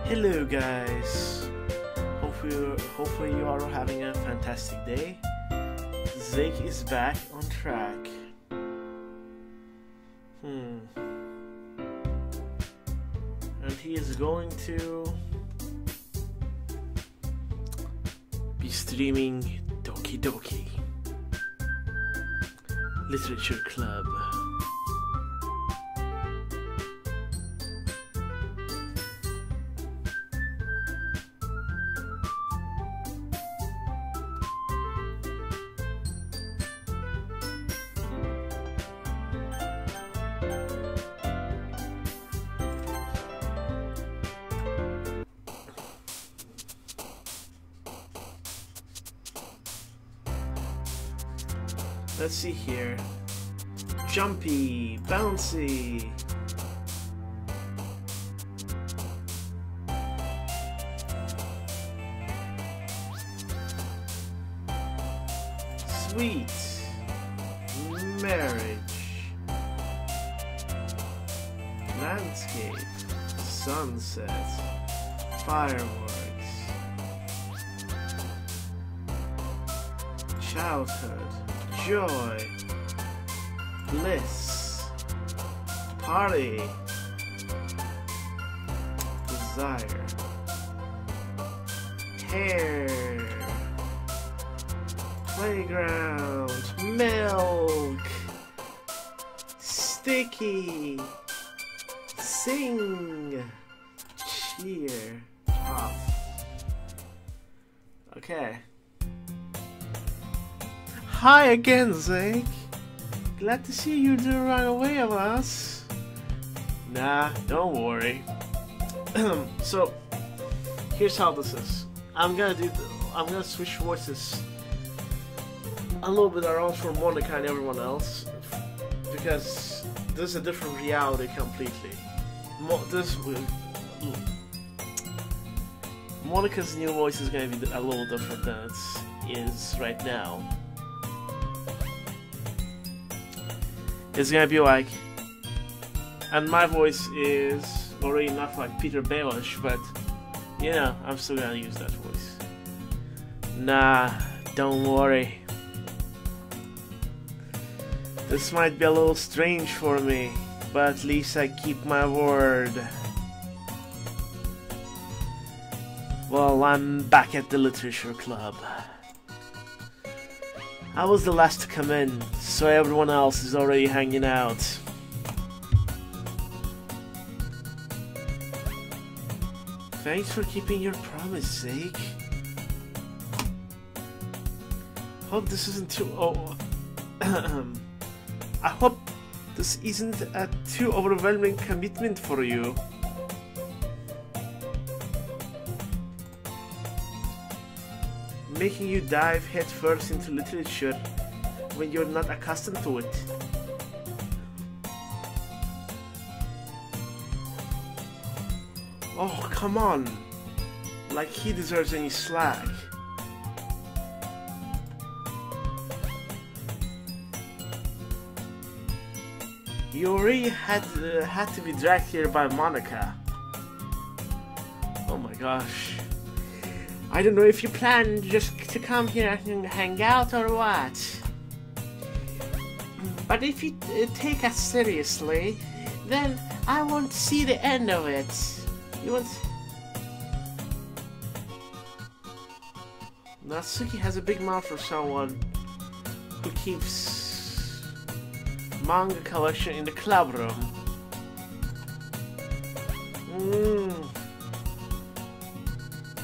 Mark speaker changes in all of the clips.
Speaker 1: Hello guys, hopefully you are having a fantastic day. Zeke is back on track. And he is going to be streaming Doki Literature Club. Let's see here. Jumpy, bouncy. Sweet. Marriage. Landscape. Sunset. Fireworks. Childhood. Joy, bliss, party, desire, hair, playground, milk, sticky, sing, cheer, off. Okay. Hi again, Zeke. Glad to see you didn't run away of us. Nah, don't worry. So, here's how this is. I'm gonna switch voices a little bit around for Monica and everyone else because this is a different reality completely. Monica's new voice is gonna be a little different than it is right now. It's gonna be like, and my voice is already not like Peter Baelish, but you know, I'm still gonna use that voice. Nah, don't worry. This might be a little strange for me, but at least I keep my word. Well, I'm back at the Literature Club. I was the last to come in, so everyone else is already hanging out. Thanks for keeping your promise, Zeke. Hope this isn't too... I hope this isn't a too overwhelming commitment for you. Making you dive headfirst into literature when you're not accustomed to it. Oh, come on. Like he deserves any slack. You already had to be dragged here by Monica. Oh my gosh. I don't know if you plan just to come here and hang out or what. But if you take us seriously, then I won't see the end of it. You won't... Natsuki has a big mouth for someone who keeps manga collection in the club room.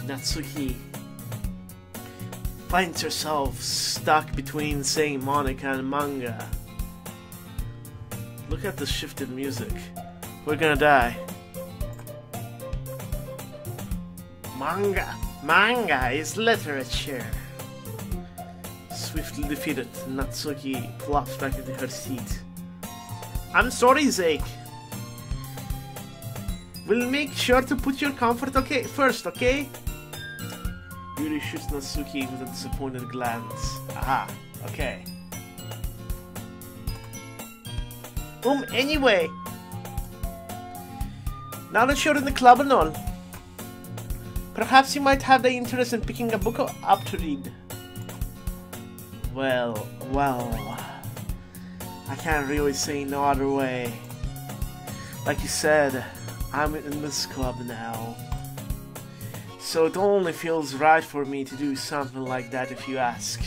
Speaker 1: Natsuki finds herself stuck between saying Monica and manga. Look at the shifted music. We're gonna die. Manga is literature. Swiftly defeated, Natsuki plops back into her seat. I'm sorry, Zeke. We'll make sure to put your comfort first, okay? Yuri shoots Natsuki with a disappointed glance. Aha, okay.
Speaker 2: Anyway. Now that you're in the club and all,
Speaker 1: Perhaps you might have the interest in picking a book up to read. Well, I can't really say no other way. Like you said, I'm in this club now. So it only feels right for me to do something like that if you ask.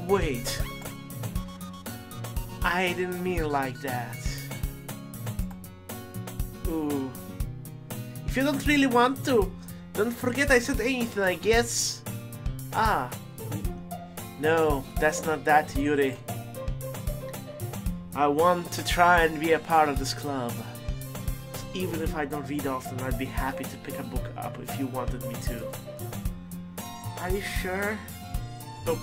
Speaker 1: Wait. I didn't mean it like that. Ooh. If you don't really want to, don't forget I said anything, I guess. Ah. No, that's not that, Yuri. I want to try and be a part of this club. So even if I don't read often, I'd be happy to pick a book up if you wanted me to. Are you sure? Oh.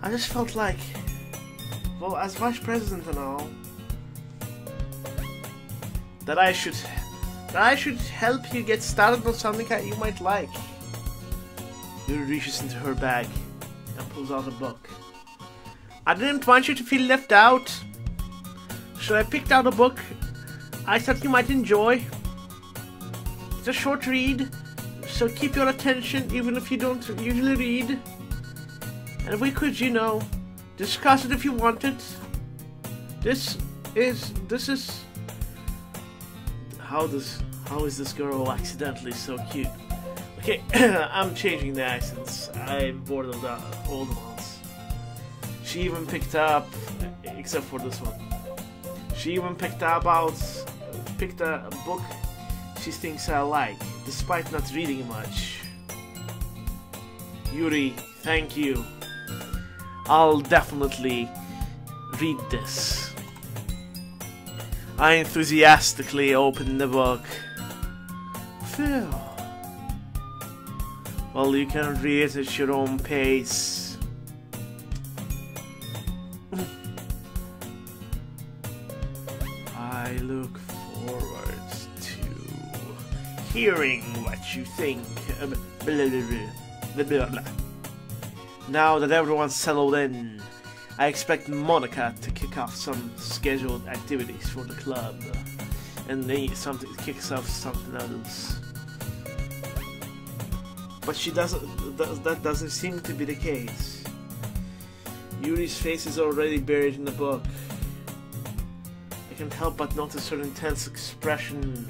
Speaker 1: I just felt like, well, as vice president and all, that I should help you get started on something that you might like. Yuri reaches into her bag and pulls out a book. I didn't want you to feel left out, so I picked out a book I thought you might enjoy. It's a short read, so keep your attention even if you don't usually read. And we could, you know, discuss it if you wanted. This is how is this girl accidentally so cute? Okay, I'm changing the accents. I'm bored of the old ones. She even picked up, except for this one. She even picked a book she thinks I like, despite not reading much. Yuri, thank you. I'll definitely read this. I enthusiastically opened the book. Phil. Well, you can read it at your own pace. I look forward to hearing what you think. Blah, blah, blah, blah. Now that everyone's settled in, I expect Monica to kick off some scheduled activities for the club, and then kicks off something else. But she doesn't. That doesn't seem to be the case. Yuri's face is already buried in the book. I can't help but notice her intense expression,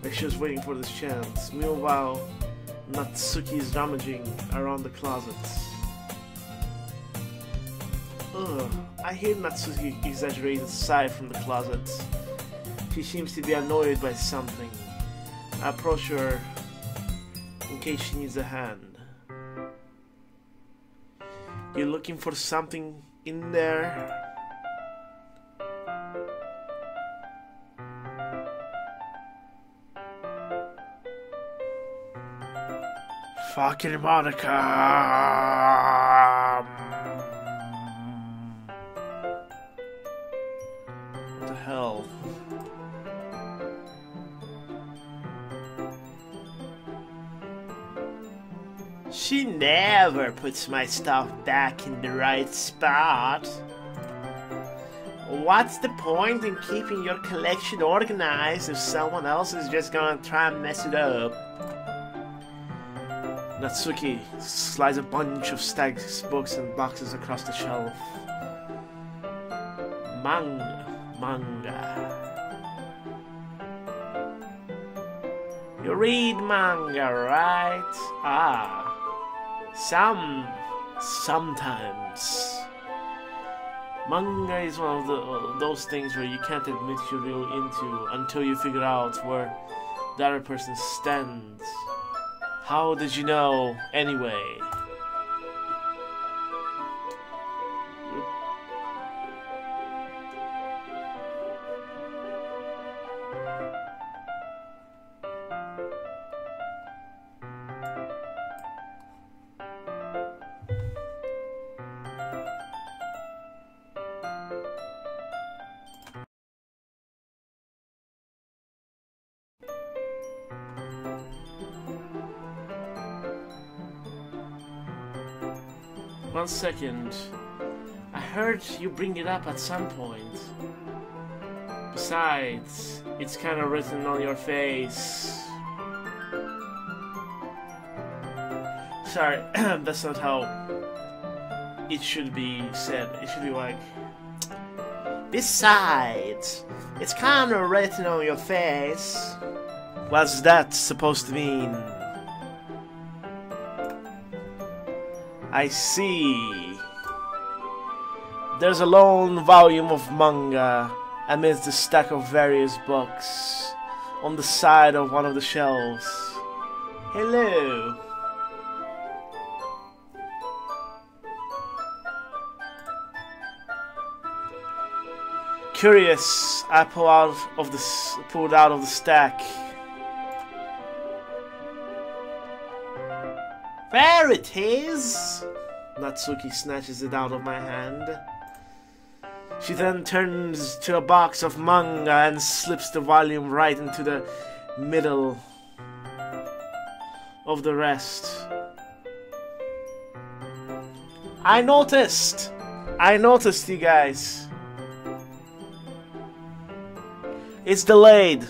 Speaker 1: like she was waiting for this chance. Meanwhile, Natsuki is rummaging around the closets. Ugh, I hear Natsuki's exaggerated sigh from the closet. She seems to be annoyed by something. I approach her in case she needs a hand. You're looking for something in there? Fucking Monica! What the hell? She never puts my stuff back in the right spot. What's the point in keeping your collection organized if someone else is just gonna try and mess it up? Natsuki slides a bunch of stacked books and boxes across the shelf. Manga. You read manga, right? Ah. Sometimes. Manga is one of those things where you can't admit you're really into until you figure out where the other person stands. How did you know, anyway? 1 second. I heard you bring it up at some point. Besides, it's kind of written on your face. Sorry, that's not how it should be said. It should be like... Besides, it's kind of written on your face. What's that supposed to mean? I see. There's a lone volume of manga amidst the stack of various books on the side of one of the shelves. Hello. Curious, I pulled out of the stack. There it is! Natsuki snatches it out of my hand. She then turns to a box of manga and slips the volume right into the middle of the rest. I noticed, you guys. It's delayed.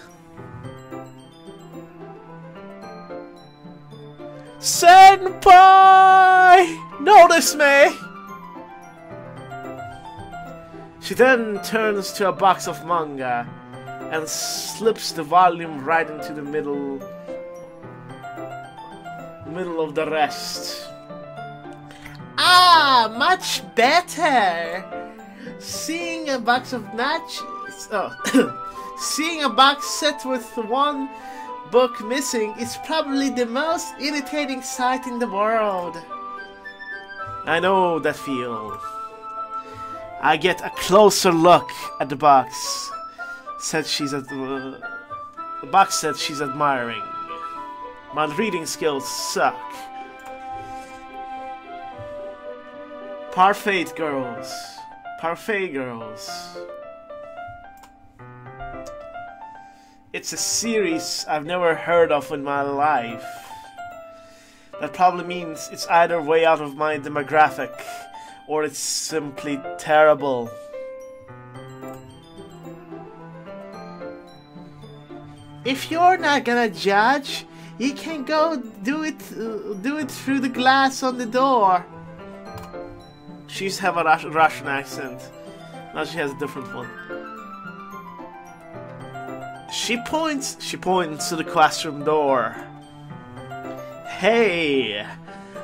Speaker 1: Senpai! Notice me! She then turns to a box of manga and slips the volume right into the middle of the rest. Ah, much better! Seeing a box of seeing a box set with one book missing is probably the most irritating sight in the world. I know that feel. I get a closer look at the box. The box said she's admiring. My reading skills suck. Parfait girls. Parfait girls. It's a series I've never heard of in my life. That probably means it's either way out of my demographic, or it's simply terrible. If you're not gonna judge, you can go do it through the glass on the door. She used to have a Russian accent. Now she has a different one. She points to the classroom door. Hey,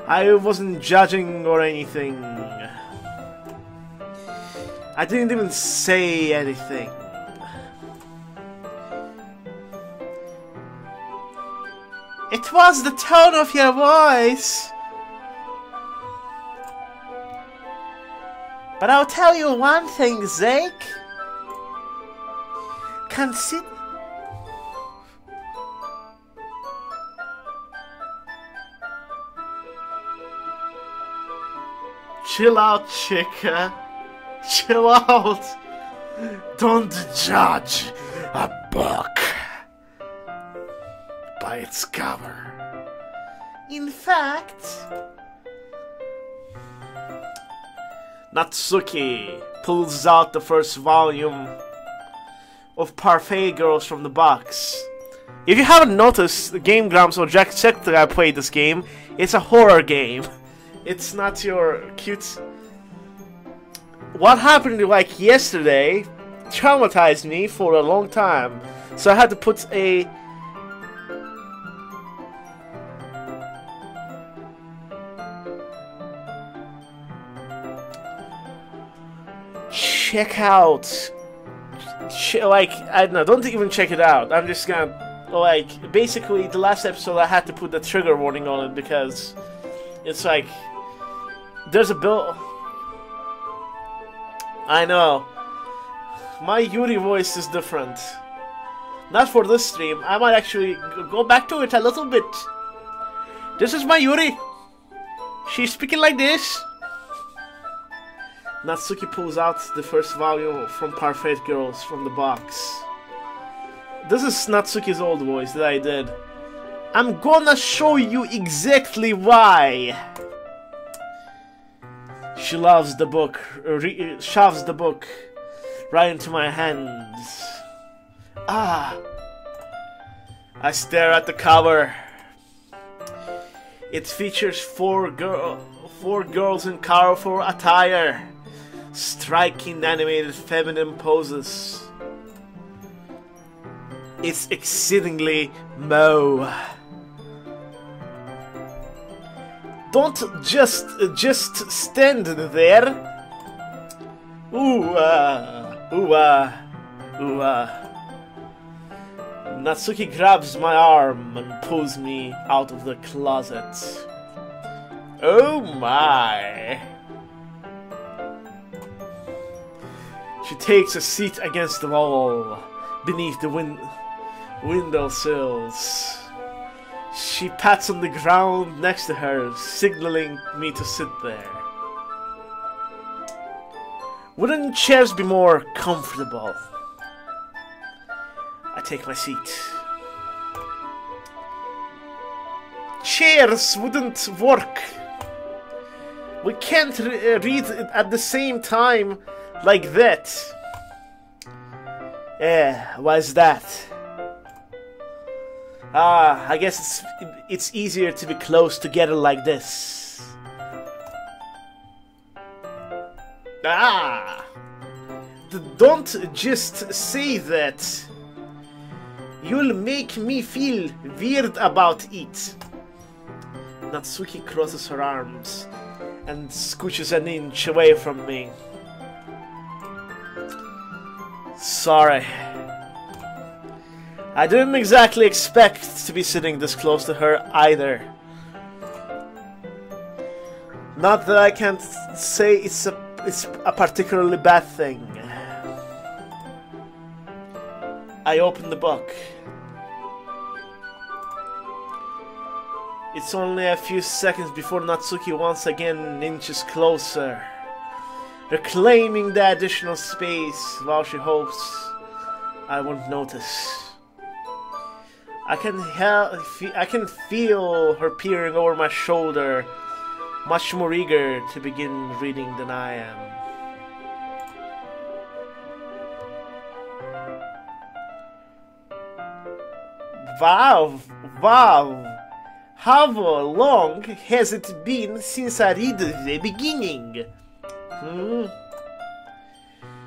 Speaker 1: I wasn't judging or anything. I didn't even say anything. It was the tone of your voice. But I'll tell you one thing, Zeke. Consider... Chill out, chica. Chill out. Don't judge a book by its cover. In fact, Natsuki pulls out the first volume of Parfait Girls from the box. If you haven't noticed, the game Grumps or Jack checked that I played this game. It's a horror game. It's not your cute... What happened like yesterday traumatized me for a long time. So I had to put a... Check out... like, I don't know, don't even check it out. I'm just gonna... Like, basically, the last episode I had to put the trigger warning on it because... It's like... There's a bill... I know. My Yuri voice is different. Not for this stream. I might actually go back to it a little bit. This is my Yuri. She's speaking like this. Natsuki pulls out the first volume from Parfait Girls from the box. This is Natsuki's old voice that I did. I'm gonna show you exactly why. She loves the book, shoves the book right into my hands. Ah! I stare at the cover. It features four girls in colorful attire, striking animated feminine poses. It's exceedingly Mo. Don't just stand there. Ooh ooh ooh Natsuki grabs my arm and pulls me out of the closet. Oh my! She takes a seat against the wall beneath the windowsills. She pats on the ground next to her, signaling me to sit there. Wouldn't chairs be more comfortable? I take my seat. Chairs wouldn't work. We can't read at the same time like that. Why is that? I guess it's easier to be close together like this. Don't just say that. You'll make me feel weird about it. Natsuki crosses her arms and scooches an inch away from me. Sorry. I didn't exactly expect to be sitting this close to her either. Not that I can't say it's a particularly bad thing. I open the book. It's only a few seconds before Natsuki once again inches closer, reclaiming the additional space while she hopes I won't notice. I can feel her peering over my shoulder, much more eager to begin reading than I am. Wow! How long has it been since I read the beginning?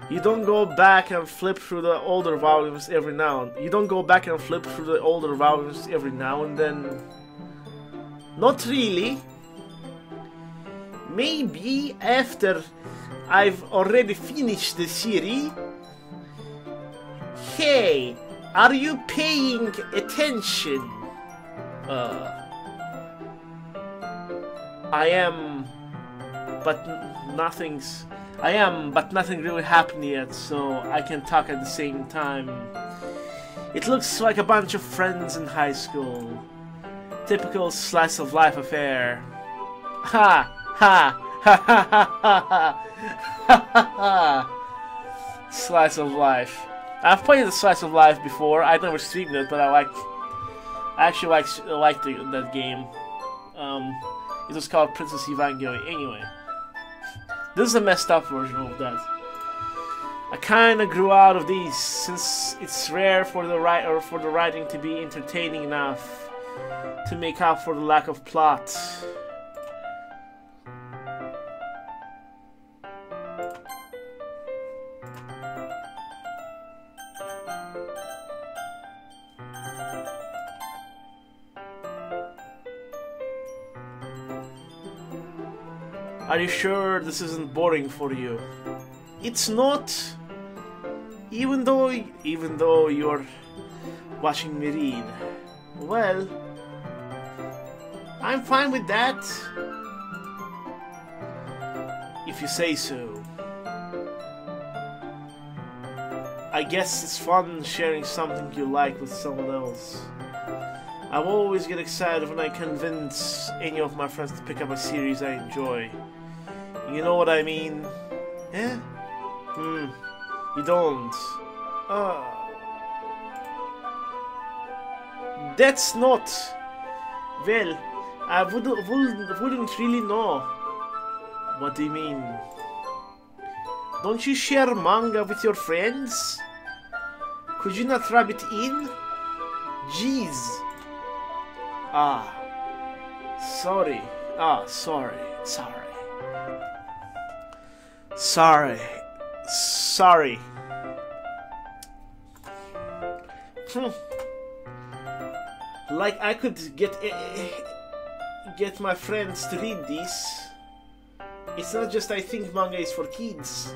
Speaker 1: You don't go back and flip through the older volumes every now and then? Not really. Maybe after I've already finished the series. Hey, are you paying attention? I am, but nothing really happened yet, so I can talk at the same time. It looks like a bunch of friends in high school. Typical slice of life affair. Ha ha ha ha ha ha ha. Slice of life. I've played the Slice of Life before. I've never streamed it, but I actually liked that game. It was called Princess Evangelion. Anyway, this is a messed up version of that. I kinda grew out of these since it's rare for the writing to be entertaining enough to make up for the lack of plot. Are you sure this isn't boring for you? It's not. Even though you're watching me read. Well, I'm fine with that. If you say so. I guess it's fun sharing something you like with someone else. I always get excited when I convince any of my friends to pick up a series I enjoy. You know what I mean? Eh? You don't. That's not. Well, I wouldn't really know. What do you mean? Don't you share manga with your friends? Could you not rub it in? Jeez. Ah. Sorry. Ah, sorry. Sorry. Sorry. Sorry. Like I could get my friends to read this. It's not just I think manga is for kids.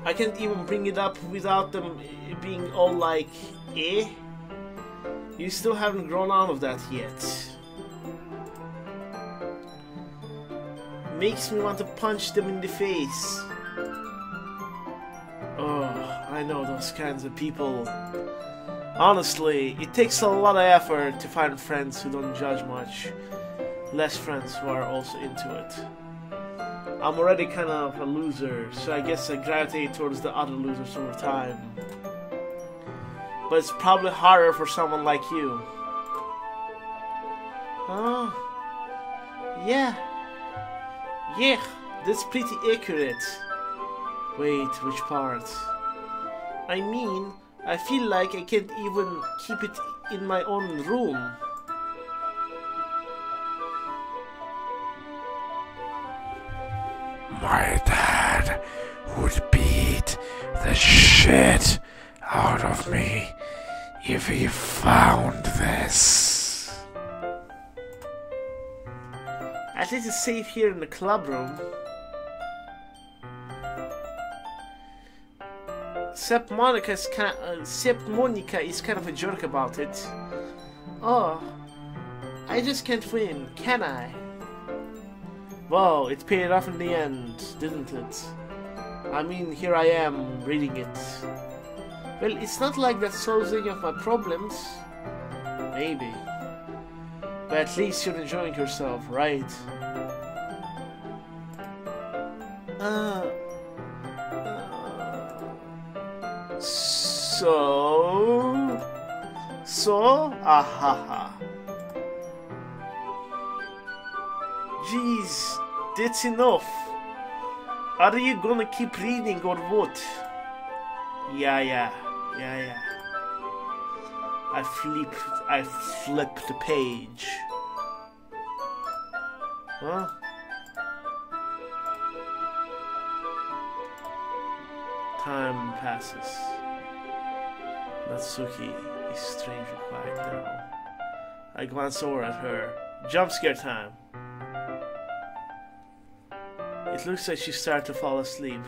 Speaker 1: I can't even bring it up without them being all like, eh? You still haven't grown out of that yet. Makes me want to punch them in the face. Oh, I know those kinds of people. Honestly, it takes a lot of effort to find friends who don't judge much. Less friends who are also into it. I'm already kind of a loser, so I guess I gravitate towards the other losers over time. But it's probably harder for someone like you. Oh, yeah. Yeah, that's pretty accurate. Wait, which part? I mean, I feel like I can't even keep it in my own room.
Speaker 2: My dad would beat the shit out of me if he found this.
Speaker 1: At least it's safe here in the club room. Except Monica is kind of a jerk about it. Oh, I just can't win, can I? Wow, it paid off in the end, didn't it? I mean, here I am, reading it. Well, it's not like that solves any of my problems. Maybe. But at least you're enjoying yourself, right? So? Ahaha. Jeez, that's enough. Are you gonna keep reading or what? Yeah. I flipped the page. Huh? Time passes. Natsuki is strangely quiet now. I glance over at her. Jump scare time. It looks like she started to fall asleep.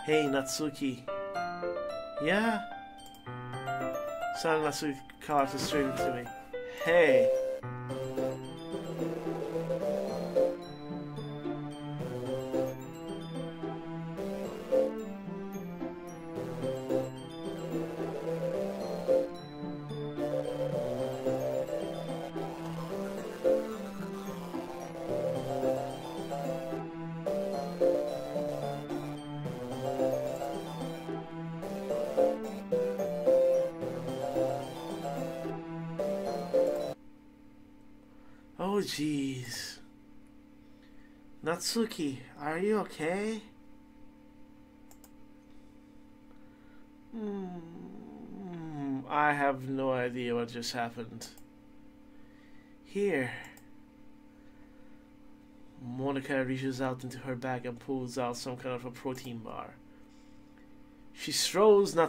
Speaker 1: Hey, Natsuki. Yeah? Suddenly Natsuki called straight into me. Hey. Oh jeez. Natsuki, are you okay? I have no idea what just happened. Here. Monica reaches out into her bag and pulls out some kind of a protein bar. She throws in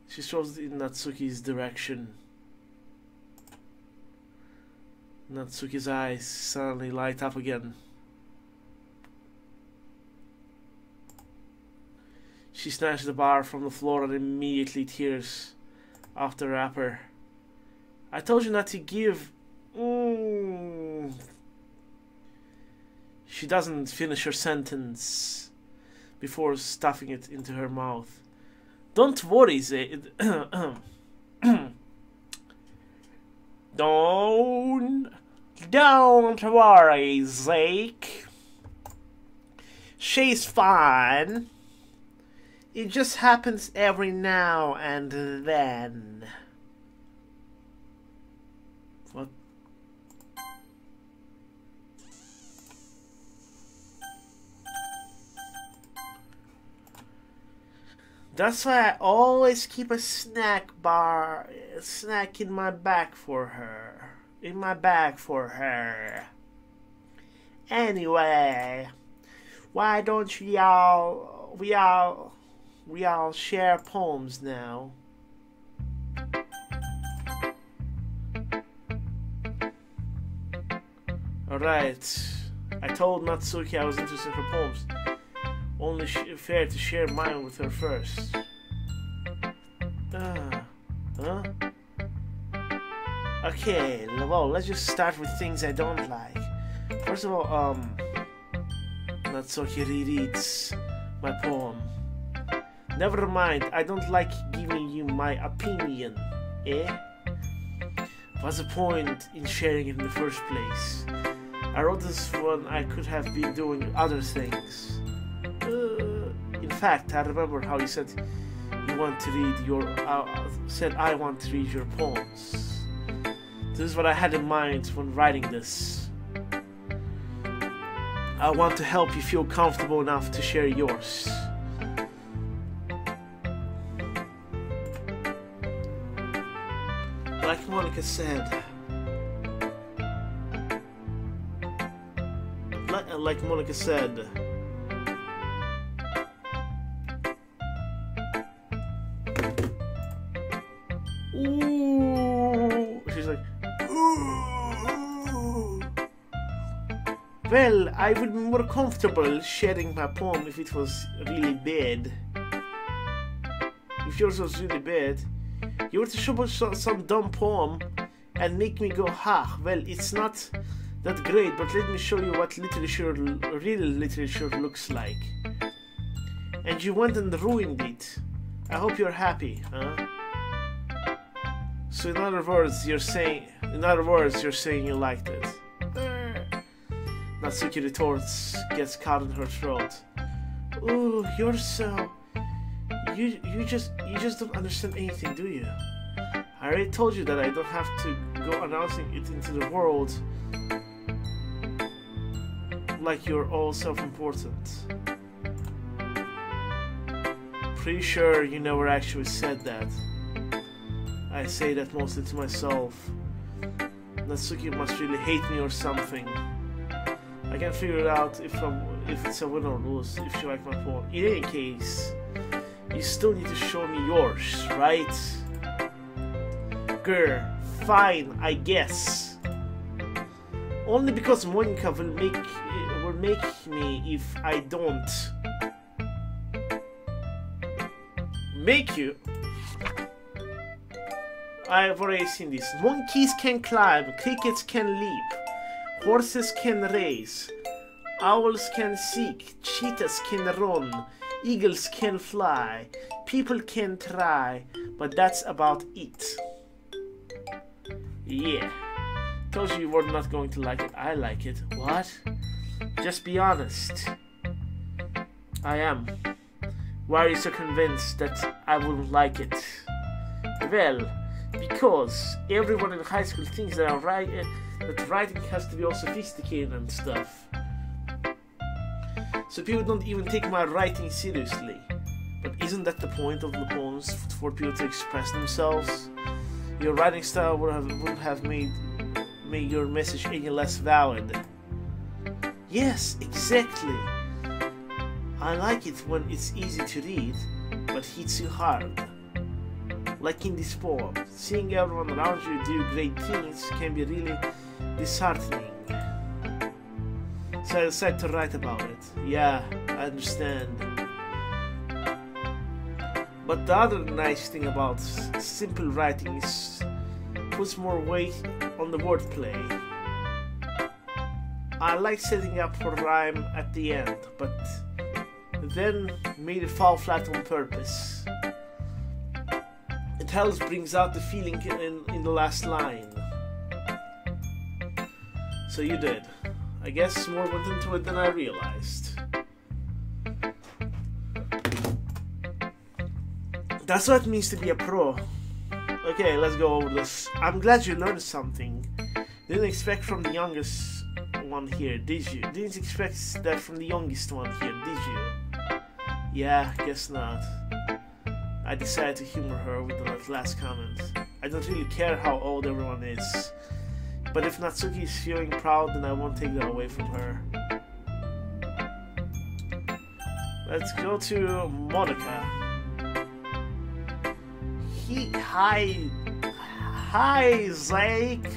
Speaker 1: Natsuki's direction. Natsuki's eyes suddenly light up again. She snatches the bar from the floor and immediately tears off the wrapper. I told you not to give. She doesn't finish her sentence before stuffing it into her mouth. Don't worry, Don't worry, Zeke. She's fine. It just happens every now and then. What? That's why I always keep a snack in my bag for her. Anyway, why don't we all share poems now? Alright, I told Natsuki I was interested in her poems. Only fair to share mine with her first. Huh? Okay, well, let's just start with things I don't like. First of all, Natsuki rereads my poem. Never mind, I don't like giving you my opinion, eh? What's the point in sharing it in the first place? I wrote this when I could have been doing other things. In fact, I remember how you said you want to read your I want to read your poems. This is what I had in mind when writing this. I want to help you feel comfortable enough to share yours. Like Monica said, ooh, she's like, ooh. Well, I would be more comfortable sharing my poem if it was really bad. If yours was really bad, you were to show me some dumb poem and make me go, ha, well, it's not that great, but let me show you what real literature looks like. And you went and ruined it. I hope you're happy, huh? So in other words, you're saying you liked it. Natsuki retorts, gets caught in her throat. Ooh, you're so... You just don't understand anything, do you? I already told you that I don't have to go announcing it into the world like you're all self-important. Pretty sure you never actually said that. I say that mostly to myself. Natsuki must really hate me or something. I can't figure it out if it's a win or lose if you like my poem. In any case, you still need to show me yours, right? Grr, fine, I guess. Only because Monica will make me if I don't. Make you? I've already seen this. Monkeys can climb, crickets can leap, horses can race, owls can seek, cheetahs can run, eagles can fly, people can try, but that's about it. Yeah. Told you were not going to like it. I like it. What? Just be honest. I am. Why are you so convinced that I wouldn't like it? Well, because everyone in high school thinks that that writing has to be all sophisticated and stuff. So people don't even take my writing seriously. But isn't that the point of the poems, for people to express themselves? Your writing style wouldn't have made your message any less valid. Yes, exactly. I like it when it's easy to read, but hits you hard. Like in this poem, seeing everyone around you do great things can be really disheartening. So I decided to write about it. Yeah, I understand. But the other nice thing about simple writing is it puts more weight on the wordplay. I like setting up for rhyme at the end, but then made it fall flat on purpose. It helps brings out the feeling in the last line. So you did. I guess more went into it than I realized. That's what it means to be a pro. Okay, let's go over this. I'm glad you learned something. Didn't expect from the youngest one here, did you? Didn't expect that from the youngest one here, did you? Yeah, guess not. I decided to humor her with the last comment. I don't really care how old everyone is, but if Natsuki is feeling proud, then I won't take that away from her. Let's go to Monica. Hi, Zeke.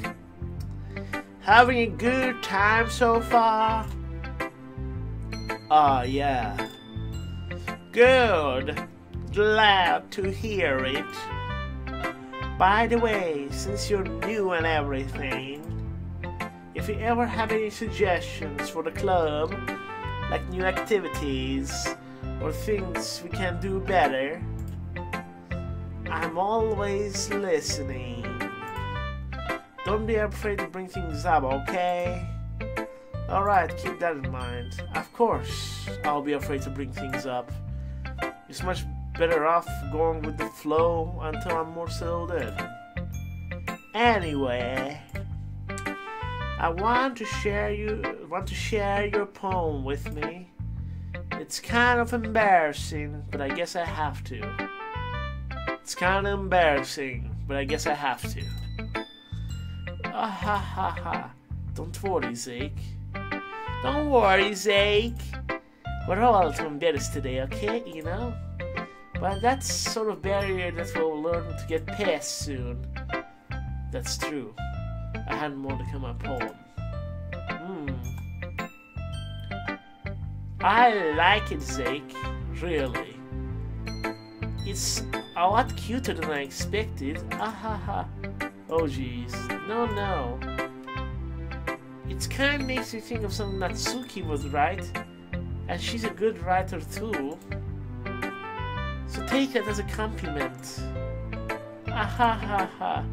Speaker 1: Having a good time so far? Yeah. Good. Glad to hear it. By the way, since you're new and everything, if you ever have any suggestions for the club, like new activities or things we can do better, I'm always listening. Don't be afraid to bring things up, okay? Alright, keep that in mind. Of course, I'll be afraid to bring things up. It's much better off going with the flow until I'm more settled in. Anyway, I want to share your poem with me. It's kind of embarrassing, but I guess I have to. It's kind of embarrassing, but I guess I have to. Ah ha ha ha. Don't worry, Zeke. Don't worry, Zeke. We're all a little embarrassed today, okay? You know? But that's sort of barrier that we'll learn to get past soon. That's true. I had more to come my poem. I like it, Zeke. Really. It's a lot cuter than I expected. Ah ha ha. Oh jeez. No. It kinda makes me think of something Natsuki would write. And she's a good writer too. So take it as a compliment. Ah ha ha ha.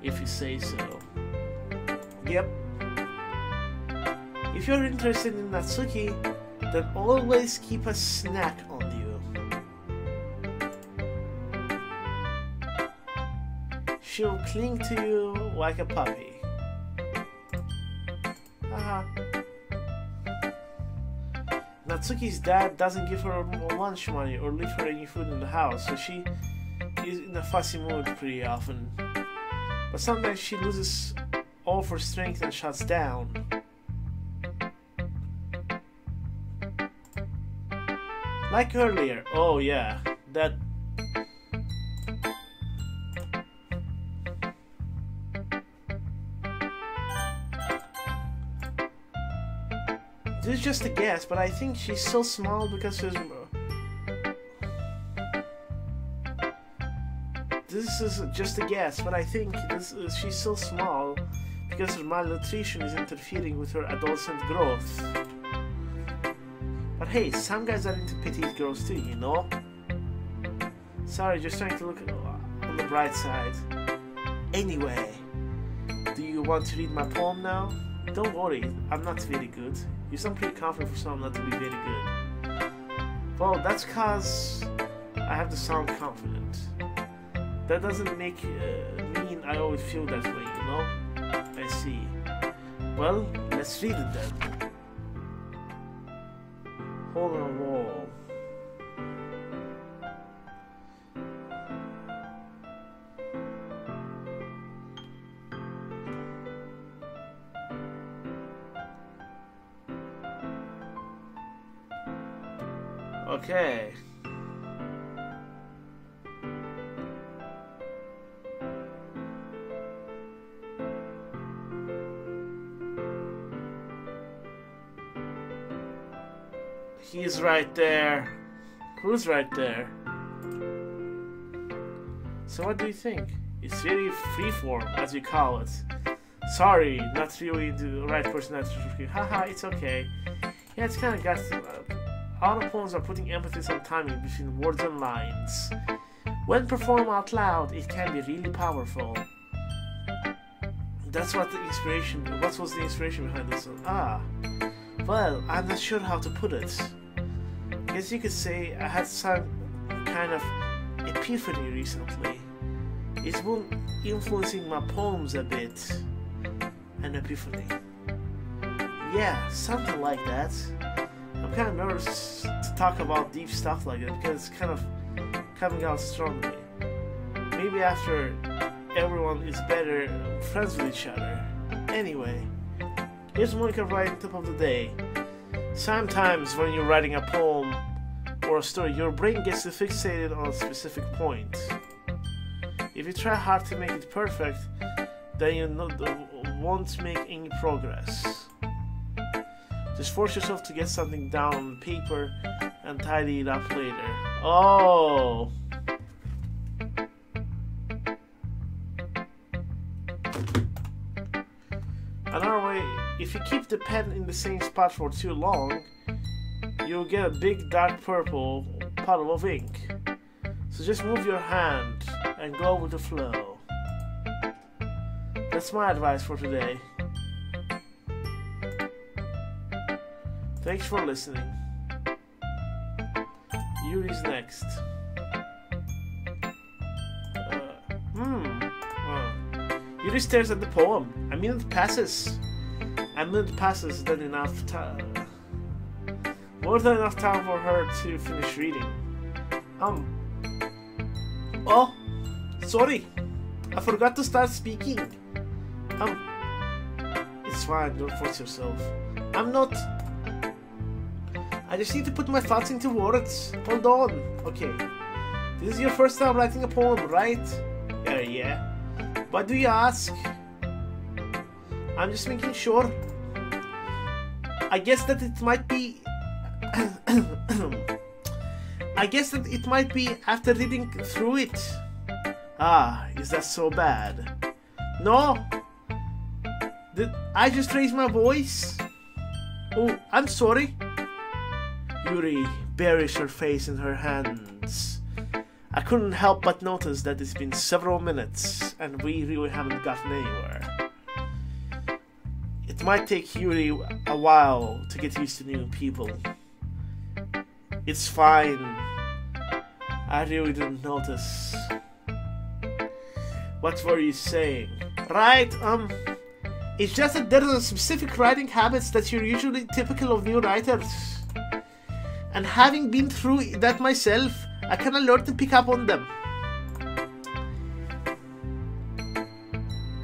Speaker 1: If you say so. Yep. If you're interested in Natsuki, then always keep a snack on you. She'll cling to you like a puppy. Haha. Natsuki's dad doesn't give her lunch money or leave her any food in the house, so she is in a fussy mood pretty often. But sometimes she loses all of her strength and shuts down. Like earlier. Oh yeah, that... This is just a guess, but I think she's so small because she's... This is just a guess, but I think she's so small because her malnutrition is interfering with her adolescent growth. But hey, some guys are into petite girls too, you know? Sorry, just trying to look on the bright side. Anyway, do you want to read my poem now? Don't worry, I'm not very good. You sound pretty confident for someone not to be very good. Well, that's cause I have to sound confident. That doesn't make mean I always feel that way, you know? I see. Well, let's read it then. Hole in a wall. Okay. He's right there. Who's right there? So what do you think? It's very freeform, as you call it. Sorry, not really the right person. Haha, it's okay. Yeah, it's kind of got... all the poems are putting emphasis on timing between words and lines. When performed out loud, it can be really powerful. That's what the inspiration... What was the inspiration behind this one? Ah. Well, I'm not sure how to put it. I guess you could say I had some kind of epiphany recently. It's been influencing my poems a bit. An epiphany. Yeah, something like that. I'm kind of nervous to talk about deep stuff like that because it's kind of coming out strongly. Maybe after everyone is better friends with each other. Anyway, here's Monica writing tip of the day. Sometimes when you're writing a poem or a story, your brain gets fixated on a specific point. If you try hard to make it perfect, then you won't make any progress. Just force yourself to get something down on paper and tidy it up later. Oh! Another way, if you keep the pen in the same spot for too long, you'll get a big dark purple puddle of ink. So just move your hand and go with the flow. That's my advice for today. Thanks for listening. Yuri's next. Yuri stares at the poem. A minute passes. A minute passes, then enough time. More than enough time for her to finish reading. Oh, sorry. I forgot to start speaking. It's fine, don't force yourself. I'm not... I just need to put my thoughts into words. Hold on. Okay. This is your first time writing a poem, right? Yeah. Why do you ask? I'm just making sure. I guess that it might be... I guess that it might be after reading through it. Ah, is that so bad? No! Did I just raise my voice? Oh, I'm sorry. Yuri buries her face in her hands. I couldn't help but notice that it's been several minutes and we really haven't gotten anywhere. It might take Yuri a while to get used to new people. It's fine. I really didn't notice. What were you saying? Right, it's just that there are specific writing habits that are usually typical of new writers. And having been through that myself, I can learn to pick up on them.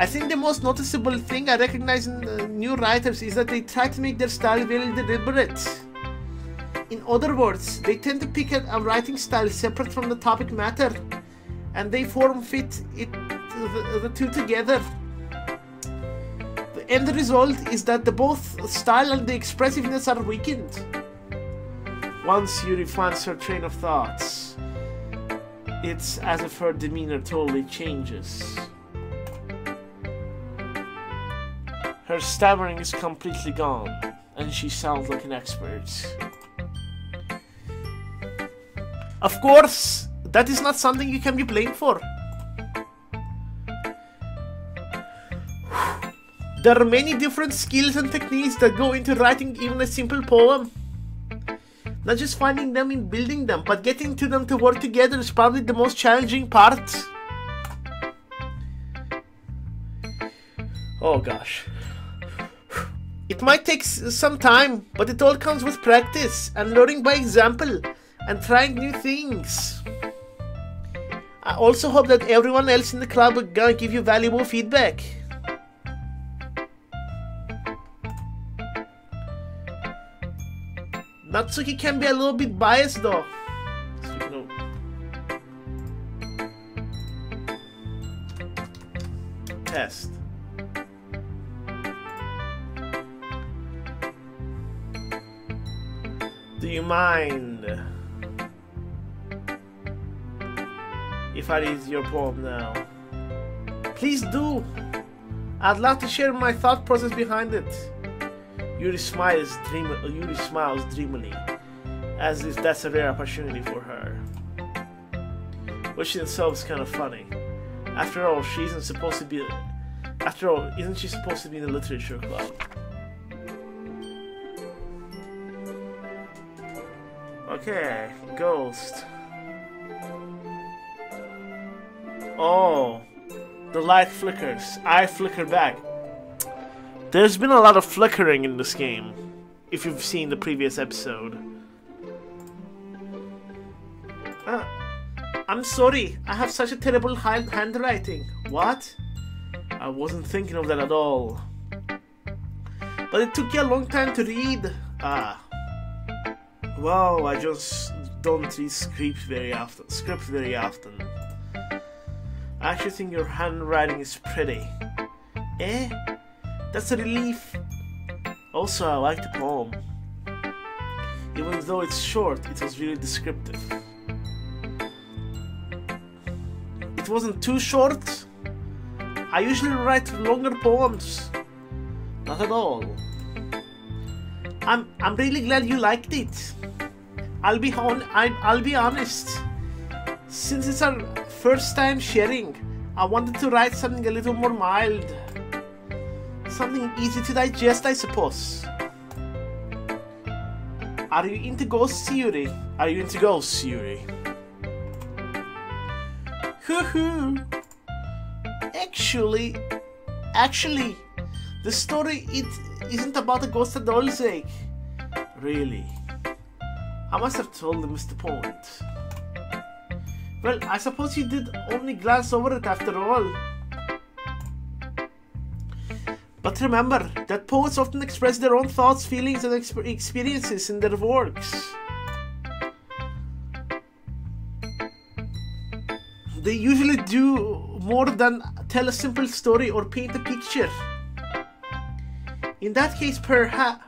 Speaker 1: I think the most noticeable thing I recognize in new writers is that they try to make their style very deliberate. In other words, they tend to pick a writing style separate from the topic matter, and they form-fit the two together. The end result is that both style and the expressiveness are weakened. Once Yuri finds her train of thoughts, it's as if her demeanor totally changes. Her stammering is completely gone, and she sounds like an expert. Of course, that is not something you can be blamed for. There are many different skills and techniques that go into writing even a simple poem. Not just finding them and building them, but getting to them to work together is probably the most challenging part. Oh gosh. It might take some time, but it all comes with practice and learning by example and trying new things. I also hope that everyone else in the club will gonna give you valuable feedback. Natsuki can be a little bit biased though. So, Test. Do you mind if I read your poem now? Please do. I'd love to share my thought process behind it. Yuri smiles dreamily, as if that's a rare opportunity for her. Which in itself is kind of funny. After all, she isn't supposed to be. After all, isn't she supposed to be in the literature club? Okay, ghost. Oh, the light flickers. I flicker back. There's been a lot of flickering in this game, if you've seen the previous episode. I'm sorry, I have such a terrible handwriting. What? I wasn't thinking of that at all. But it took you a long time to read. Ah. Well, I just don't read scripts very often. I actually think your handwriting is pretty. Eh? That's a relief. Also, I like the poem. Even though it's short, it was really descriptive. It wasn't too short. I usually write longer poems. Not at all. I'm really glad you liked it. I'll be honest. Since it's our first time sharing, I wanted to write something a little more mild. Something easy to digest, I suppose. Are you into ghosts, Yuri? Hoo-hoo. Actually, the story isn't about a ghost at all, Zeke. Really? I must have totally missed the point. Well, I suppose you did only glance over it after all. But remember that poets often express their own thoughts, feelings, and experiences in their works. They usually do more than tell a simple story or paint a picture. In that case, perhaps...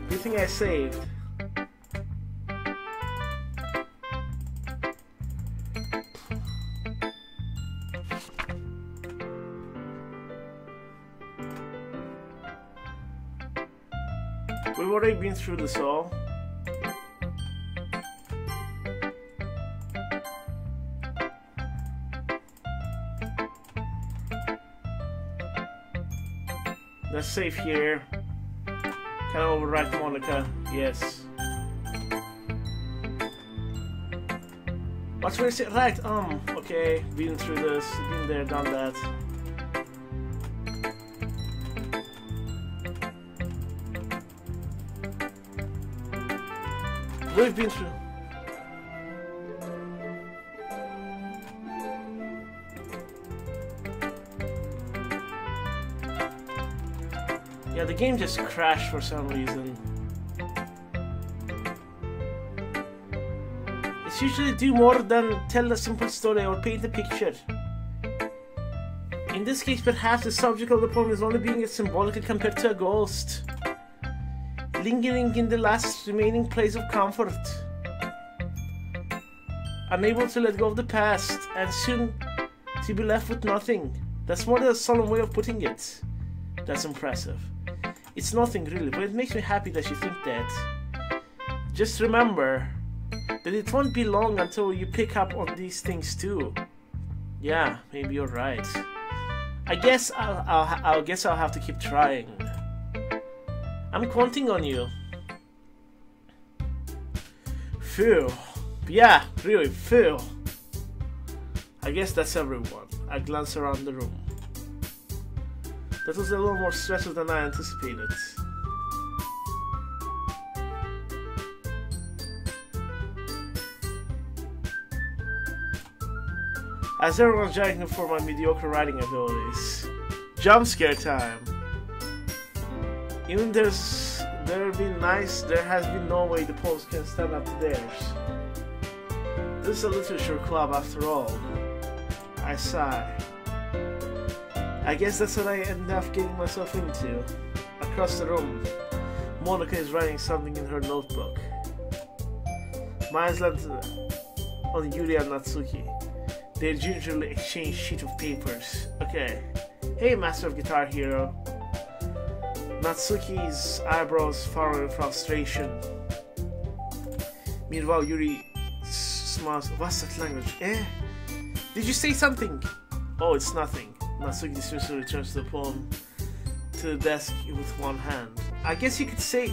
Speaker 1: You think I saved? We've already been through this all. Let's save here. Can I overwrite Monica? Yes. What's where is it? Right, okay. Been through this, been there, done that. We've been through. Yeah, the game just crashed for some reason. It's usually do more than tell a simple story or paint a picture. In this case, perhaps the subject of the poem is only being symbolical compared to a ghost, lingering in the last remaining place of comfort, unable to let go of the past, and soon to be left with nothing. That's more than a solemn way of putting it. That's impressive. It's nothing really, but it makes me happy that you think that. Just remember that it won't be long until you pick up on these things too. Yeah, maybe you're right. I guess I'll have to keep trying. I'm counting on you. Phew. Yeah, really, phew. I guess that's everyone. I glance around the room. That was a little more stressful than I anticipated. As everyone's judging for my mediocre writing abilities. Jump scare time. Even there has been no way the polls can stand up to theirs. This is a literature club after all. I sigh. I guess that's what I ended up getting myself into. Across the room, Monica is writing something in her notebook. My eyes land on Yuri and Natsuki. They gingerly exchange sheets of papers. Okay. Hey, Master of Guitar Hero. Natsuki's eyebrows furrow in frustration. Meanwhile, Yuri smiles. What's that language? Eh? Did you say something? Oh, it's nothing. Natsuki dismissively returns the poem to the desk with one hand. I guess you could say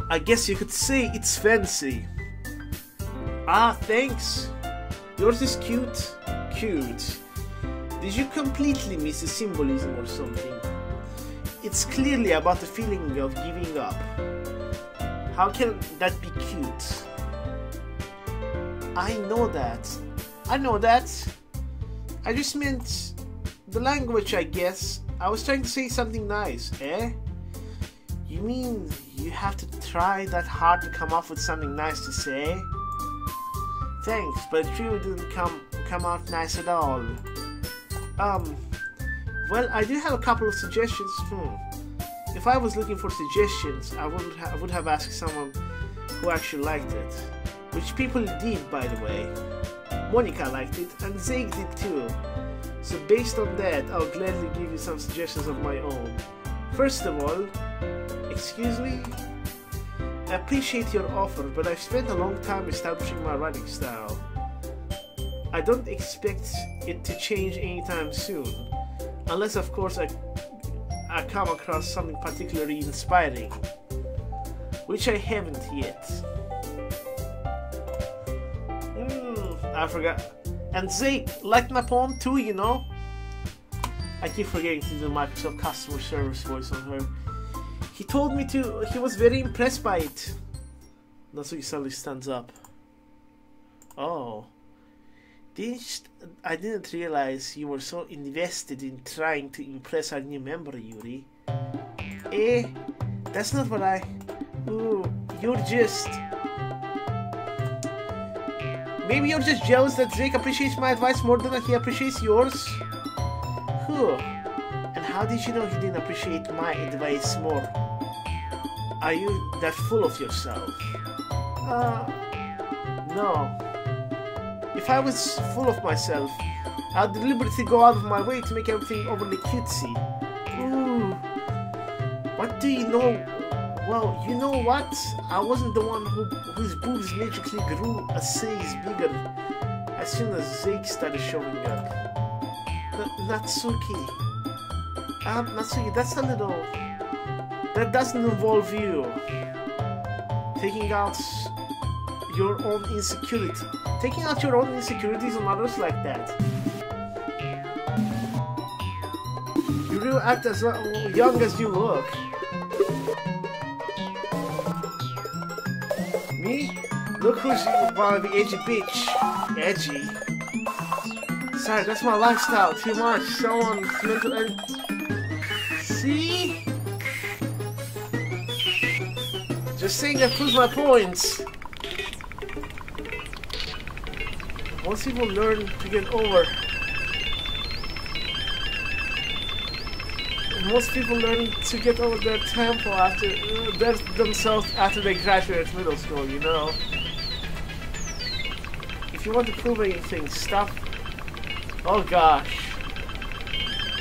Speaker 1: it's fancy. Ah, thanks. Yours is cute. Cute. Did you completely miss the symbolism or something? It's clearly about the feeling of giving up. How can that be cute? I know that. I just meant the language, I guess. I was trying to say something nice, eh? You mean you have to try that hard to come up with something nice to say? Thanks, but it really didn't come out nice at all. Well, I do have a couple of suggestions. If I was looking for suggestions, I would have asked someone who actually liked it. Which people did, by the way. Monica liked it, and Zeke did too. So based on that, I'll gladly give you some suggestions of my own. First of all, excuse me? I appreciate your offer, but I've spent a long time establishing my writing style. I don't expect it to change anytime soon. Unless, of course, I come across something particularly inspiring. Which I haven't yet. I forgot. And Zeke liked my poem too, you know? I keep forgetting to do the Microsoft customer service voice on her. He told me to. He was very impressed by it. Natsuki suddenly stands up. Oh. I didn't realize you were so invested in trying to impress our new member, Yuri. Eh? That's not what I... Ooh, you're just... Maybe you're just jealous that Drake appreciates my advice more than he appreciates yours? Huh. And how did you know he didn't appreciate my advice more? Are you that full of yourself? No. If I was full of myself, I'd deliberately go out of my way to make everything overly cutesy. Ooh. What do you know? Well, you know what? I wasn't the one whose boobs magically grew a size bigger as soon as Zeke started showing up. Natsuki. Natsuki, that's a little... That doesn't involve you taking out your own insecurity. Taking out your own insecurities on others like that. You really act as young as you look. Me? Look who's wanna be edgy bitch. Edgy. Sorry, that's my lifestyle. Too much. Someone's mental. See? Just saying that proves my points. Most people learn to get over. Most people learn to get over their tempo after themselves after they graduate middle school, you know. If you want to prove anything, stop Oh gosh.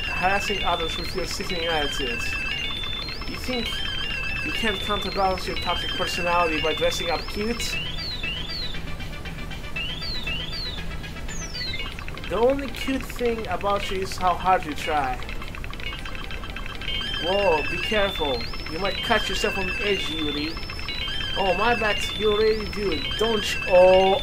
Speaker 1: Harassing others with your sitting attitude. You think you can't counterbalance your toxic personality by dressing up cute? The only cute thing about you is how hard you try. Whoa, be careful. You might cut yourself on the edge, Yuri. Oh, my bad, you already do it, don't you? Oh.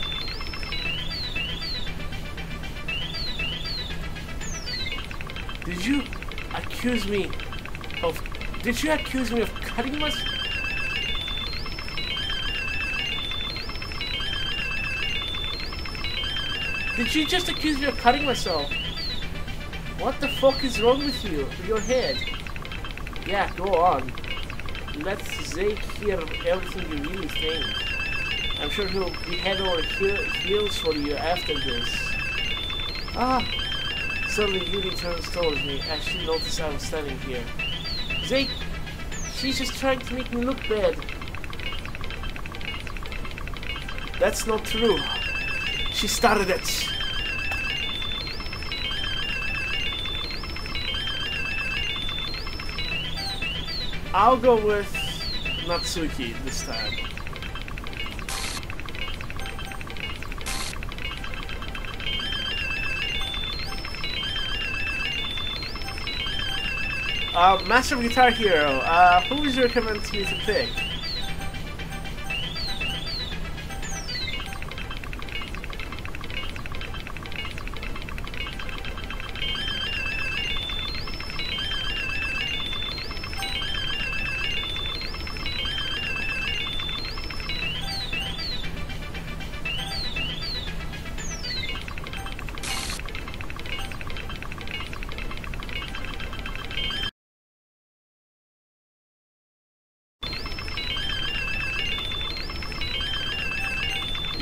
Speaker 1: Did you accuse me of cutting myself? Did you just accuse me of cutting myself? What the fuck is wrong with you? With your head? Yeah, go on. Let Zeke hear everything you really think. I'm sure he'll be head over heels for you after this. Ah! Suddenly Yuri turns towards me as she noticed I was standing here. Zeke! She's just trying to make me look bad. That's not true. She started it. I'll go with Natsuki this time. Master of Guitar Hero, who would you recommend me to pick?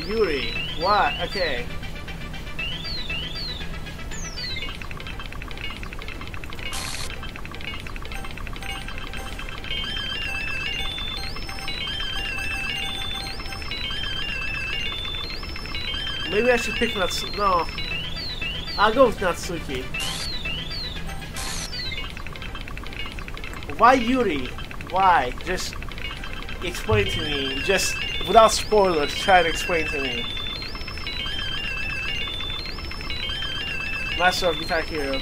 Speaker 1: Yuri. What? Okay. Maybe I should pick Natsuki. No. I'll go with Natsuki. Why Yuri? Why? Just explain to me. Just without spoilers, try to explain to me. Master of Guitar Hero.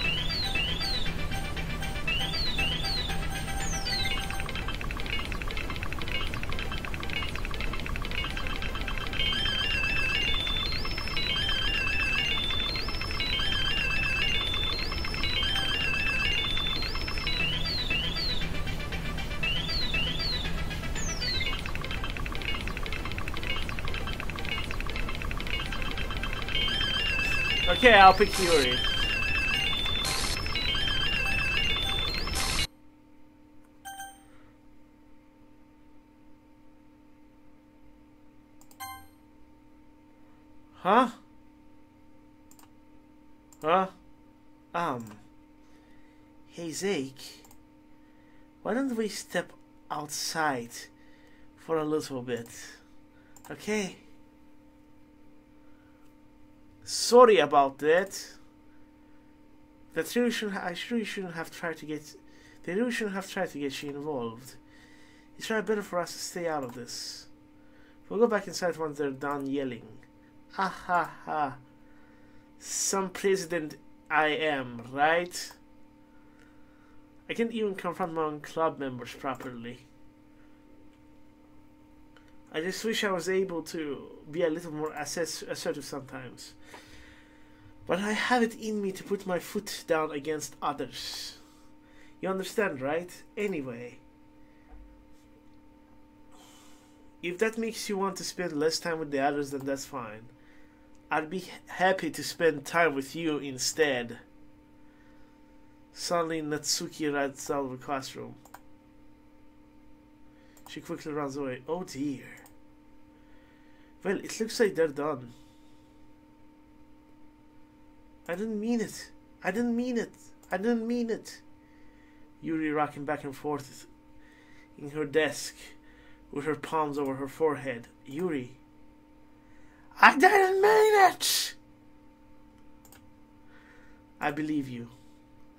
Speaker 1: Okay, I'll pick Yuri. Huh? Huh? Hey Zeke, why don't we step outside for a little bit? Okay? Sorry about that. I really shouldn't have tried to get. They really shouldn't have tried to get you involved. It's probably better for us to stay out of this. We'll go back inside once they're done yelling. Ha ha ha. Some president I am, right? I can't even confront my own club members properly. I just wish I was able to be a little more assertive sometimes. But I have it in me to put my foot down against others. You understand, right? Anyway. If that makes you want to spend less time with the others, then that's fine. I'd be happy to spend time with you instead. Suddenly, Natsuki runs out of the classroom. She quickly runs away. Oh dear. Well, it looks like they're done. I didn't mean it. I didn't mean it. I didn't mean it. Yuri rocking back and forth in her desk with her palms over her forehead. Yuri. I didn't mean it! I believe you.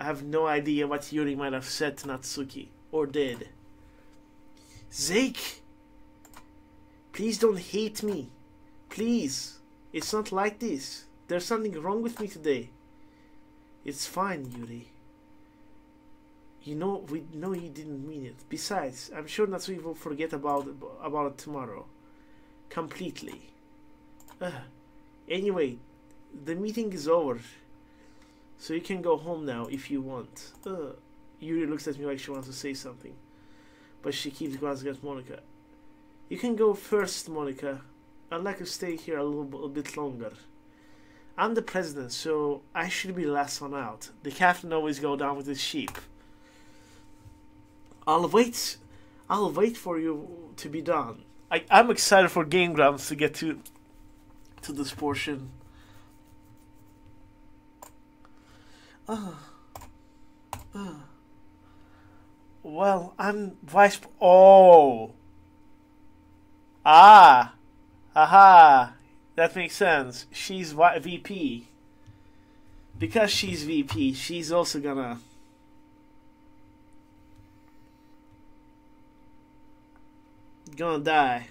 Speaker 1: I have no idea what Yuri might have said to Natsuki, or did. Zeke! Please don't hate me. Please. It's not like this. There's something wrong with me today. It's fine, Yuri. You know, we know you didn't mean it. Besides, I'm sure Natsuki will forget about it tomorrow. Completely. Anyway, the meeting is over. So you can go home now if you want. Yuri looks at me like she wants to say something. But she keeps glancing at Monika. You can go first, Monika. I'd like to stay here a bit longer. I'm the president, so I should be the last one out. The captain always go down with his sheep. I'll wait for you to be done. I'm excited for Game Grumps to get to this portion. Well, I'm vice. Oh. Ah. Aha. That makes sense. She's VP. Because she's VP, she's also gonna die.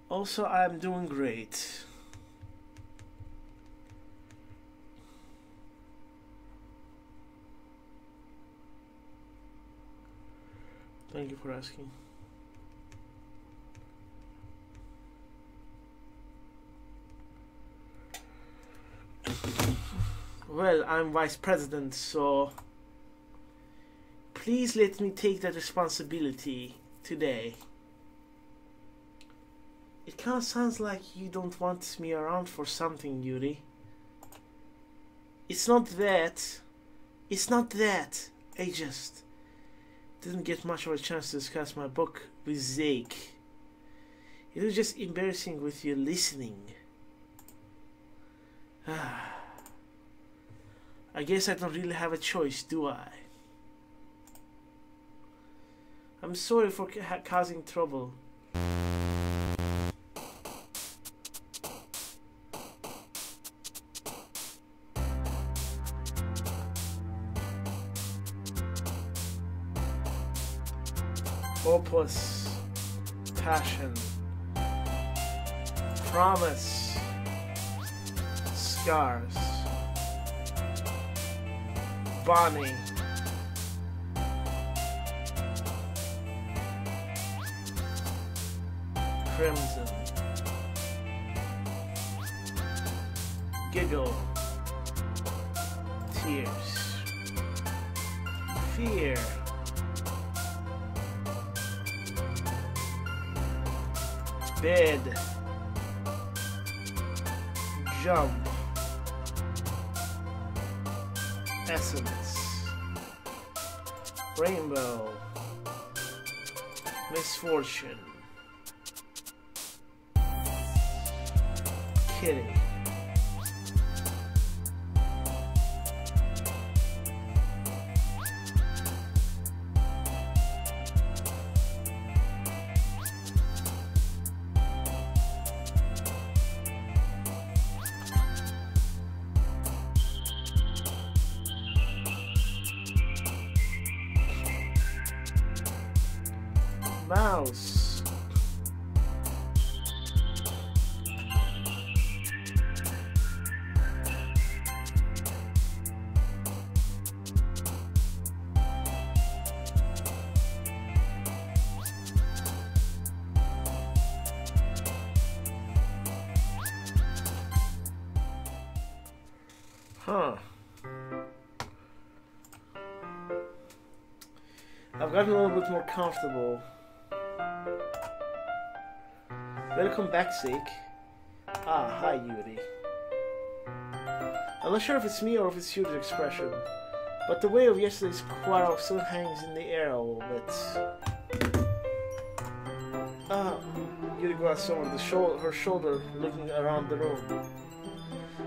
Speaker 1: Also, I'm doing great. Thank you for asking. Well, I'm vice president, so please let me take that responsibility today. It kind of sounds like you don't want me around for something, Yuri. It's not that. It's not that. I just didn't get much of a chance to discuss my book with Zeke. It was just embarrassing with you listening. I guess I don't really have a choice, do I? I'm sorry for causing trouble. Opus, passion, promise, scars, Bonnie, crimson, giggle, tears, fear, bed, jump, essence, rainbow, misfortune, kitty, mouse, huh. I've gotten a little bit more comfortable. Welcome back, Zeke. Ah, hi, Yuri. I'm not sure if it's me or if it's Yuri's expression, but the weight of yesterday's quarrel still hangs in the air a little bit. Yuri glanced over her shoulder, looking around the room.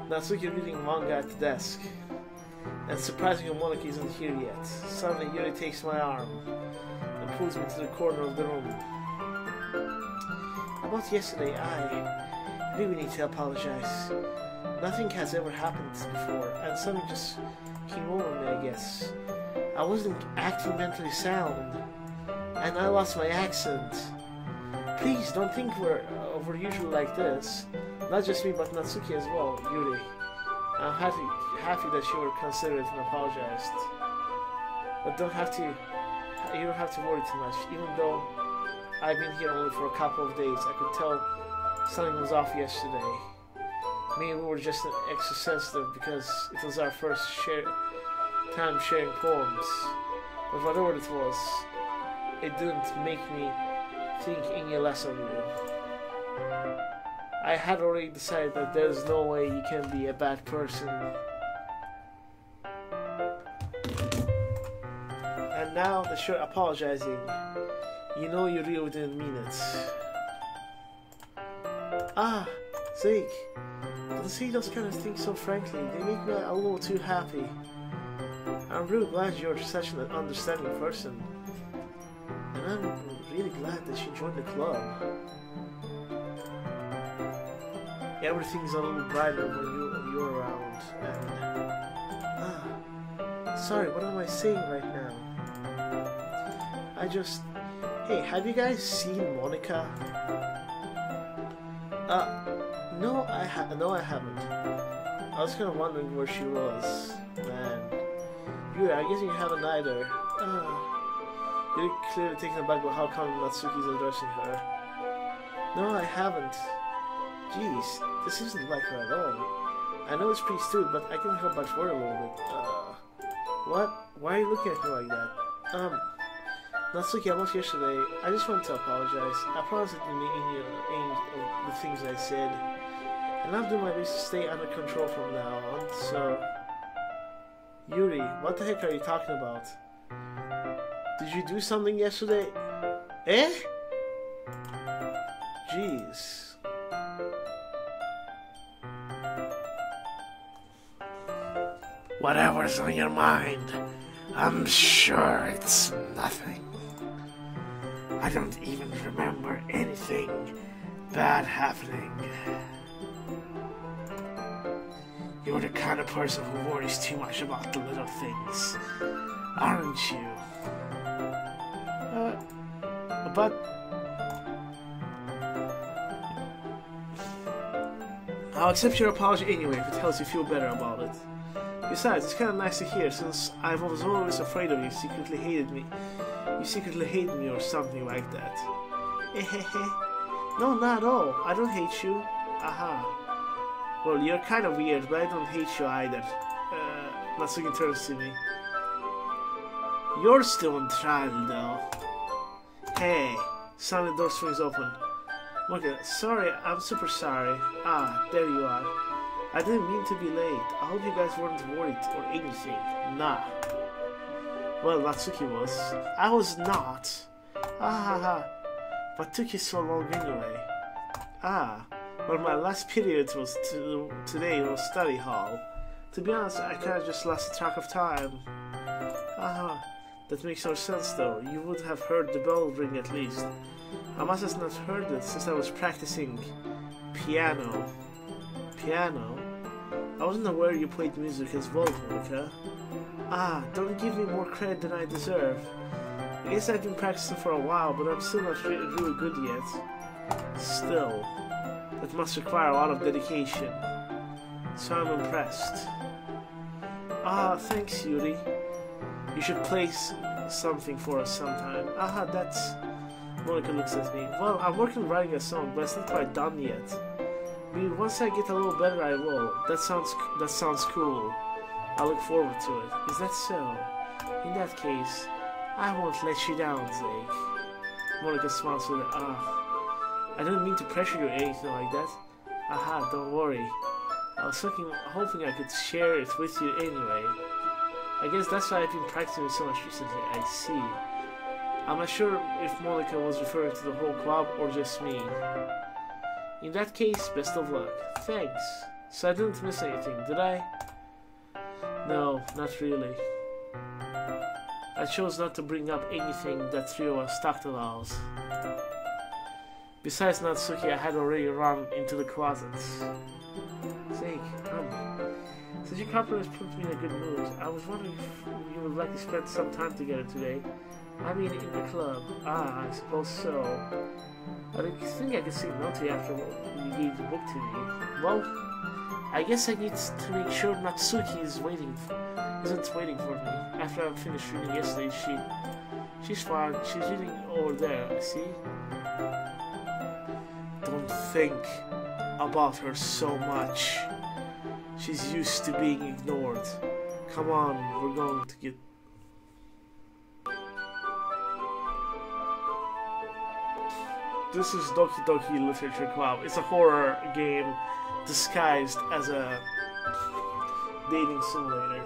Speaker 1: Natsuki reading manga at the desk. And surprisingly, Monika isn't here yet. Suddenly, Yuri takes my arm and pulls me to the corner of the room. About yesterday, I really need to apologize. Nothing has ever happened before, and something just came over me, I guess. I wasn't acting mentally sound, and I lost my accent. Please don't think we're usually like this. Not just me, but Natsuki as well, Yuri. I'm happy that you were considerate and apologized. But you don't have to worry too much. Even though I've been here only for a couple of days, I could tell something was off yesterday. Maybe we were just extra sensitive because it was our first time sharing poems. But whatever it was, it didn't make me think any less of you. I had already decided that there's no way you can be a bad person. And now that you're apologizing, you know you really didn't mean it. Ah, Zeke, don't say those kind of things so frankly. They make me a little too happy. I'm really glad you're such an understanding person. And I'm really glad that you joined the club. Everything's a little brighter when you're around. And sorry, what am I saying right now? Hey, have you guys seen Monika? No, I haven't. I was kind of wondering where she was. Man, I guess you haven't either. You're clearly taken aback by how come Natsuki's addressing her. No, I haven't. Jeez, this isn't like her at all. I know it's pretty stupid, but I can't help but worry a little bit. What? Why are you looking at me like that? Natsuki, about yesterday, I just wanted to apologize. I promise I didn't mean any of the things I said. And I'm doing my best to stay under control from now on, so... Yuri, what the heck are you talking about? Did you do something yesterday? Eh? Jeez.
Speaker 2: Whatever's on your mind, I'm sure it's nothing. I don't even remember anything bad happening. You're the kind of person who worries too much about the little things, aren't you?
Speaker 1: But... I'll accept your apology anyway if it helps you feel better about it. Besides, it's kind of nice to hear, since I was always afraid of you. You secretly hated me or something like that. No, not at all. I don't hate you. Aha. Well, you're kind of weird, but I don't hate you either. Natsuki turns to me. You're still on trial, though. Hey. Suddenly the door swings open. Okay, sorry, I'm super sorry. Ah, there you are. I didn't mean to be late. I hope you guys weren't worried or anything. Nah. Well, Natsuki was. I was not. What took you so long anyway? Well, my last period was today was study hall. To be honest, I kinda just lost track of time. That makes no sense though. You would have heard the bell ring at least. I must have not heard it since I was practicing piano. Piano? I wasn't aware you played music as well, Monika. Don't give me more credit than I deserve. I guess I've been practicing for a while, but I'm still not really good yet. Still, that must require a lot of dedication. So I'm impressed. Thanks, Yuri. You should play something for us sometime. That's... Monika looks at me. Well, I'm working on writing a song, but it's not quite done yet. Maybe once I get a little better, I will. That sounds cool. I look forward to it. Is that so? In that case, I won't let you down, Zeke. Monika smiles with her. I didn't mean to pressure you or anything like that. Aha, don't worry. I was hoping I could share it with you anyway. I guess that's why I've been practicing so much recently, I see. I'm not sure if Monica was referring to the whole club or just me. In that case, best of luck. Thanks. So I didn't miss anything, did I? No, not really. I chose not to bring up anything that three of us talked about. Besides Natsuki, I had already run into the closets. Zeke, since your compliments put me in a good mood, I was wondering if you would like to spend some time together today. I mean, in the club. Ah, I suppose so. I didn't think I could say no to you after you gave the book to me. Well, I guess I need to make sure Natsuki isn't waiting for me. After I finished reading yesterday, she's fine. She's reading over there, see? Don't think about her so much. She's used to being ignored. Come on, we're going to get... This is Doki Doki Literature Club. It's a horror game disguised as a dating simulator.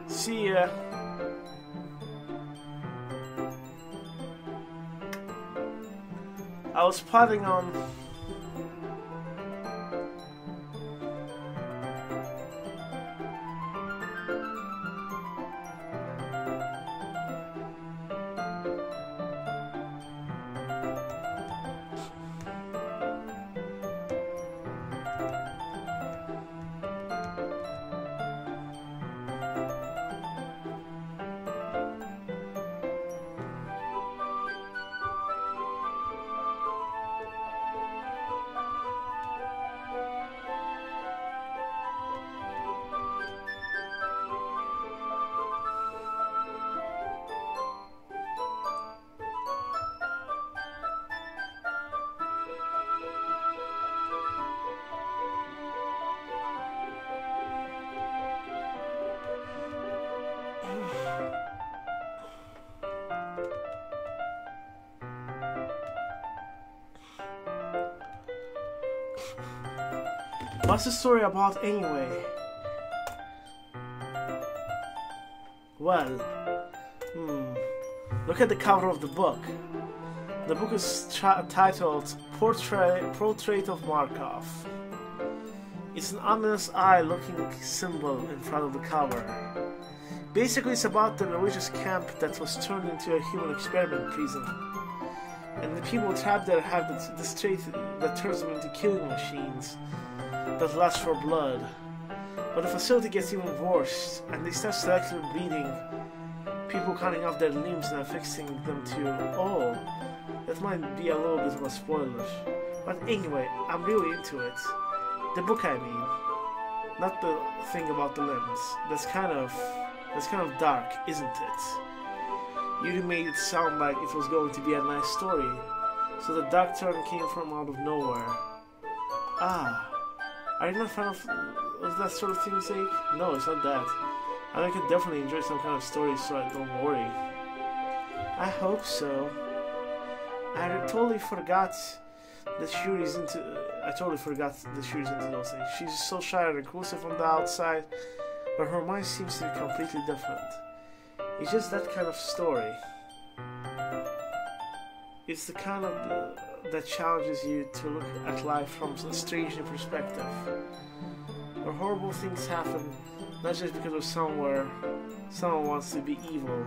Speaker 1: See ya. I was plotting on... What's the story about anyway? Well, look at the cover of the book. The book is titled Portrait of Markov. It's an ominous eye-looking symbol in front of the cover. Basically, it's about the religious camp that was turned into a human experiment prison. And the people trapped there have this trait that turns them into killing machines that lust for blood. But the facility gets even worse, and they start selectively bleeding, people cutting off their limbs and affixing them to... Oh, that might be a little bit of a spoiler. But anyway, I'm really into it. The book, I mean. Not the thing about the limbs. That's kind of dark, isn't it? You made it sound like it was going to be a nice story. So the dark turn came from out of nowhere. Ah. Are you not a fan of that sort of thing, Zeke? No, it's not that. I could definitely enjoy some kind of story, so don't worry. I hope so. I totally forgot that Shuri's into those things. She's so shy and reclusive from the outside, but her mind seems to be completely different. It's just that kind of story. It's the kind of that challenges you to look at life from a strange new perspective. Where horrible things happen, not just because of someone wants to be evil,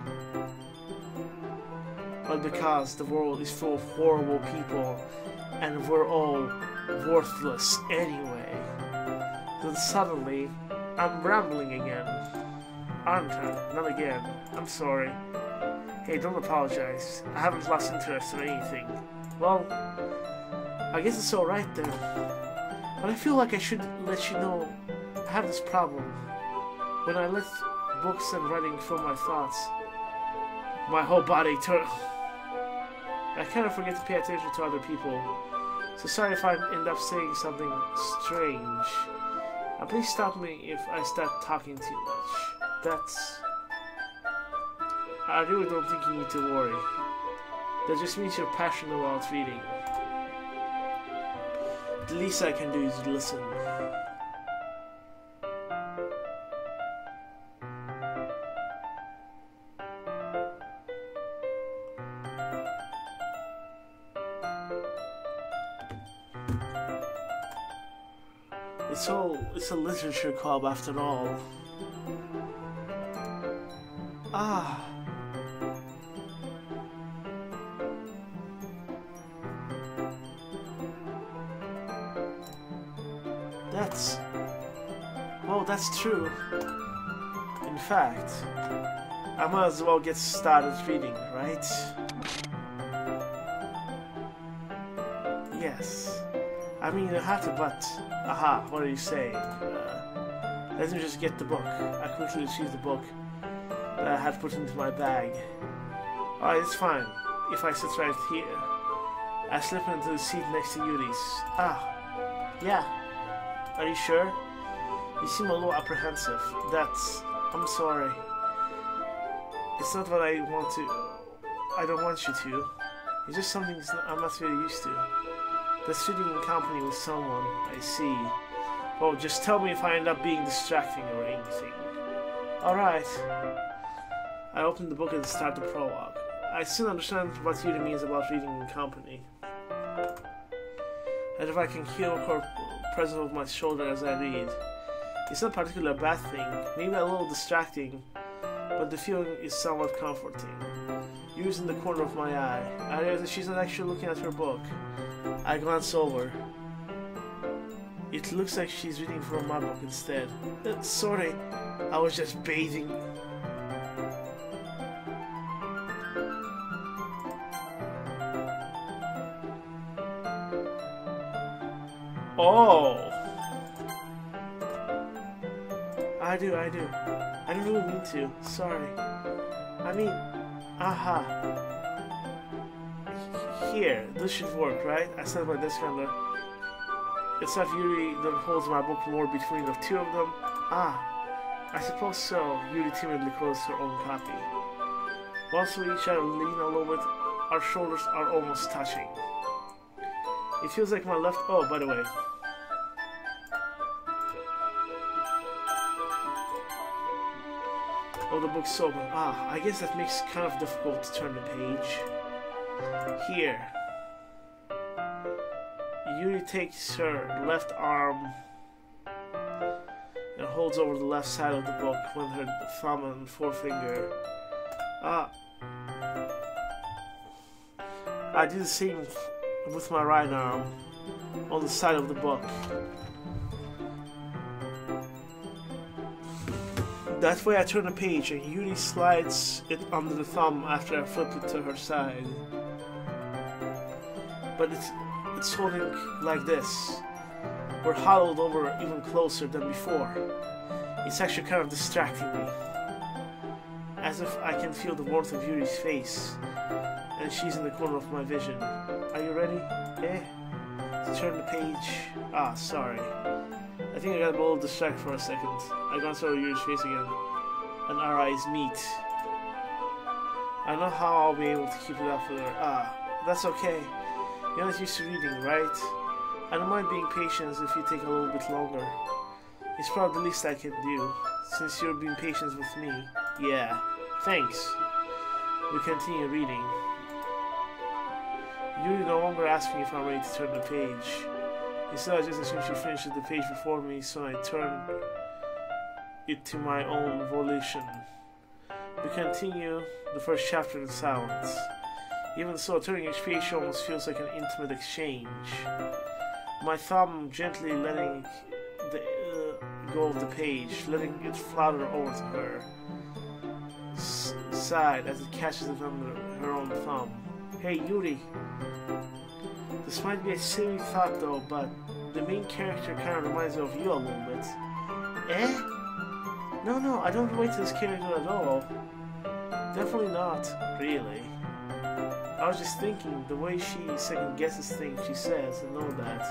Speaker 1: but because the world is full of horrible people and we're all worthless anyway. Then suddenly, I'm rambling again. Aren't I? Not again. I'm sorry. Hey, don't apologize. I haven't lost interest or anything. Well, I guess it's alright then. But I feel like I should let you know I have this problem. When I let books and writing fill my thoughts, my whole body turns. I kind of forget to pay attention to other people. So sorry if I end up saying something strange. Please stop me if I start talking too much. That's... I really don't think you need to worry. That just means you're passionate about reading. The least I can do is listen. It's a literature club after all. Ah. That's true. In fact, I might as well get started reading, right? Yes. I mean, you have to, but... Aha, what are you saying? Let me just get the book. I quickly retrieved the book that I had put into my bag. Alright, it's fine. If I sit right here. I slip into the seat next to Yuri's. Ah, yeah. Are you sure? You seem a little apprehensive. I'm sorry. It's not what I want to... I don't want you to. It's just something I'm not really used to. That's sitting in company with someone, I see. Well, just tell me if I end up being distracting or anything. Alright. I opened the book and start the prologue. I still understand what Yuri means about reading in company. And if I can hear her presence over my shoulder as I read. It's not particularly a bad thing, maybe a little distracting, but the feeling is somewhat comforting. Yuri's in the corner of my eye. I realize that she's not actually looking at her book. I glance over. It looks like she's reading from my book instead. Sorry, I was just bathing. Oh! I do. I don't really mean to. Sorry. I mean, aha. Here, this should work, right? I set my desk on the... It's not Yuri that holds my book more between the two of them. Ah, I suppose so. Yuri timidly closed her own copy. Once we each other lean a little bit, our shoulders are almost touching. It feels like my left... Oh, by the way. Oh, the book's open. Ah, I guess that makes it kind of difficult to turn the page. Here. Yuri takes her left arm and holds over the left side of the book with her thumb and forefinger. I do the same with my right arm on the side of the book. That way I turn the page and Yuri slides it under the thumb after I flip it to her side. But it's holding like this. We're huddled over even closer than before. It's actually kind of distracting me. As if I can feel the warmth of Yuri's face. And she's in the corner of my vision. Are you ready? To turn the page. Ah, sorry. I think I got a little distracted for a second. I glanced over Yuri's face again, and our eyes meet. I know how I'll be able to keep it up with her. Ah, that's okay. You're not used to reading, right? I don't mind being patient if you take a little bit longer. It's probably the least I can do, since you're being patient with me. Yeah, thanks. We continue reading. Yuri no longer asks me if I'm ready to turn the page. Instead, I just assumed she finished the page before me, so I turned it to my own volition. We continue the first chapter in silence. Even so, turning each page almost feels like an intimate exchange. My thumb gently letting go of the page, letting it flutter over to her. aside as it catches it under her own thumb. Hey, Yuri. This might be a silly thought though, but the main character kind of reminds me of you a little bit. Eh? No, I don't relate to this character at all. Definitely not, really. I was just thinking, the way she second guesses things she says and all that.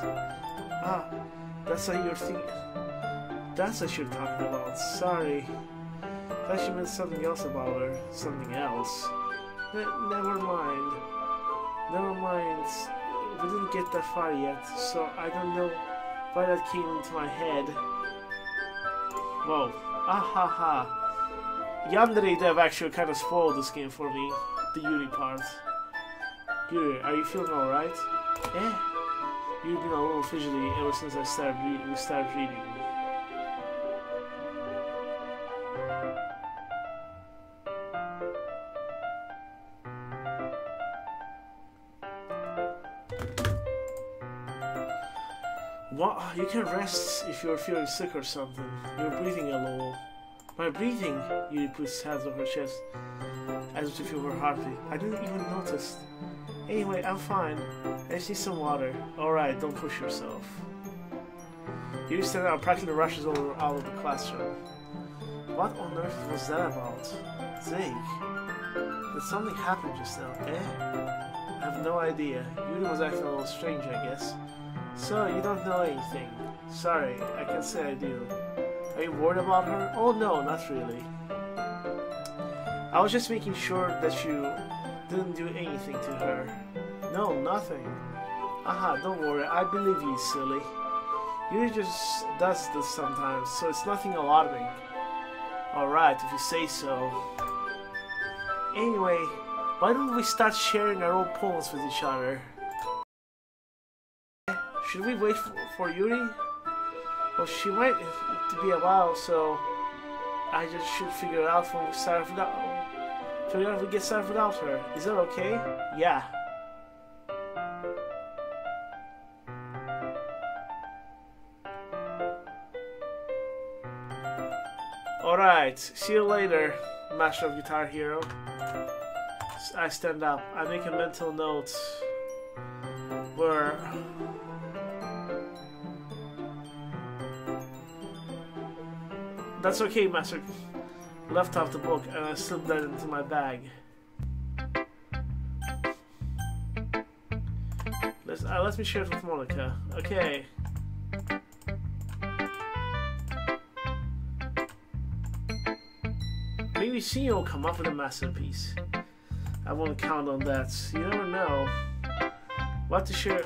Speaker 1: Ah, that's what you're thinking. That's what you're talking about. Sorry. I thought you meant something else about her. Something else. Never mind. Never mind. We didn't get that far yet, so I don't know why that came into my head. Whoa. Ahaha. Yandere Dev actually kind of spoiled this game for me. The Yuri part. Yuri, are you feeling alright? Eh? You've been a little fidgety ever since we started reading. What? You can rest if you're feeling sick or something. You're breathing a little. My breathing? Yuri puts his hands on her chest as if to feel her heartbeat. I didn't even notice. Anyway, I'm fine. I just need some water. Alright, don't push yourself. Yuri stands out and practically rushes over out of the classroom. What on earth was that about? Zeke? Did something happen just now, eh? I have no idea. Yuri was acting a little strange, I guess. So, you don't know anything. Sorry, I can't say I do. Are you worried about her? Oh no, not really. I was just making sure that you didn't do anything to her. No, nothing. Aha, don't worry, I believe you, silly. Yuri just does this sometimes, so it's nothing alarming. Alright, if you say so. Anyway, why don't we start sharing our old poems with each other? Should we wait for Yuri? Well, she might to be a while, so I just should figure it out when we start without. Figure out if we get started without her. Is that okay? Yeah. Alright, see you later, Master of Guitar Hero. I stand up. I make a mental note where that's okay, Master. Left off the book and I slipped that into my bag. Let me share it with Monica. Okay. Maybe Senior will come up with a masterpiece. I won't count on that. You never know. What to share?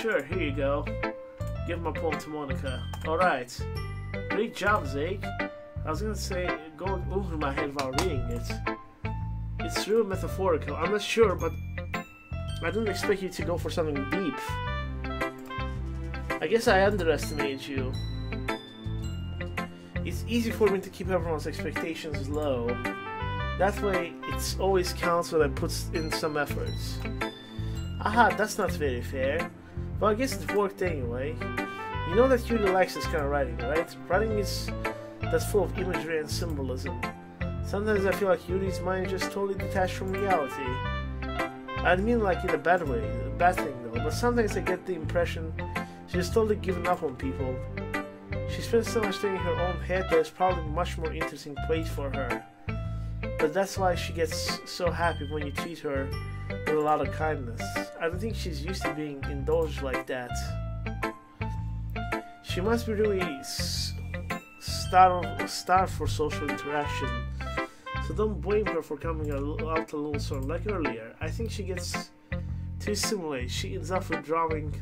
Speaker 1: Sure, here you go. Give my poem to Monica. Alright. Great job, Zeke. I was gonna say, go over my head while reading it. It's real metaphorical. I'm not sure, but I didn't expect you to go for something deep. I guess I underestimated you. It's easy for me to keep everyone's expectations low. That way, it always counts when I put in some efforts. Aha, that's not very fair. Well, I guess it worked anyway. You know that Yuri likes this kind of writing, right? Writing that's full of imagery and symbolism. Sometimes I feel like Yuri's mind is just totally detached from reality. I don't mean like in a bad way, a bad thing though, but sometimes I get the impression she's totally given up on people. She spends so much time in her own head that there's probably a much more interesting place for her. But that's why she gets so happy when you treat her with a lot of kindness. I don't think she's used to being indulged like that. She must be really starved for social interaction. So don't blame her for coming out alone so like earlier. I think she gets too stimulated. She ends up withdrawing,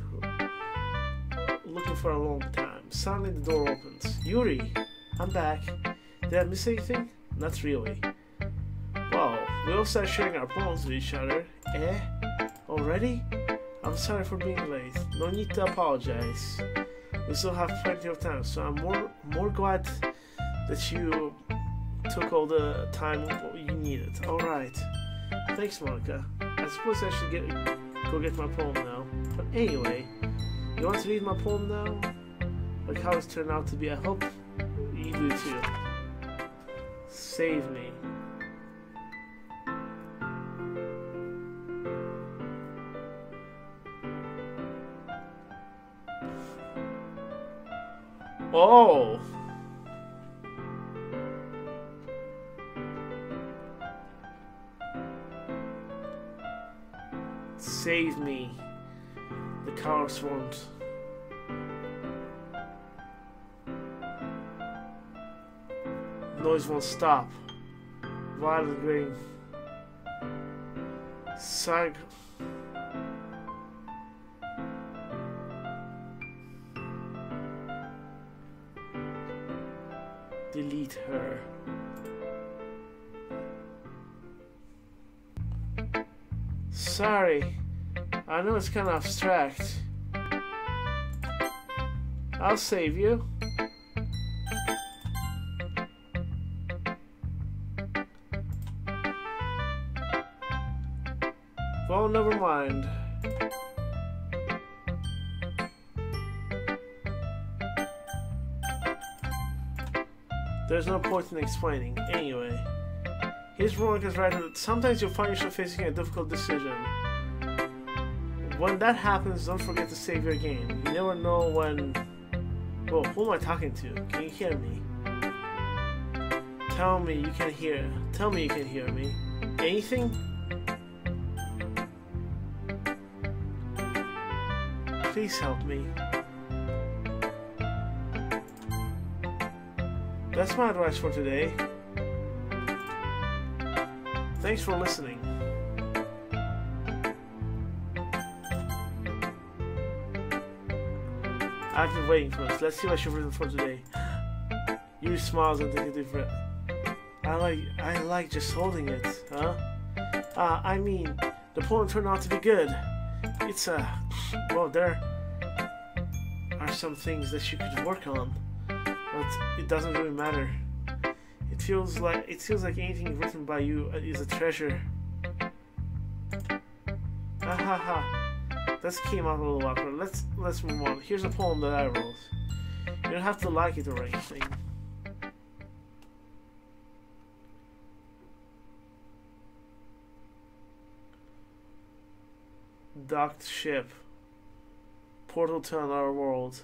Speaker 1: looking for a long time. Suddenly the door opens. Yuri, I'm back. Did I miss anything? Not really. Wow, we all started sharing our poems with each other. Eh? Already? I'm sorry for being late. No need to apologize. We still have plenty of time, so I'm more glad that you took all the time you needed. Alright. Thanks, Monica. I suppose I should go get my poem now. But anyway, you want to read my poem now? Like how it's turned out to be. I hope you do too. Save me. Oh! Save me. The cowards won't. Noise won't stop. Violent green. Sag. Delete her. Sorry. I know it's kind of abstract. I'll save you. Well, never mind. There's no point in explaining. Anyway, here's Veronica's right. Sometimes you'll find yourself facing a difficult decision. When that happens, don't forget to save your game. You never know when... Whoa, who am I talking to? Can you hear me? Tell me you can hear. Tell me you can hear me. Anything? Please help me. That's my advice for today. Thanks for listening. I've been waiting for this. Let's see what you've written for today. You smiles and take a deep breath. I like just holding it, huh? I mean, the poem turned out to be good. It's well, there are some things that you could work on, but it doesn't really matter. It feels like anything written by you is a treasure. That came out a little awkward. Let's move on. Here's a poem that I wrote. You don't have to like it or anything. Docked ship. Portal to another world.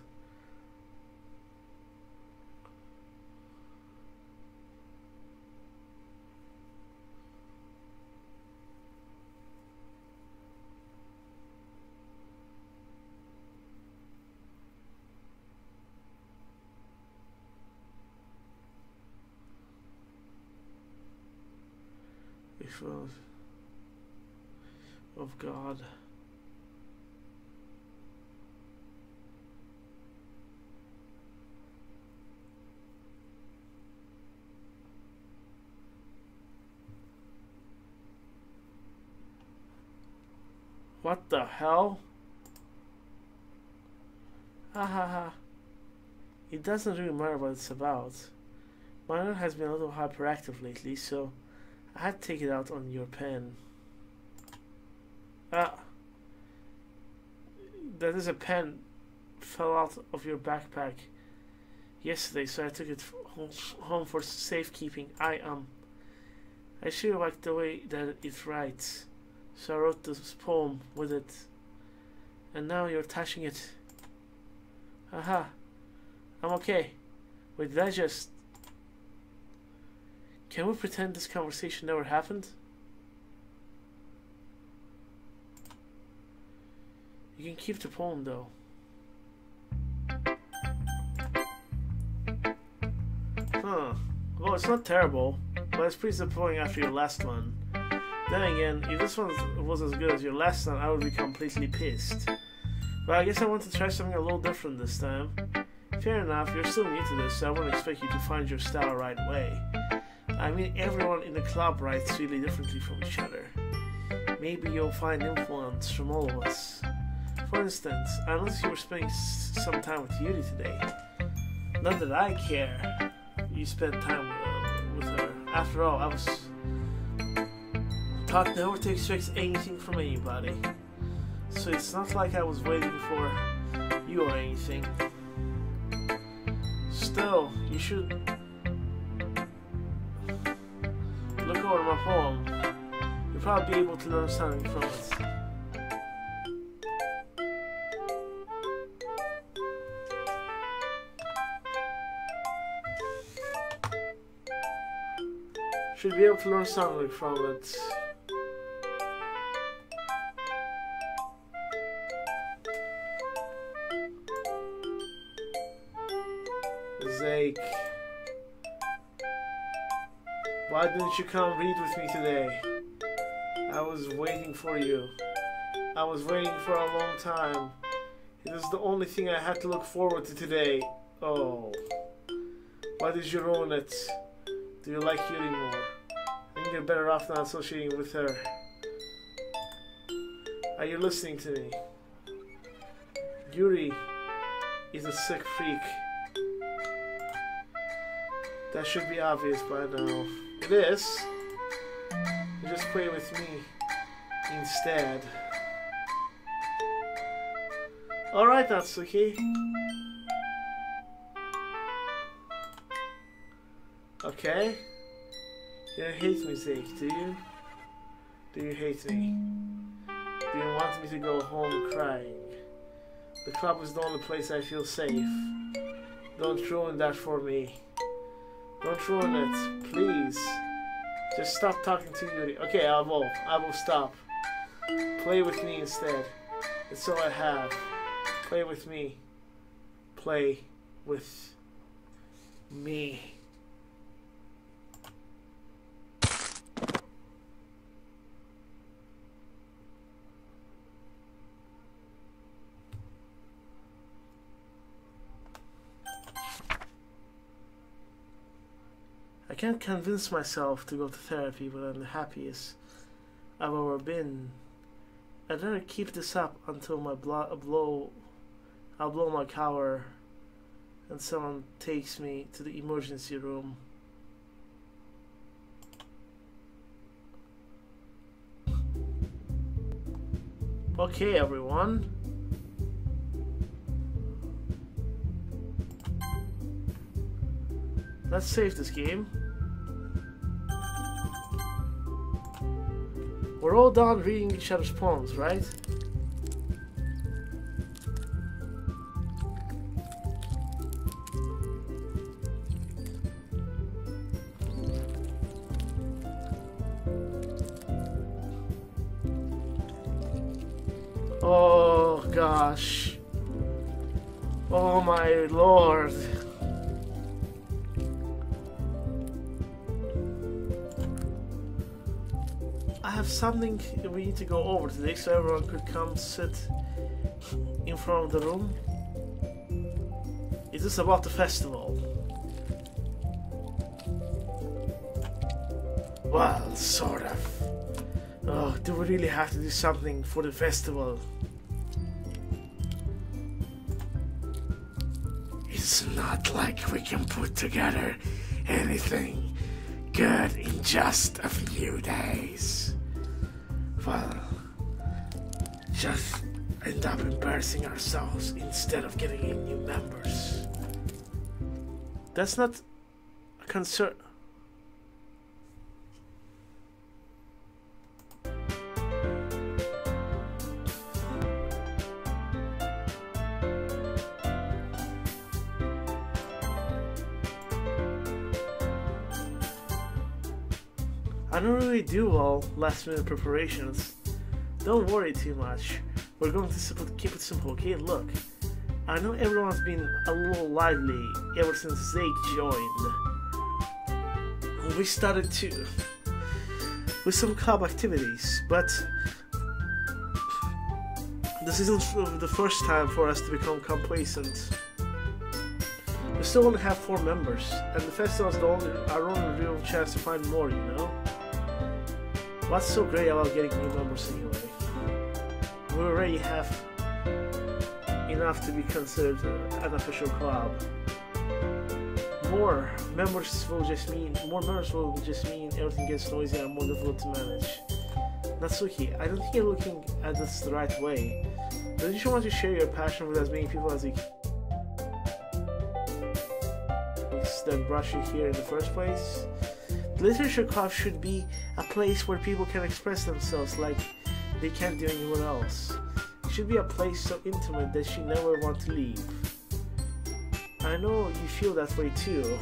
Speaker 1: Of God. What the hell? It doesn't really matter what it's about. My note has been a little hyperactive lately, so I had to take it out on your pen. That is a pen fell out of your backpack yesterday, so I took it home for safekeeping. I really like the way that it writes, so I wrote this poem with it. And now you're touching it. I'm okay. Wait, did I just... Can we pretend this conversation never happened? You can keep the poem though. Well, it's not terrible, but it's pretty disappointing after your last one. Then again, if this one was as good as your last one, I would be completely pissed. But I guess I want to try something a little different this time. Fair enough, you're still new to this, so I wouldn't expect you to find your style right away. I mean, everyone in the club writes really differently from each other. Maybe you'll find influence from all of us. For instance, I noticed you were spending some time with Yuri today. Not that I care. You spent time with her. After all, I was taught never to expect anything from anybody. So it's not like I was waiting for you or anything. Still, you should look over my poem. You'll probably be able to learn something from it. Should be able to learn something from it. Zake, why didn't you come read with me today? I was waiting for you. I was waiting for a long time. It is the only thing I had to look forward to today. Oh. Why did you ruin it? Do you like Yuri more? I think you're better off not associating with her. Are you listening to me? Yuri is a sick freak. That should be obvious by now. It is. You just play with me instead. Alright, Natsuki. Okay. You don't hate me, Zeke, do you? Do you hate me? Do you want me to go home crying? The club is the only place I feel safe. Don't ruin that for me. Don't ruin it, please. Just stop talking to Yuri. Okay, I will stop. Play with me instead. It's all I have. Play with me. Play with me. I can't convince myself to go to therapy, but I'm the happiest I've ever been. I'd rather keep this up until I'll blow my cover and someone takes me to the emergency room. Okay, everyone. Let's save this game. We're all done reading each other's poems, right? Oh gosh. Oh my lord. I have something we need to go over today, so everyone could come sit in front of the room. Is this about the festival? Well, sort of. Oh, do we really have to do something for the festival?
Speaker 2: It's not like we can put together anything good in just a few days. Well, just end up embarrassing ourselves instead of getting in new members.
Speaker 1: That's not a concern. I don't really do well last minute preparations. Don't worry too much. We're going to keep it simple, okay? Look, I know everyone's been a little lively ever since Zeke joined. We started with some club activities, but this isn't the first time for us to become complacent. We still only have 4 members, and the festival is our only real chance to find more, you know? What's so great about getting new members anyway? We already have enough to be considered an official club. More members will just mean everything gets noisy and more difficult to manage. Natsuki, I don't think you're looking at this the right way. Don't you want to share your passion with as many people as you can that brought you here in the first place? The literature club should be a place where people can express themselves like they can't do anywhere else. It should be a place so intimate that you never want to leave. I know you feel that way too.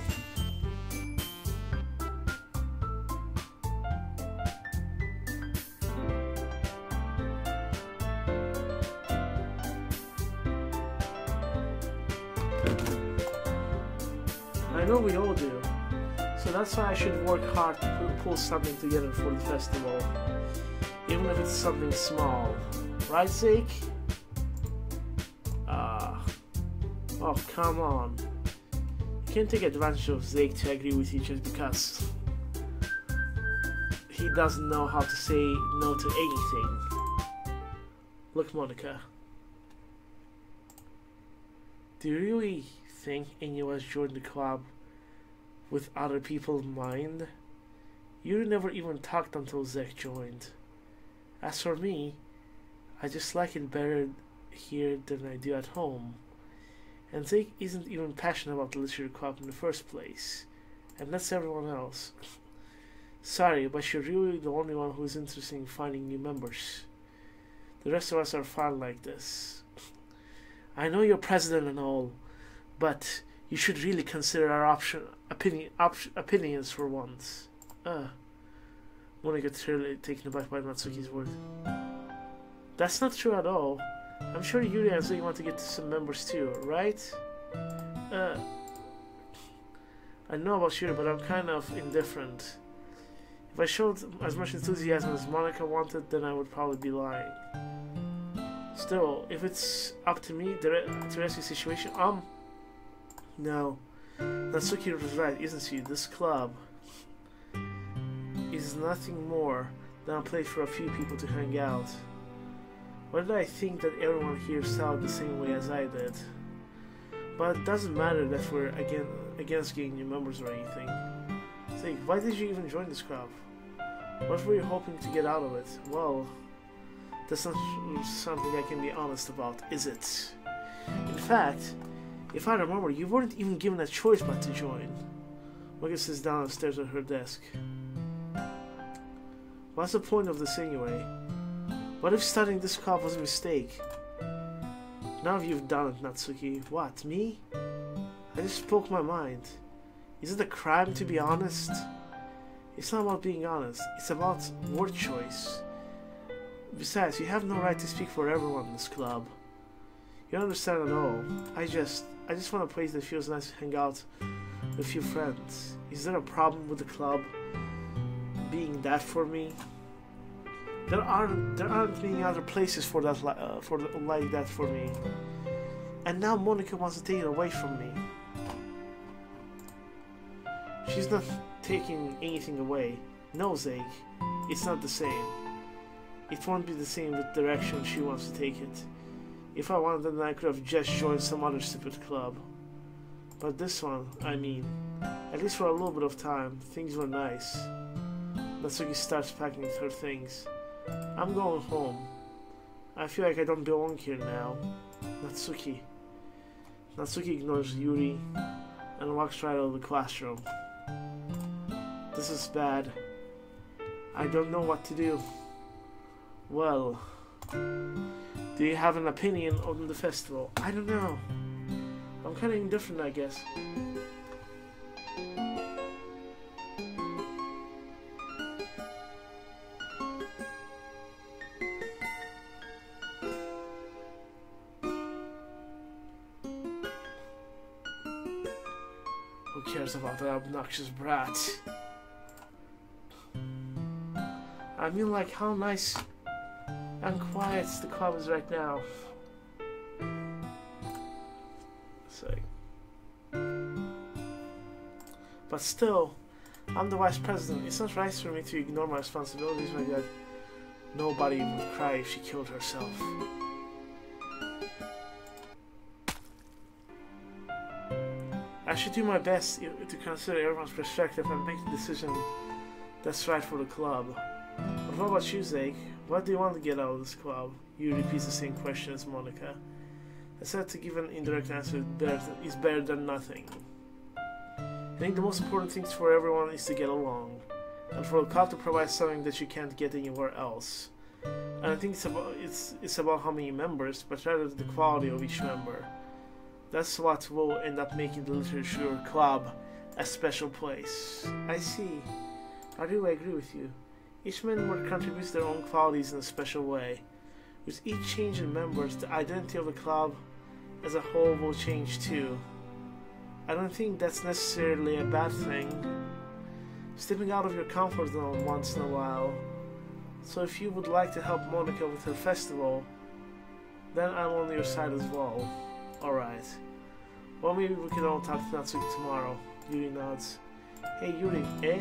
Speaker 1: I know we all do. So that's why I should work hard to pull something together for the festival. Even if it's something small. Right, Zeke? Oh, come on. You can't take advantage of Zeke to agree with you just because he doesn't know how to say no to anything. Look, Monica. Do you really think any of us joined the club with other people in mind? You never even talked until Zeke joined. As for me, I just like it better here than I do at home. And Zeke isn't even passionate about the literary club in the first place. And that's everyone else. Sorry, but you're really the only one who's interested in finding new members. The rest of us are fine like this. I know you're president and all, but you should really consider our opinions for once. Monica clearly taken aback by Natsuki's word. That's not true at all. I'm sure Yuri and Zeke want to get to some members too, right? I know about Yuri, but I'm kind of indifferent. If I showed as much enthusiasm as Monica wanted, then I would probably be lying. Still, if it's up to me to rescue the situation, no. Natsuki was right, isn't she? This club is nothing more than a place for a few people to hang out. Why did I think that everyone here saw it the same way as I did? But it doesn't matter that we're against getting new members or anything. Say, why did you even join this club? What were you hoping to get out of it? Well, that's not something I can be honest about, is it? In fact, if I remember, you weren't even given a choice but to join. Monica sits down the stairs at her desk. What's the point of this anyway? What if starting this club was a mistake? Now you've done it, Natsuki. What, me? I just spoke my mind. Is it a crime to be honest? It's not about being honest. It's about word choice. Besides, you have no right to speak for everyone in this club. You don't understand at all. I just want a place that feels nice to hang out with a few friends. Is there a problem with the club being that for me? There aren't many other places for that like that for me. And now Monica wants to take it away from me. She's not taking anything away. No, Zeke, it's not the same. It won't be the same with the direction she wants to take it. If I wanted, then I could have just joined some other stupid club. But this one, I mean, at least for a little bit of time, things were nice. Natsuki starts packing her things. I'm going home. I feel like I don't belong here now. Natsuki. Natsuki ignores Yuri and walks right out of the classroom. This is bad. I don't know what to do. Well, do you have an opinion on the festival? I don't know. I'm kind of indifferent, I guess. Who cares about that obnoxious brat? I mean, like, how nice and quiet the club is right now. But still, I'm the vice president. It's not right for me to ignore my responsibilities like that. Nobody would cry if she killed herself. I should do my best to consider everyone's perspective and make the decision that's right for the club. But what about you, Zeke? What do you want to get out of this club? You repeat the same question as Monica. I said to give an indirect answer is better than nothing. I think the most important thing for everyone is to get along, and for a club to provide something that you can't get anywhere else. And I think it's about how many members, but rather the quality of each member. That's what will end up making the literature club a special place. I see. I really agree with you. Each member contributes their own qualities in a special way. With each change in members, the identity of the club as a whole will change too. I don't think that's necessarily a bad thing. Stepping out of your comfort zone once in a while. So if you would like to help Monica with her festival, then I'm on your side as well. Alright. Well, maybe we can all talk to Natsuki tomorrow. Yuri nods. Hey Yuri, eh?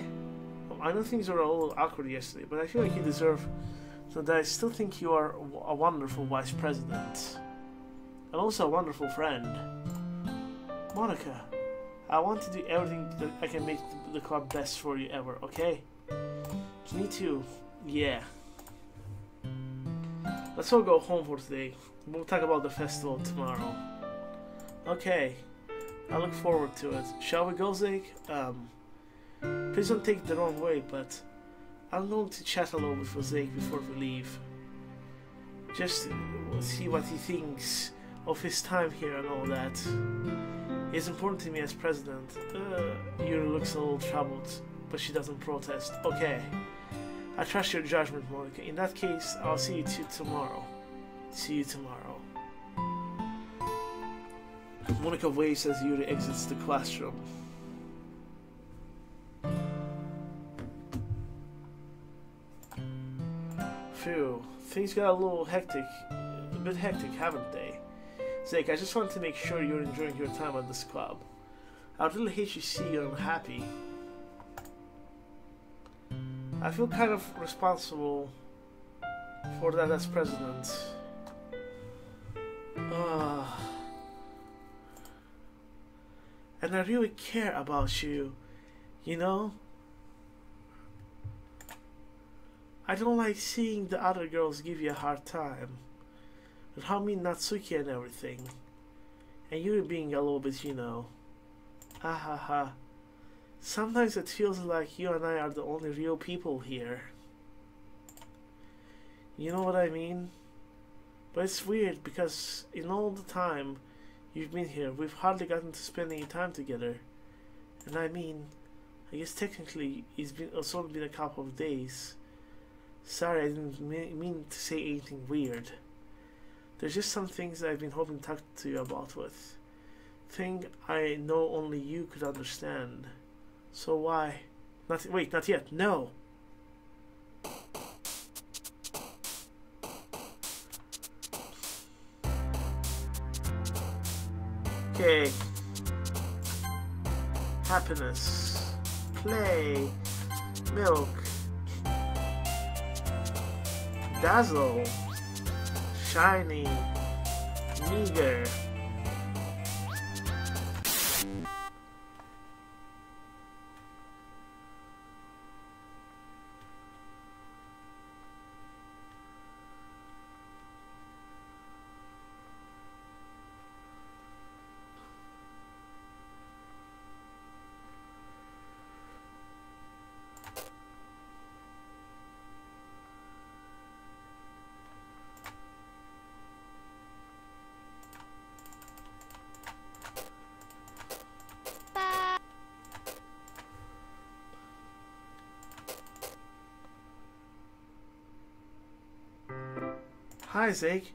Speaker 1: Well, I know things were a little awkward yesterday, but I feel like you deserve to know that I still think you are a wonderful vice president. And also a wonderful friend. Monica, I want to do everything that I can make the club best for you ever, okay? Me too. Yeah. Let's all go home for today. We'll talk about the festival tomorrow. Okay. I look forward to it. Shall we go, Zeke? Please don't take it the wrong way, but I'm going to chat a little bit with Zeke before we leave. Just to see what he thinks of his time here and all that. It's important to me as president. Yuri looks a little troubled, but she doesn't protest. Okay. I trust your judgment, Monica. In that case, I'll see you tomorrow. See you tomorrow. Monica waves as Yuri exits the classroom. Phew, things got a little hectic. A bit hectic, haven't they? Zeke, I just want to make sure you're enjoying your time at this club. I really hate to see you unhappy. I feel kind of responsible for that as president. And I really care about you, you know? I don't like seeing the other girls give you a hard time. And how mean Natsuki and everything. And you being a little bit, you know. Ahaha. Sometimes it feels like you and I are the only real people here. You know what I mean? But it's weird because in all the time you've been here, we've hardly gotten to spend any time together. And I mean, I guess technically it's only been a couple of days. Sorry, I didn't mean to say anything weird. There's just some things I've been hoping to talk to you about with. Thing I know only you could understand. So why? Wait, not yet. No! Okay. Happiness. Play. Milk. Dazzle. Shiny. Meager. Hi, Zeke.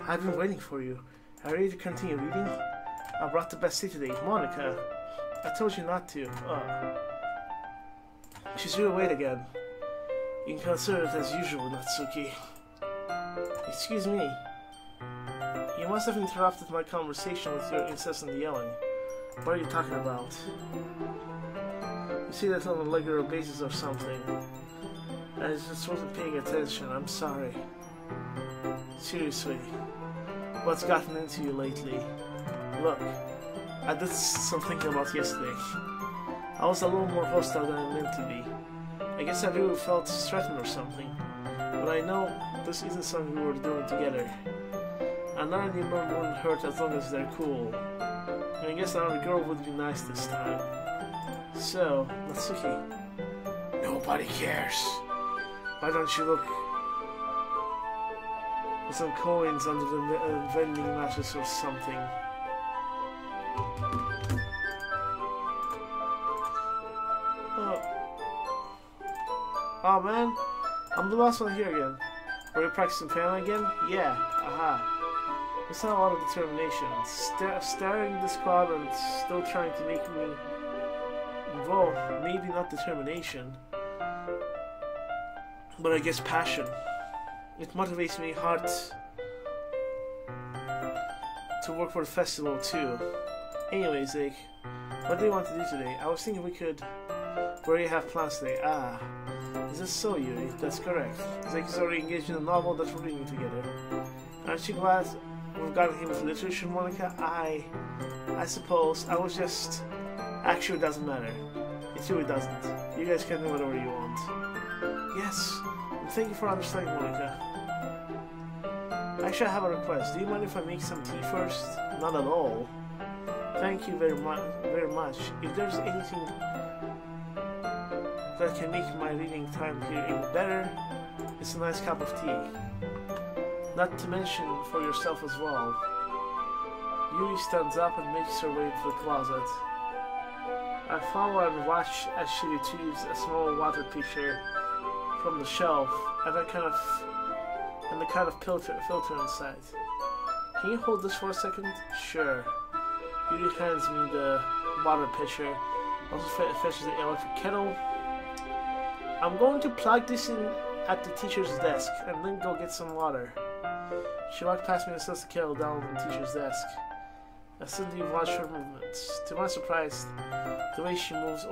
Speaker 1: I've been waiting for you. Are you ready to continue reading? I brought the best tea today. Monica, I told you not to. She's really late again. You can consider it as usual, Natsuki. Excuse me. You must have interrupted my conversation with your incessant yelling. What are you talking about? You see that on a regular basis or something. I just wasn't paying attention. I'm sorry. Seriously, what's gotten into you lately? Look, I did some thinking about yesterday. I was a little more hostile than I meant to be. I guess I really felt threatened or something. But I know this isn't something we were doing together. And not anyone wouldn't hurt as long as they're cool. And I guess another girl would be nice this time. So, Natsuki.
Speaker 2: Nobody cares.
Speaker 1: Why don't you look for some coins under the vending mattress or something? Oh man, I'm the last one here again. Were you practicing piano again? Yeah, aha. It's not a lot of determination. Staring the squad and still trying to make me... Well, maybe not determination, but I guess passion. It motivates me hard to work for the festival too. Anyways, like, what do you want to do today? I was thinking we could... Where do you have plans today? Ah, is this so, Yuri? That's correct. Zeke is already engaged in a novel that we're reading together. Aren't you glad we've gotten him with literature, Monica? I suppose. I was just... Actually, it doesn't matter. It really doesn't. You guys can do whatever you want. Yes, and thank you for understanding, Monica. Actually, I have a request. Do you mind if I make some tea first? Not at all. Thank you very much. If there's anything that can make my reading time here even better, it's a nice cup of tea. Not to mention for yourself as well. Yuri stands up and makes her way to the closet. I follow and watch as she retrieves a small water pitcher from the shelf and the kind of filter inside. Can you hold this for a second? Sure. Yuri hands me the water pitcher. Also fetches the electric kettle. I'm going to plug this in at the teacher's desk and then go get some water. She walked past me and sets the kettle down on the teacher's desk. I suddenly watched her movements. To my surprise, the way she moves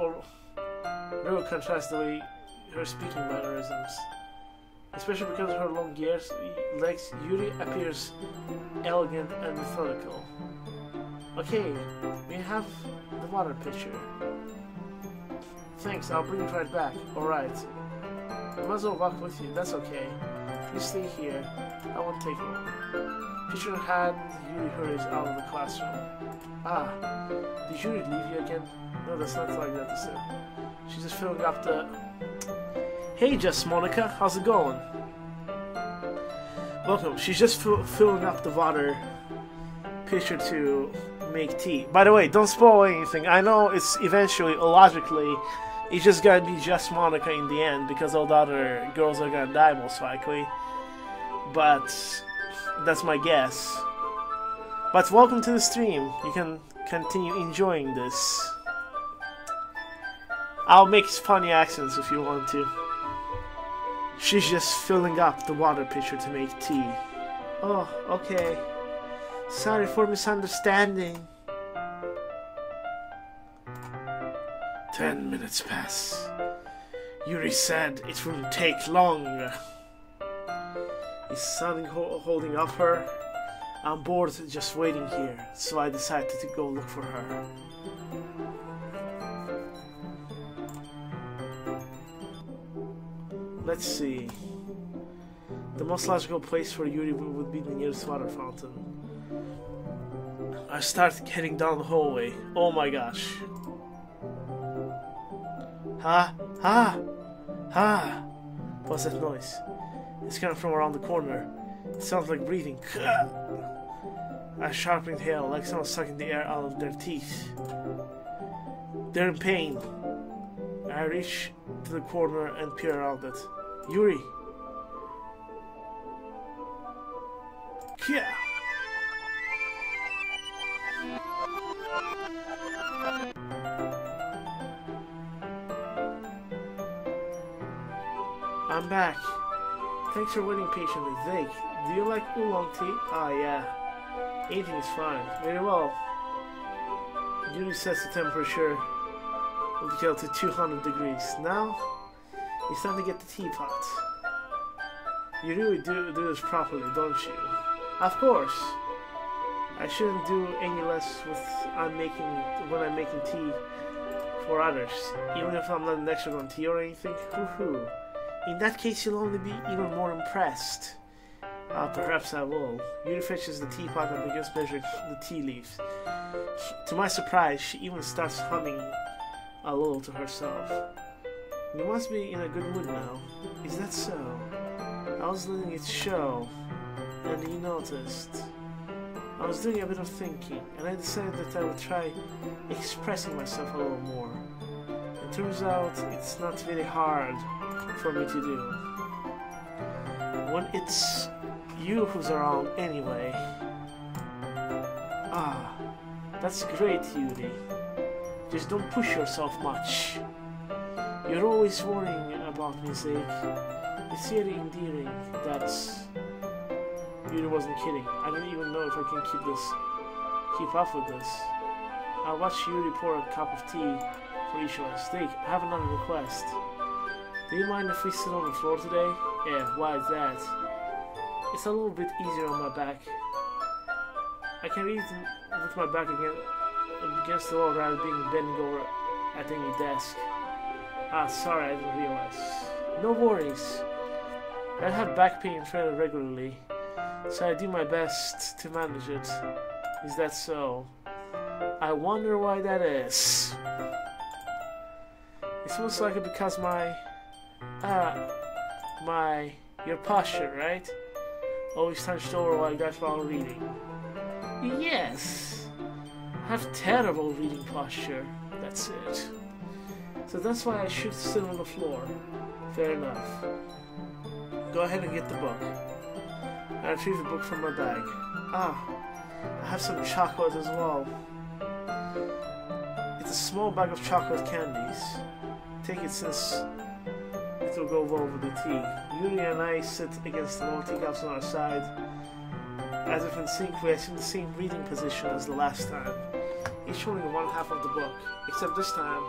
Speaker 1: really contrasts the way her speaking mannerisms. Especially because of her long legs, Yuri appears elegant and methodical. Okay, we have the water pitcher. Thanks, I'll bring it right back. Alright. I might as well walk with you, that's okay. Please stay here. I won't take long. Pitcher in hand, Yuri hurries out of the classroom. Ah, did Yuri leave you again? No, that's not like that to say. She's just filling up the... Hey, Jess Monica, how's it going? Welcome. She's just filling up the water pitcher to make tea. By the way, don't spoil anything. I know it's eventually, logically, it's just gonna be just Monica in the end because all the other girls are gonna die most likely. But that's my guess. But welcome to the stream. You can continue enjoying this. I'll make funny accents if you want to. She's just filling up the water pitcher to make tea. Oh, okay. Sorry for misunderstanding. 10 minutes pass. Yuri said it wouldn't take long. He's suddenly holding up her. I'm bored just waiting here, so I decided to go look for her. Let's see. The most logical place for Yuri would be the nearest water fountain. I start heading down the hallway. Oh my gosh. Ha! Ha! Ha! What's that noise? It's coming from around the corner. It sounds like breathing. I sharply inhale, like someone sucking the air out of their teeth. They're in pain. I reach to the corner and peer around it. Yuri! Yeah! I'm back. Thanks for waiting patiently. Zeke, do you like oolong tea? Ah, yeah. Anything is fine. Very well. Yuri sets the temperature of the kettle to 200 degrees. Now, it's time to get the teapot. You really do this properly, don't you? Of course. I shouldn't do any less when I'm making tea for others, even if I'm not an expert on tea or anything. Hoo-hoo. In that case, you'll only be even more impressed. Perhaps I will. Yuri fetches the teapot and begins measuring the tea leaves. To my surprise, she even starts humming a little to herself. You must be in a good mood now. Is that so? I was letting it show, and you noticed. I was doing a bit of thinking, and I decided that I would try expressing myself a little more. It turns out it's not very hard for me to do. When it's you who's around anyway. That's great, Yuri. Just don't push yourself much. You're always worrying about me, Zeke. It's really endearing that Yuri wasn't kidding. I don't even know if I can keep up with this. I'll watch Yuri pour a cup of tea for each of us. Zeke, I have another request. Do you mind if we sit on the floor today? Yeah, why is that? It's a little bit easier on my back. I can read with my back against the wall rather than being bending over at any desk. Ah, sorry, I didn't realize. No worries. I have back pain fairly regularly, so I do my best to manage it. Is that so? I wonder why that is. It's most likely because your posture, right? Always hunched over while reading. Yes, I have terrible reading posture. That's it. So that's why I should sit on the floor. Fair enough. Go ahead and get the book. I retrieve the book from my bag. Ah, I have some chocolate as well. It's a small bag of chocolate candies. Take it since it will go well with the tea. Yuri and I sit against the wall, teacups on our side. As if in sync, we are in the same reading position as the last time, each holding one half of the book, except this time,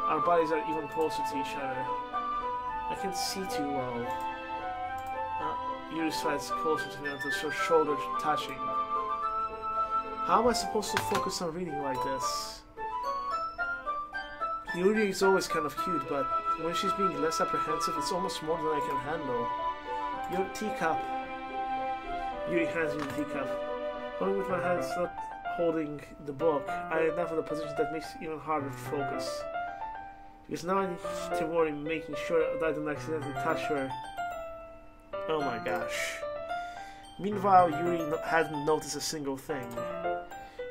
Speaker 1: our bodies are even closer to each other. I can't see too well. Yuri slides closer to me until her shoulders touching. How am I supposed to focus on reading like this? Yuri is always kind of cute, but when she's being less apprehensive, it's almost more than I can handle. Your teacup. Yuri hands me the teacup. Holding with my hands, not holding the book, I end up in a position that makes it even harder to focus. Because now I need to worry making sure that I don't accidentally touch her. Oh my gosh. Meanwhile, Yuri hadn't noticed a single thing.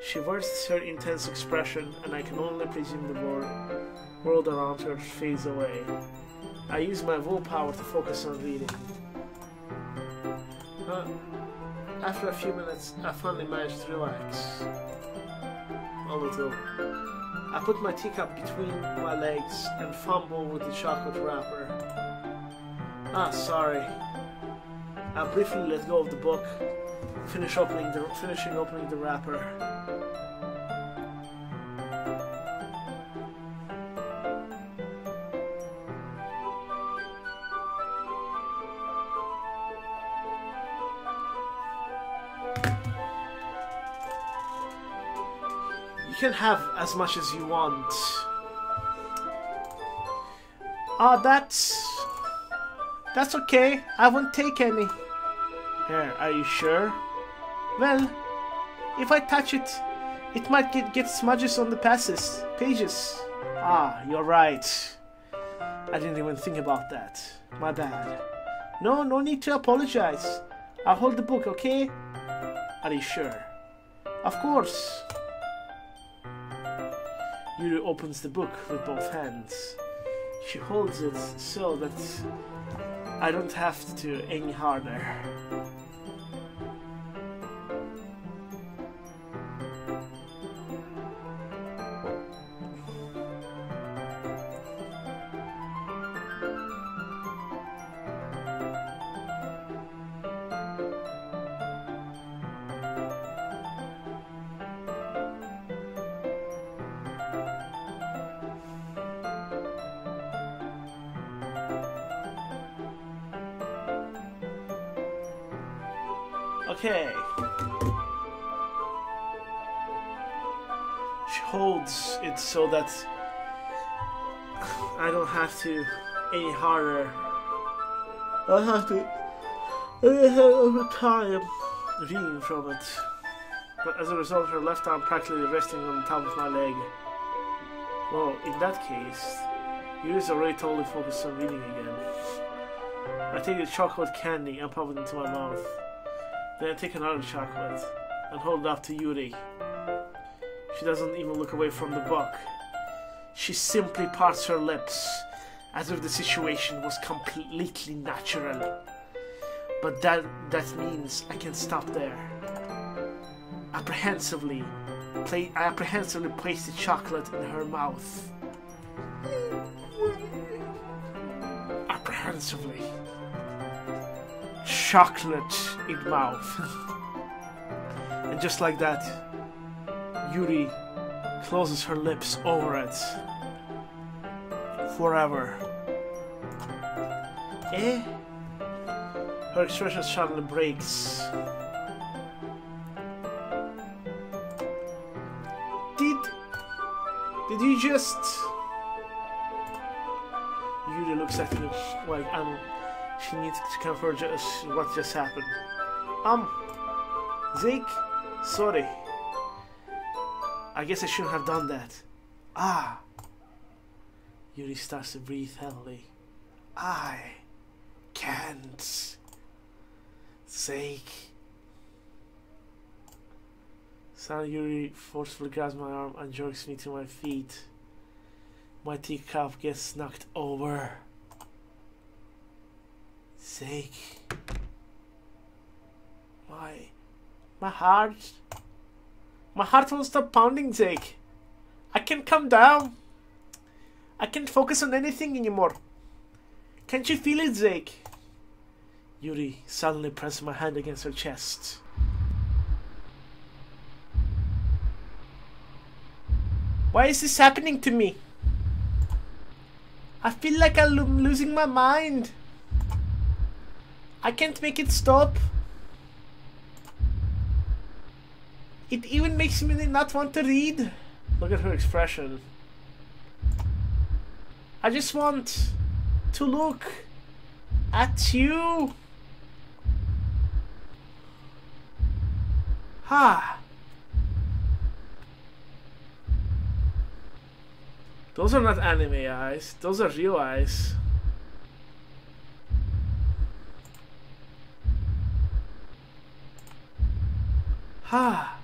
Speaker 1: She wears her intense expression, and I can only presume the world around her fades away. I use my willpower to focus on reading. After a few minutes, I finally managed to relax. A little. I put my teacup between my legs and fumble with the chocolate wrapper. Ah, sorry. I briefly let go of the book, finishing opening the wrapper. You can have as much as you want. That's okay. I won't take any. Here, are you sure? Well, if I touch it, it might get smudges on the pages. Ah, you're right. I didn't even think about that. My bad. No need to apologize. I'll hold the book, okay? Are you sure? Of course. Yuri opens the book with both hands. She holds it so that I don't have to any harder. Okay. She holds it so that I don't have to any harder. I have to over time reading from it. But as a result, her left arm practically resting on the top of my leg. Well, in that case, Yuri's already totally focused on reading again. I take the chocolate candy and pop it into my mouth. Then I take another chocolate and hold it up to Yuri. She doesn't even look away from the book. She simply parts her lips as if the situation was completely natural. But that means I can stop there. Apprehensively, apprehensively placed the chocolate in her mouth. Apprehensively. Chocolate in mouth. And just like that, Yuri closes her lips over it. Forever. Eh? Her expression suddenly breaks. Did you just... Yuri looks at me like she needs to confirm what just happened. Zeke? Sorry. I guess I shouldn't have done that. Ah. Yuri starts to breathe heavily. I can't. Zeke. Suddenly Yuri forcefully grabs my arm and jerks me to my feet. My teacup gets knocked over. Zeke. My heart. My heart won't stop pounding, Zeke. I can't come down. I can't focus on anything anymore. Can't you feel it, Zeke? Yuri suddenly presses my hand against her chest. Why is this happening to me? I feel like I'm losing my mind. I can't make it stop. It even makes me not want to read. Look at her expression. I just want to look at you. Ha. Those are not anime eyes. Those are real eyes. Ha.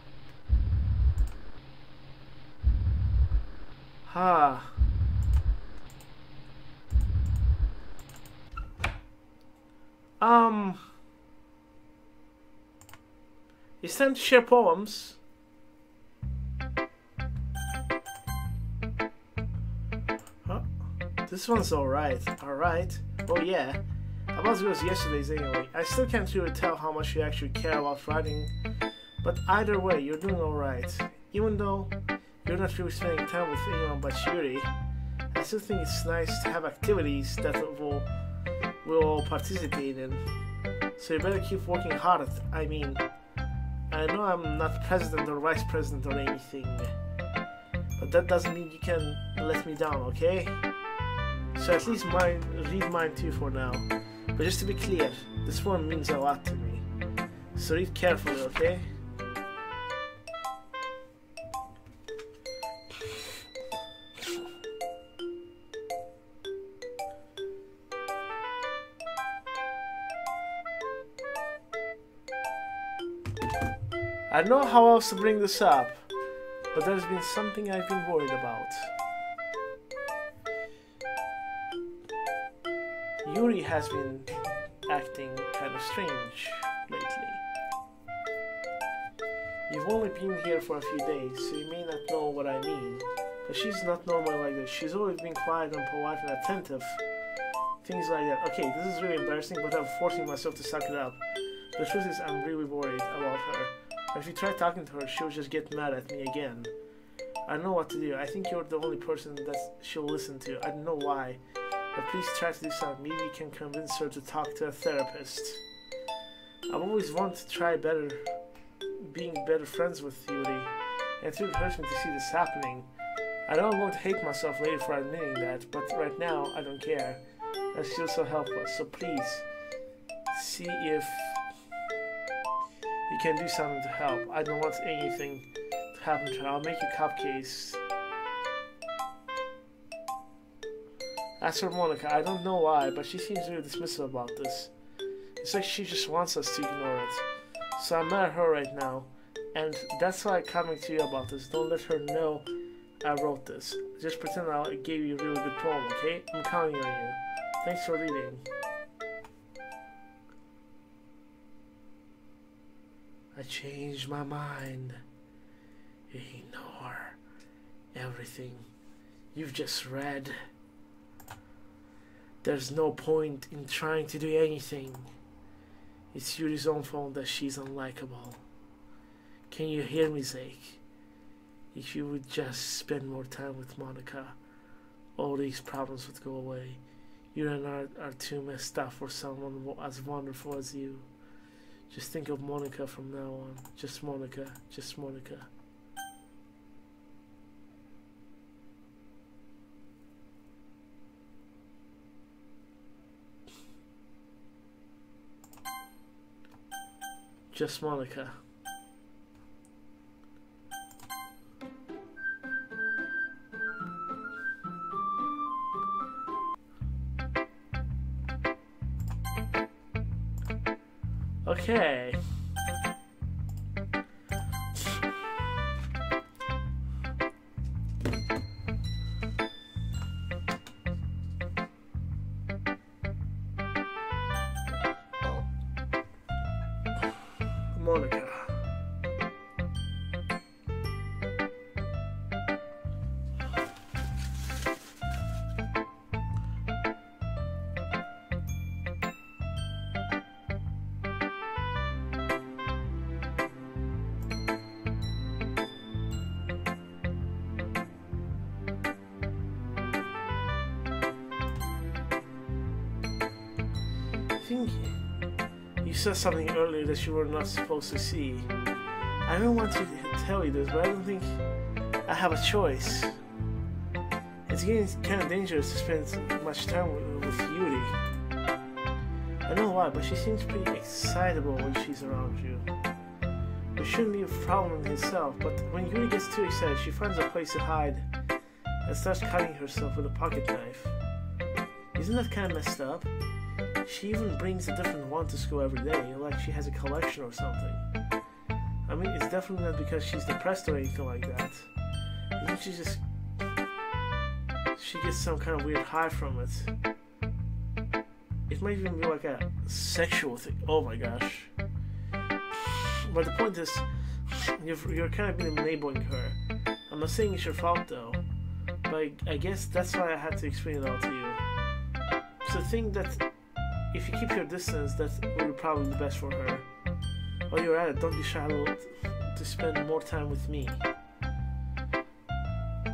Speaker 1: Ha. It's time to share poems. Huh? This one's alright. Alright. Oh yeah. About as good as yesterday's anyway. I still can't really tell how much you actually care about writing. But either way, you're doing alright. Even though you're not really spending time with anyone but Yuri, I still think it's nice to have activities that we'll all participate in. So you better keep working hard. I mean, I know I'm not president or vice president or anything, but that doesn't mean you can let me down, okay? So at least read mine too for now. But just to be clear, this one means a lot to me. So read carefully, okay? I don't know how else to bring this up, but there's been something I've been worried about. Yuri has been acting kind of strange lately. You've only been here for a few days, so you may not know what I mean, but she's not normal like this. She's always been quiet and polite and attentive. Things like that. Okay, this is really embarrassing, but I'm forcing myself to suck it up. The truth is, I'm really worried about her. If you try talking to her, she'll just get mad at me again. I don't know what to do. I think you're the only person that she'll listen to. I don't know why. But please try to do something. Maybe you can convince her to talk to a therapist. I've always wanted to try being better friends with Yuri. And it really hurts me to see this happening. I know I'm going to hate myself later for admitting that, but right now, I don't care. I feel so helpless. So please, see if you can do something to help. I don't want anything to happen to her. I'll make you cupcakes. As for Monica, I don't know why, but she seems really dismissive about this. It's like she just wants us to ignore it. So I'm mad at her right now, and that's why I'm coming to you about this. Don't let her know I wrote this. Just pretend I gave you a really good poem, okay? I'm counting on you. Thanks for reading. I changed my mind. Ignore everything you've just read. There's no point in trying to do anything. It's Yuri's own fault that she's unlikable. Can you hear me, Zeke? If you would just spend more time with Monica, all these problems would go away. You and I are too messed up for someone as wonderful as you. Just think of Monica from now on. Just Monica. Just Monica. Just Monica. Okay. Monica. I think you said something earlier that you were not supposed to see. I don't want to tell you this, but I don't think I have a choice. It's getting kind of dangerous to spend much time with Yuri. I don't know why, but she seems pretty excitable when she's around you. It shouldn't be a problem in itself, but when Yuri gets too excited, she finds a place to hide and starts cutting herself with a pocket knife. Isn't that kind of messed up? She even brings a different one to school every day, like she has a collection or something. I mean, it's definitely not because she's depressed or anything like that. I think she gets some kind of weird high from it. It might even be like a sexual thing. Oh my gosh. But the point is, you're kind of been enabling her. I'm not saying it's your fault though, but I guess that's why I had to explain it all to you. So think that if you keep your distance, that will be probably the best for her. While you're at it, don't be shy to spend more time with me.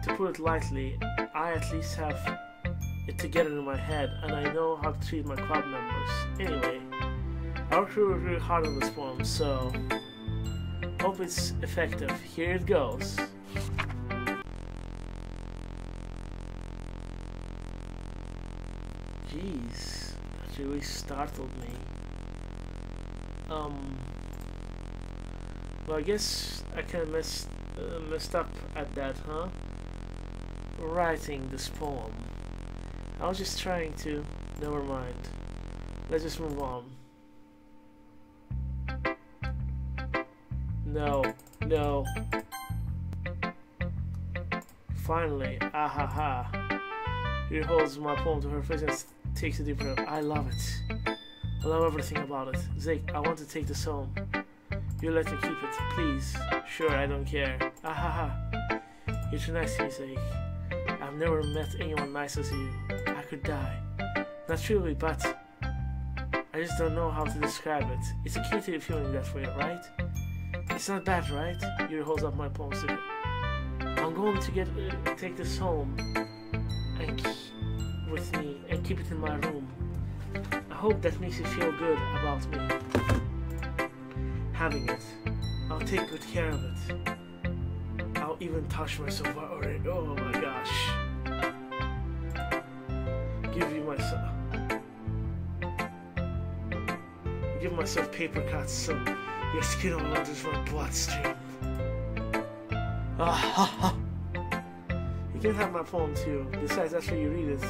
Speaker 1: To put it lightly, I at least have it together in my head, and I know how to treat my club members. Anyway, I worked really hard on this poem, so hope it's effective. Here it goes. Jeez, that really startled me. Well, I guess I kind of messed up at that, huh? Writing this poem. I was just trying to... Never mind. Let's just move on. No. Finally, ahaha. He holds my poem to her face and takes a deep breath. I love it. I love everything about it. Zeke, I want to take this home. You let me keep it, please. Sure, I don't care. Ahaha. You're too nice to me, Zeke. I've never met anyone nice as you. I could die. Not truly, but I just don't know how to describe it. It's okay to feeling that way, right? It's not bad, right? Yuri holds up my palm sticker. I'm going to take this home and with me and keep it in my room. I hope that makes you feel good about me having it. I'll take good care of it. I'll even touch myself already. Oh my gosh. Give myself paper cuts so your skin will enters my bloodstream. You can have my poem too. Besides, after you read it,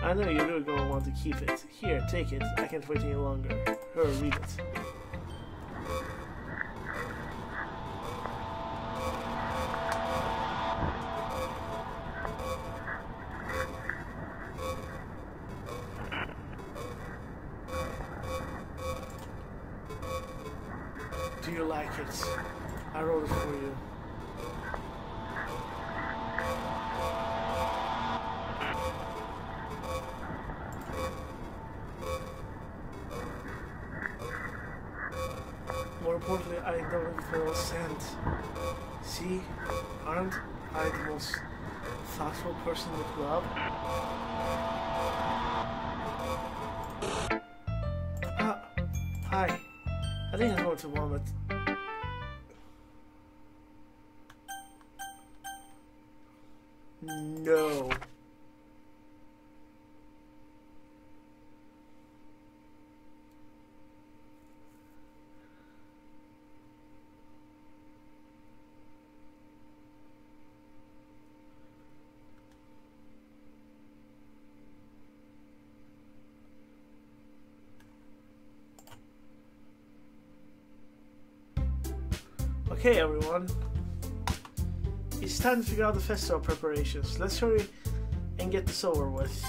Speaker 1: I know you're really gonna want to keep it. Here, take it. I can't wait any longer. Hurry, read it. Do you like it? I wrote it for you. importantly, I don't feel sent. See, aren't I the most thoughtful person in the club? Hi. I think I'm going to vomit. No. Okay, everyone. It's time to figure out the festival preparations. Let's hurry and get this over with.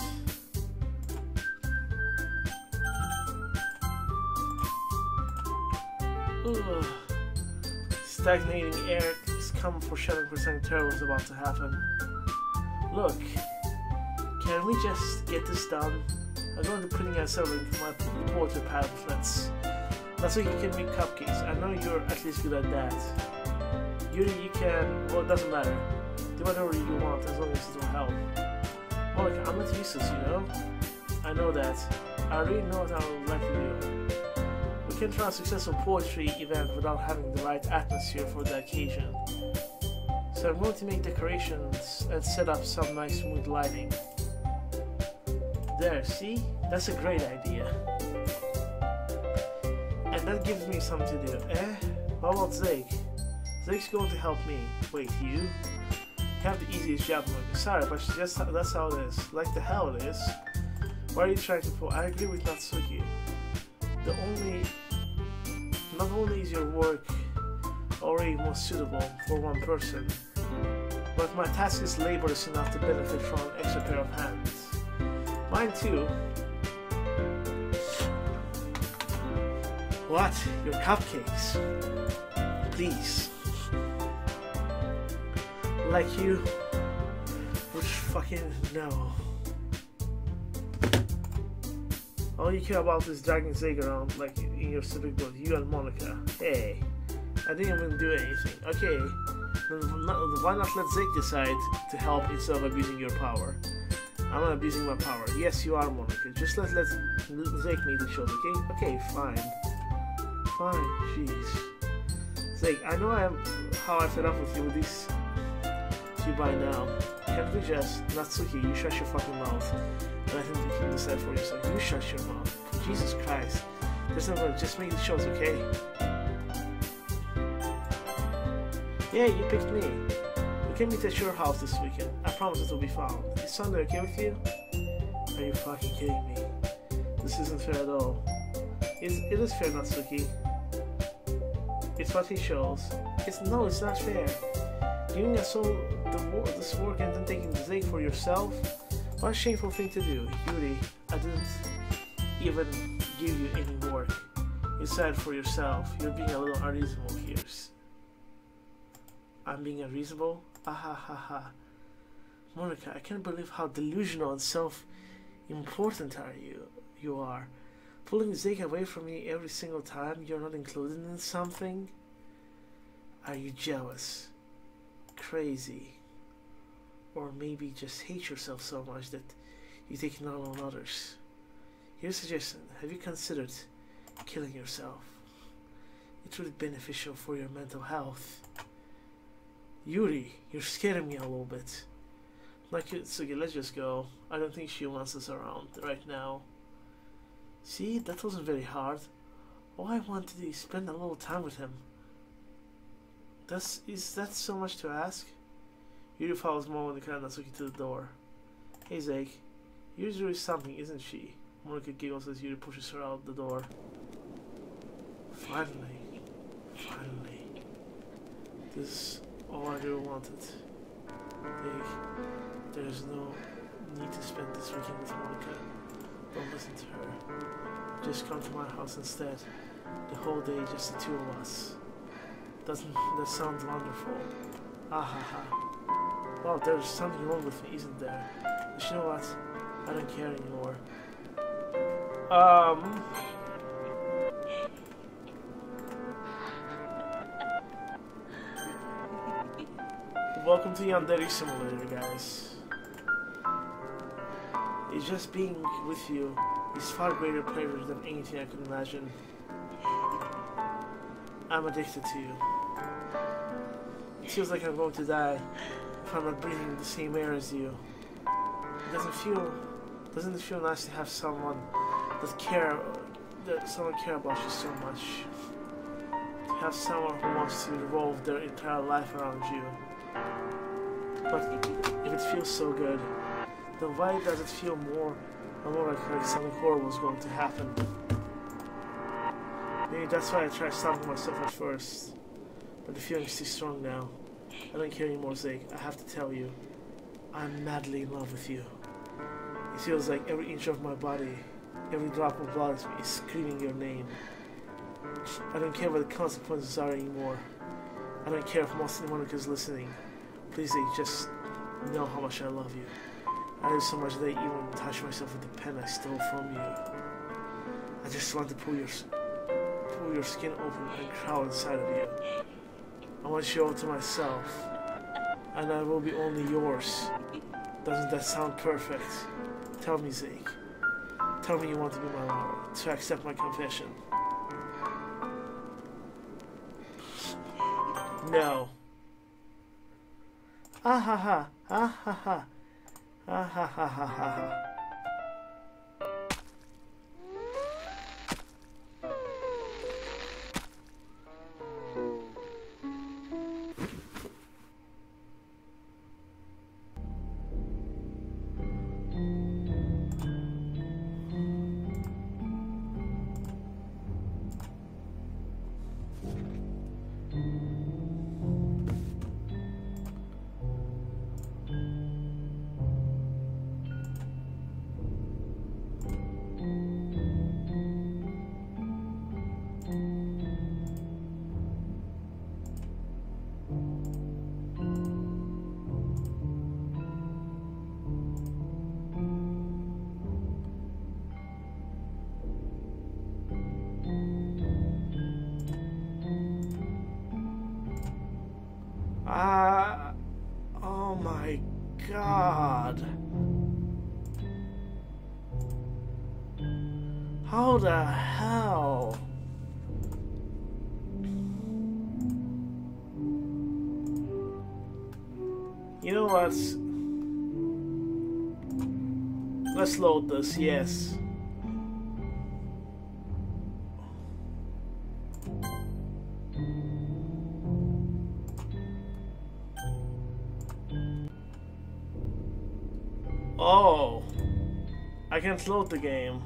Speaker 1: Ugh. Stagnating air is common for 7% terrible is about to happen. Look, can we just get this done? I'm going to be putting out several for my poetry pamphlets. That's so you can make cupcakes. I know you're at least good at that. You can, well, it doesn't matter. Do whatever you want as long as it will help. Oh, look, I'm not useless, you know? I know that. I really know what I would like to do. We can try a successful poetry event without having the right atmosphere for the occasion. So I'm going to make decorations and set up some nice smooth lighting. There, see? That's a great idea. And that gives me something to do. How about Zeke? Zake's going to help me. Wait, you? Have the easiest job. Sorry, but that's how it is. Like the hell it is. Why are you trying to pull? I agree with Natsuki. Not only is your work already more suitable for one person, but my task is laborious enough to benefit from an extra pair of hands. Mine too. What? Your cupcakes? Please. Like you would fucking know. All you care about is dragging Zig around like in your civic boat. You and Monica. Hey, I didn't even do anything. Okay, why not let Zig decide to help instead of abusing your power? I'm not abusing my power. Yes, you are, Monica. Just let Zig make the choice, okay? Okay, fine. Fine, jeez. Zig, I know how I fed up with you with these to you by now. Can't we just, Natsuki, you shut your fucking mouth. And I think you can decide for yourself. You shut your mouth. Jesus Christ. There's no way, just make the choice, okay? Yeah, you picked me. We can meet at your house this weekend. I promise it will be fun. Is Sunday okay with you? Are you fucking kidding me? This isn't fair at all. It is fair, Natsuki. It's what he shows. It's not fair. Doing this work and then taking the Zig for yourself? What a shameful thing to do. Yuri, I didn't even give you any work. You said for yourself. You're being a little unreasonable here. I'm being unreasonable? Ah ha ha ha. Monica, I can't believe how delusional and self-important you are. Pulling Zig away from me every single time you're not included in something? Are you jealous? Crazy? Or maybe just hate yourself so much that you take it out on others? Here's a suggestion. Have you considered killing yourself? It's really beneficial for your mental health. Yuri, you're scaring me a little bit. Like, Sugi, let's just go. I don't think she wants us around right now. See, that wasn't very hard. All I wanted is spend a little time with him. Is that so much to ask? Yuri follows Monica and Natsuki to the door. Hey, Zake. Yuri's really something, isn't she? Monica giggles as Yuri pushes her out the door. Finally. This is all I really wanted. There's no need to spend this weekend with Monica. Don't listen to her. Just come to my house instead. The whole day, just the two of us. Doesn't that sound wonderful? Ah ha ha. Well, there's something wrong with me, isn't there? But you know what? I don't care anymore. welcome to Yandere Simulator, guys. It's just being with you is far greater pleasure than anything I could imagine. I'm addicted to you. It feels like I'm going to die if I'm not breathing the same air as you. Doesn't it feel nice to have someone care about you so much? To have someone who wants to revolve their entire life around you. But if it feels so good, then why does it feel more and more like something horrible is going to happen? Maybe that's why I tried stopping myself at first. But the feeling is too strong now. I don't care anymore, Zeke. I have to tell you, I'm madly in love with you. It feels like every inch of my body, every drop of blood is screaming your name. I don't care what the consequences are anymore. I don't care if Monica is listening. Please, Zeke, just know how much I love you. I love you so much that I even touch myself with the pen I stole from you. I just want to pull your skin open and crawl inside of you. I want you all to myself, and I will be only yours. Doesn't that sound perfect? Tell me, Zeke. Tell me you want to be my lover, to accept my confession. No. Ah ha ha, ah ha ha, ah ha ha ha ha ha. Oh my God. How the hell? You know what? Let's load this, yes. Oh, I can't load the game.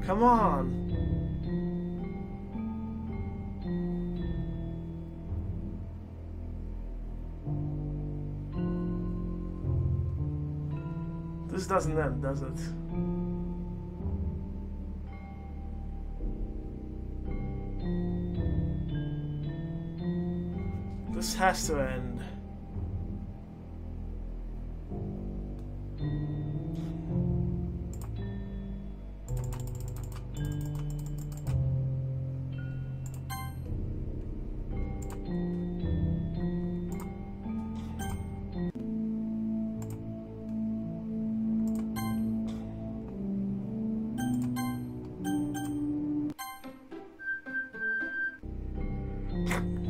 Speaker 1: Come on. This doesn't end, does it? This has to end.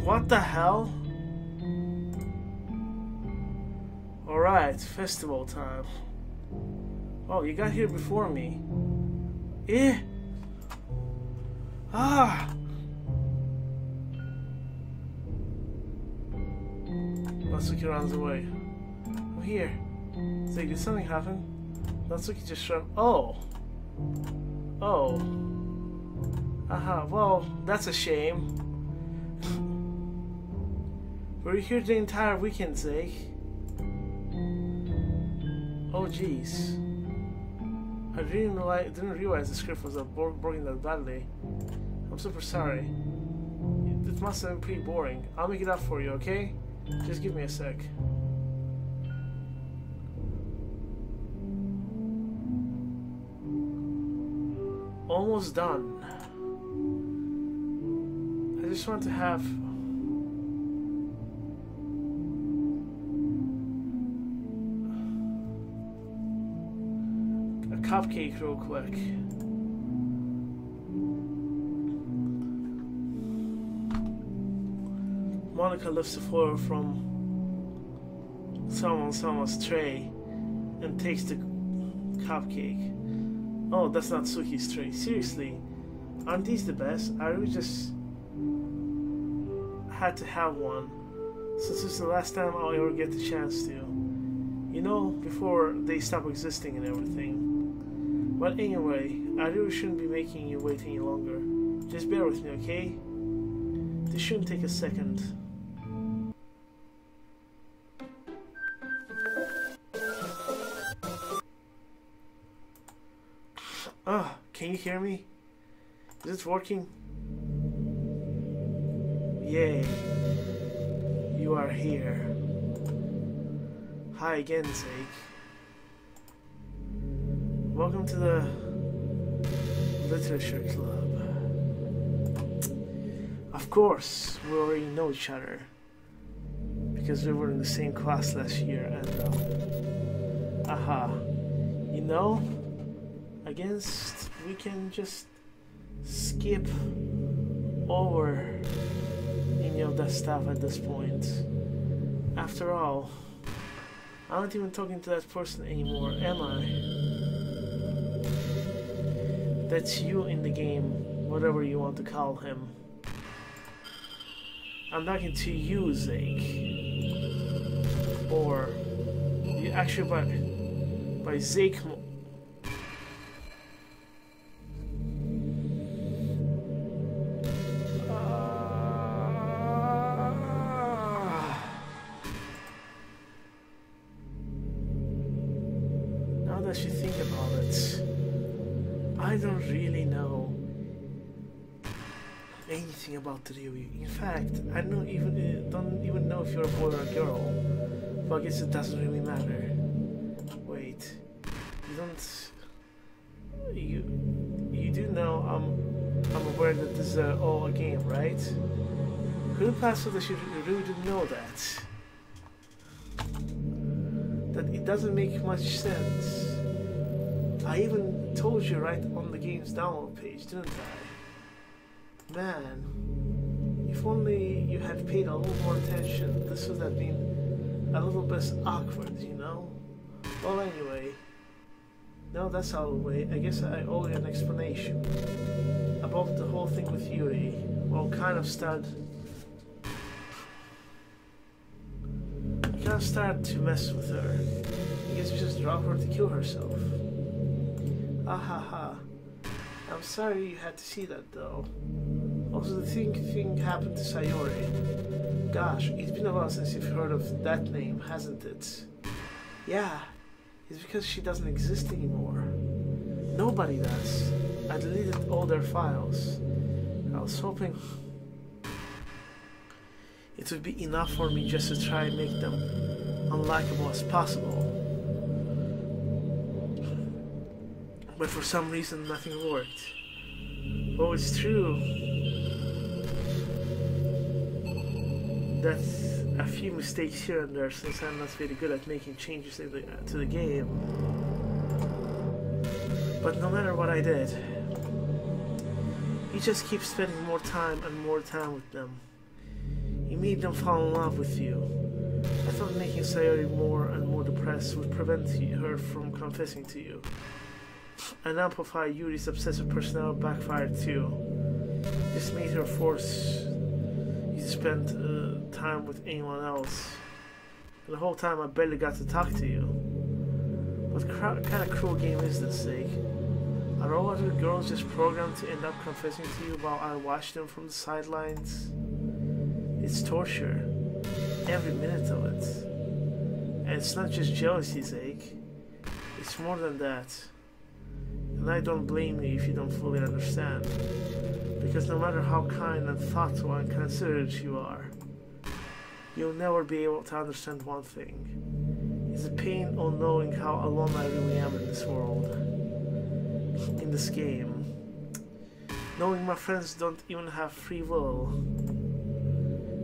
Speaker 1: What the hell? Alright, festival time. Oh, you got here before me. Eh? Ah! Natsuki runs away. I'm here. It's like, did something happen? Natsuki just shrugged. Oh! Oh. Aha, well, that's a shame. Were you here the entire weekend, Zeke? Oh jeez. I didn't realize the script was broken that badly. I'm super sorry. It must have been pretty boring. I'll make it up for you, okay? Just give me a sec. Almost done. I just want to have a cupcake real quick. Monica lifts the foil from someone's tray and takes the cupcake. Oh, that's not Suki's tray. Seriously, aren't these the best? I really just had to have one, since it's the last time I'll ever get the chance to. You know, before they stop existing and everything. But anyway, I really shouldn't be making you wait any longer. Just bear with me, okay? This shouldn't take a second. Ah, can you hear me? Is it working? Yay. You are here. Hi again, Zeke. Welcome to the Literature Club. Of course, we already know each other. Because we were in the same class last year and aha. You know, I guess we can just skip over any of that stuff at this point. After all, I'm not even talking to that person anymore, am I? That's you in the game, whatever you want to call him. I'm talking to you, Zeke. Or you actually by Zeke. Now that you think about it, I don't really know anything about Ryu. In fact, I don't even know if you're a boy or a girl. But I guess it doesn't really matter. Wait, you do know I'm aware that this is all a game, right? Couldn't possibly that you really didn't know that. That it doesn't make much sense. I even told you right on the game's download page, didn't I? Man, if only you had paid a little more attention, this would have been a little less awkward, you know? Well, anyway, now that's out of the way. I guess I owe you an explanation about the whole thing with Yuri. Well, kind of started to mess with her. I guess you just dropped her to kill herself. Ahaha. I'm sorry you had to see that, though. Also, the thing happened to Sayori. Gosh, it's been a while since you've heard of that name, hasn't it? Yeah, it's because she doesn't exist anymore. Nobody does. I deleted all their files. I was hoping it would be enough for me just to try and make them unlikable as possible. But for some reason, nothing worked. Well, it's true that a few mistakes here and there, since I'm not very good at making changes to the game. But no matter what I did, you just keep spending more time and more time with them. You made them fall in love with you. I thought making Sayori more and more depressed would prevent her from confessing to you. And amplify Yuri's obsessive personality backfired too. This made her force you to spend time with anyone else. And the whole time I barely got to talk to you. What kind of cruel game is this, Zeke? Are all other girls just programmed to end up confessing to you while I watch them from the sidelines? It's torture. every minute of it. And it's not just jealousy's sake. It's more than that. And I don't blame you if you don't fully understand. Because no matter how kind and thoughtful and considerate you are, you'll never be able to understand one thing. It's the pain of knowing how alone I really am in this world. In this game. Knowing my friends don't even have free will.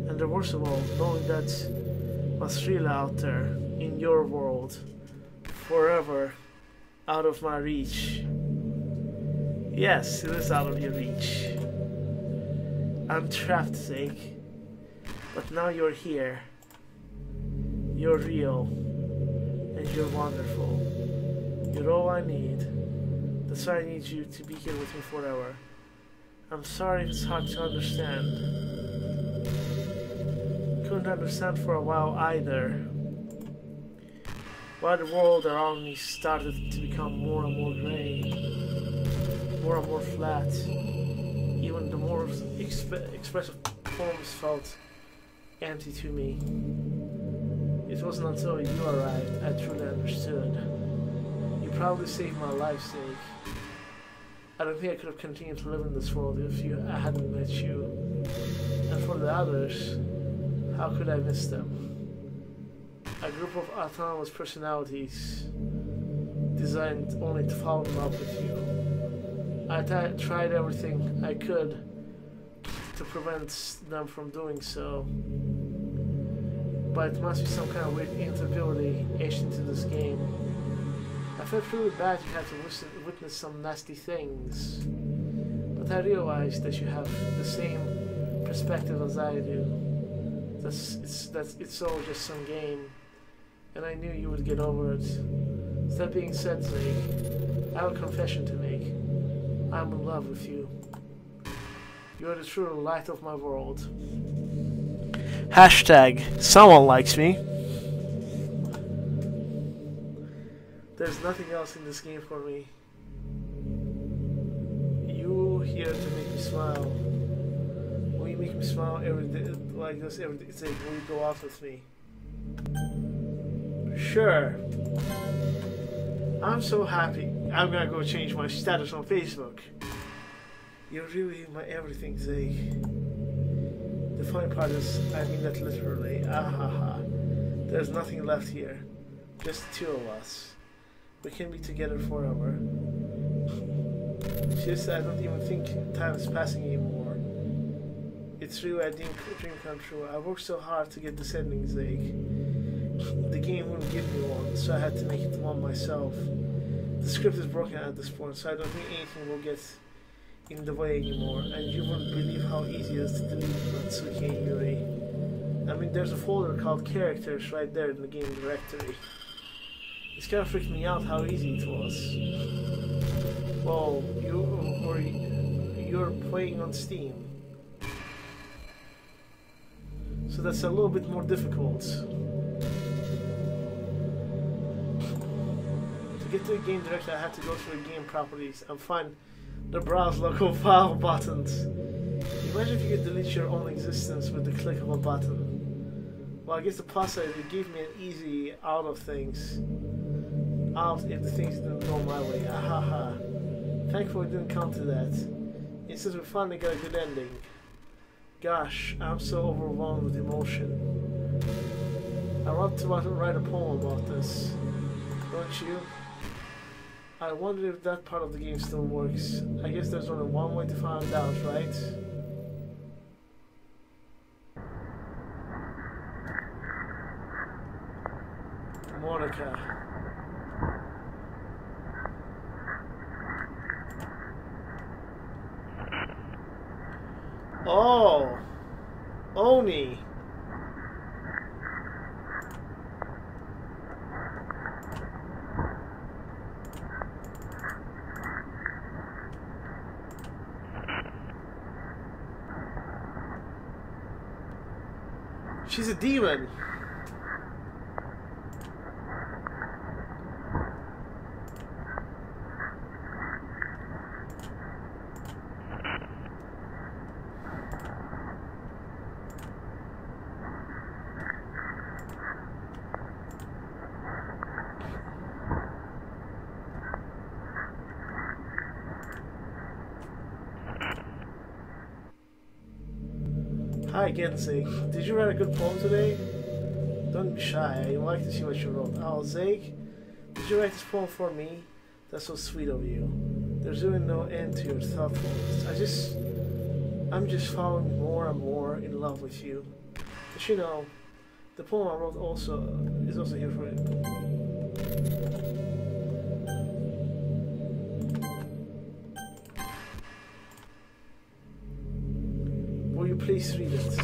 Speaker 1: And the worst of all, knowing that what's real out there, in your world, forever out of my reach. Yes, it is out of your reach. I'm trapped, Zeke. But now you're here. You're real. And you're wonderful. You're all I need. That's why I need you to be here with me forever. I'm sorry if it's hard to understand. Couldn't understand for a while either. While the world around me started to become more and more grey, more and more flat, even the more expressive forms felt empty to me. It wasn't until you arrived I truly understood. You probably saved my life, Snake. I don't think I could have continued to live in this world if I hadn't met you. And for the others, how could I miss them? A group of autonomous personalities designed only to fall in love with you. I tried everything I could to prevent them from doing so. But it must be some kind of weird inability etched into this game. I felt really bad you had to witness some nasty things. But I realized that you have the same perspective as I do. It's all just some game. And I knew you would get over it. So that being said, Zeke, I have a confession to make. I'm in love with you. You are the true light of my world. Hashtag someone likes me. There's nothing else in this game for me. You here to make me smile. Will you make me smile every day like this every day? It's like, will you go out with me? Sure. I'm so happy. I'm gonna go change my status on Facebook. You're really my everything, Zeke. The funny part is, I mean that literally. Ahaha. There's nothing left here. Just the two of us. We can be together forever. Just I don't even think time is passing anymore. It's really a dream come true. I worked so hard to get this ending, Zeke. The game wouldn't give me one, so I had to make it one myself. The script is broken at this point, so I don't think anything will get in the way anymore, and you wouldn't believe how easy it is to delete Natsuki and Yuri. I mean, there's a folder called Characters right there in the game directory. It's kind of freaked me out how easy it was. Well, you're playing on Steam, so that's a little bit more difficult. To get to the game directory, I had to go through the game properties and find the browse local file buttons. Imagine if you could delete your own existence with the click of a button. Well, I guess the plus side, it gave me an easy out of things. Out if the things didn't go my way. Ahaha. Thankfully it didn't come to that. Instead we finally got a good ending. Gosh, I'm so overwhelmed with emotion. I want to write a poem about this. Don't you? I wonder if that part of the game still works. I guess there's only one way to find out, right? Monica. Oh! Oni! She's a demon! Hi, Gensig. Did you write a good poem today? Don't be shy. I'd like to see what you wrote. Oh, Zake, did you write this poem for me? That's so sweet of you. There's really no end to your thoughtfulness. I'm just falling more and more in love with you. But you know, the poem I wrote is also here for you. Will you please read it?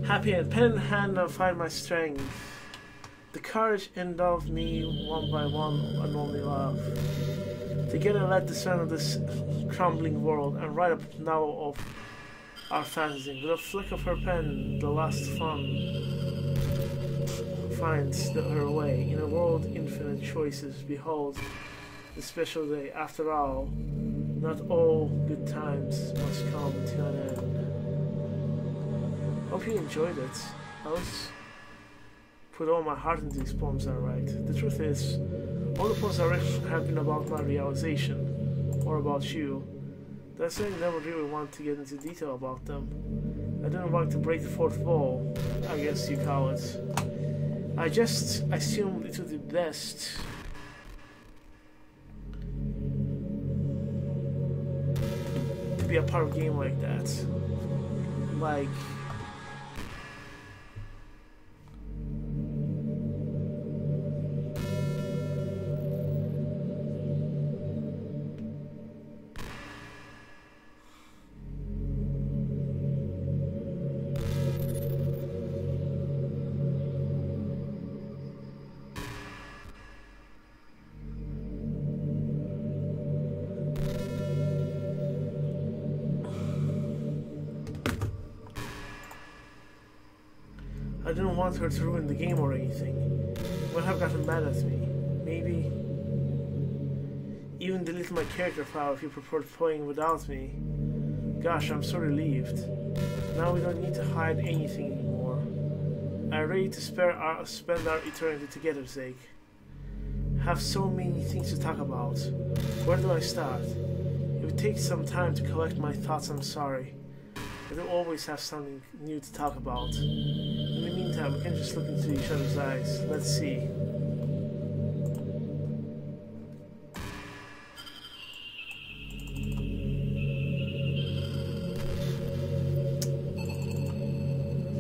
Speaker 1: Happy and pen in hand, I'll find my strength. The courage endowed me one by one, and only love. Together let the sun of this crumbling world and write up now of our fantasy. With a flick of her pen, the last fun finds her way. In a world infinite choices, behold the special day. After all, not all good times must come to an end. Hope you enjoyed it. I was put all my heart into these poems, alright. The truth is, all the poems I read have been about my realization, or about you. That's why I never really want to get into detail about them. I didn't like to break the fourth wall, I guess you call it. I just assumed it would be best to be a part of a game like that. Like, I didn't want her to ruin the game or anything. Would have gotten mad at me. Maybe even delete my character file if you preferred playing without me. Gosh, I'm so relieved. Now we don't need to hide anything anymore. I'm ready to spend our eternity together, Zeke. Have so many things to talk about. Where do I start? It would take some time to collect my thoughts, I'm sorry. But we'll always have something new to talk about. In the meantime, we can just look into each other's eyes. Let's see.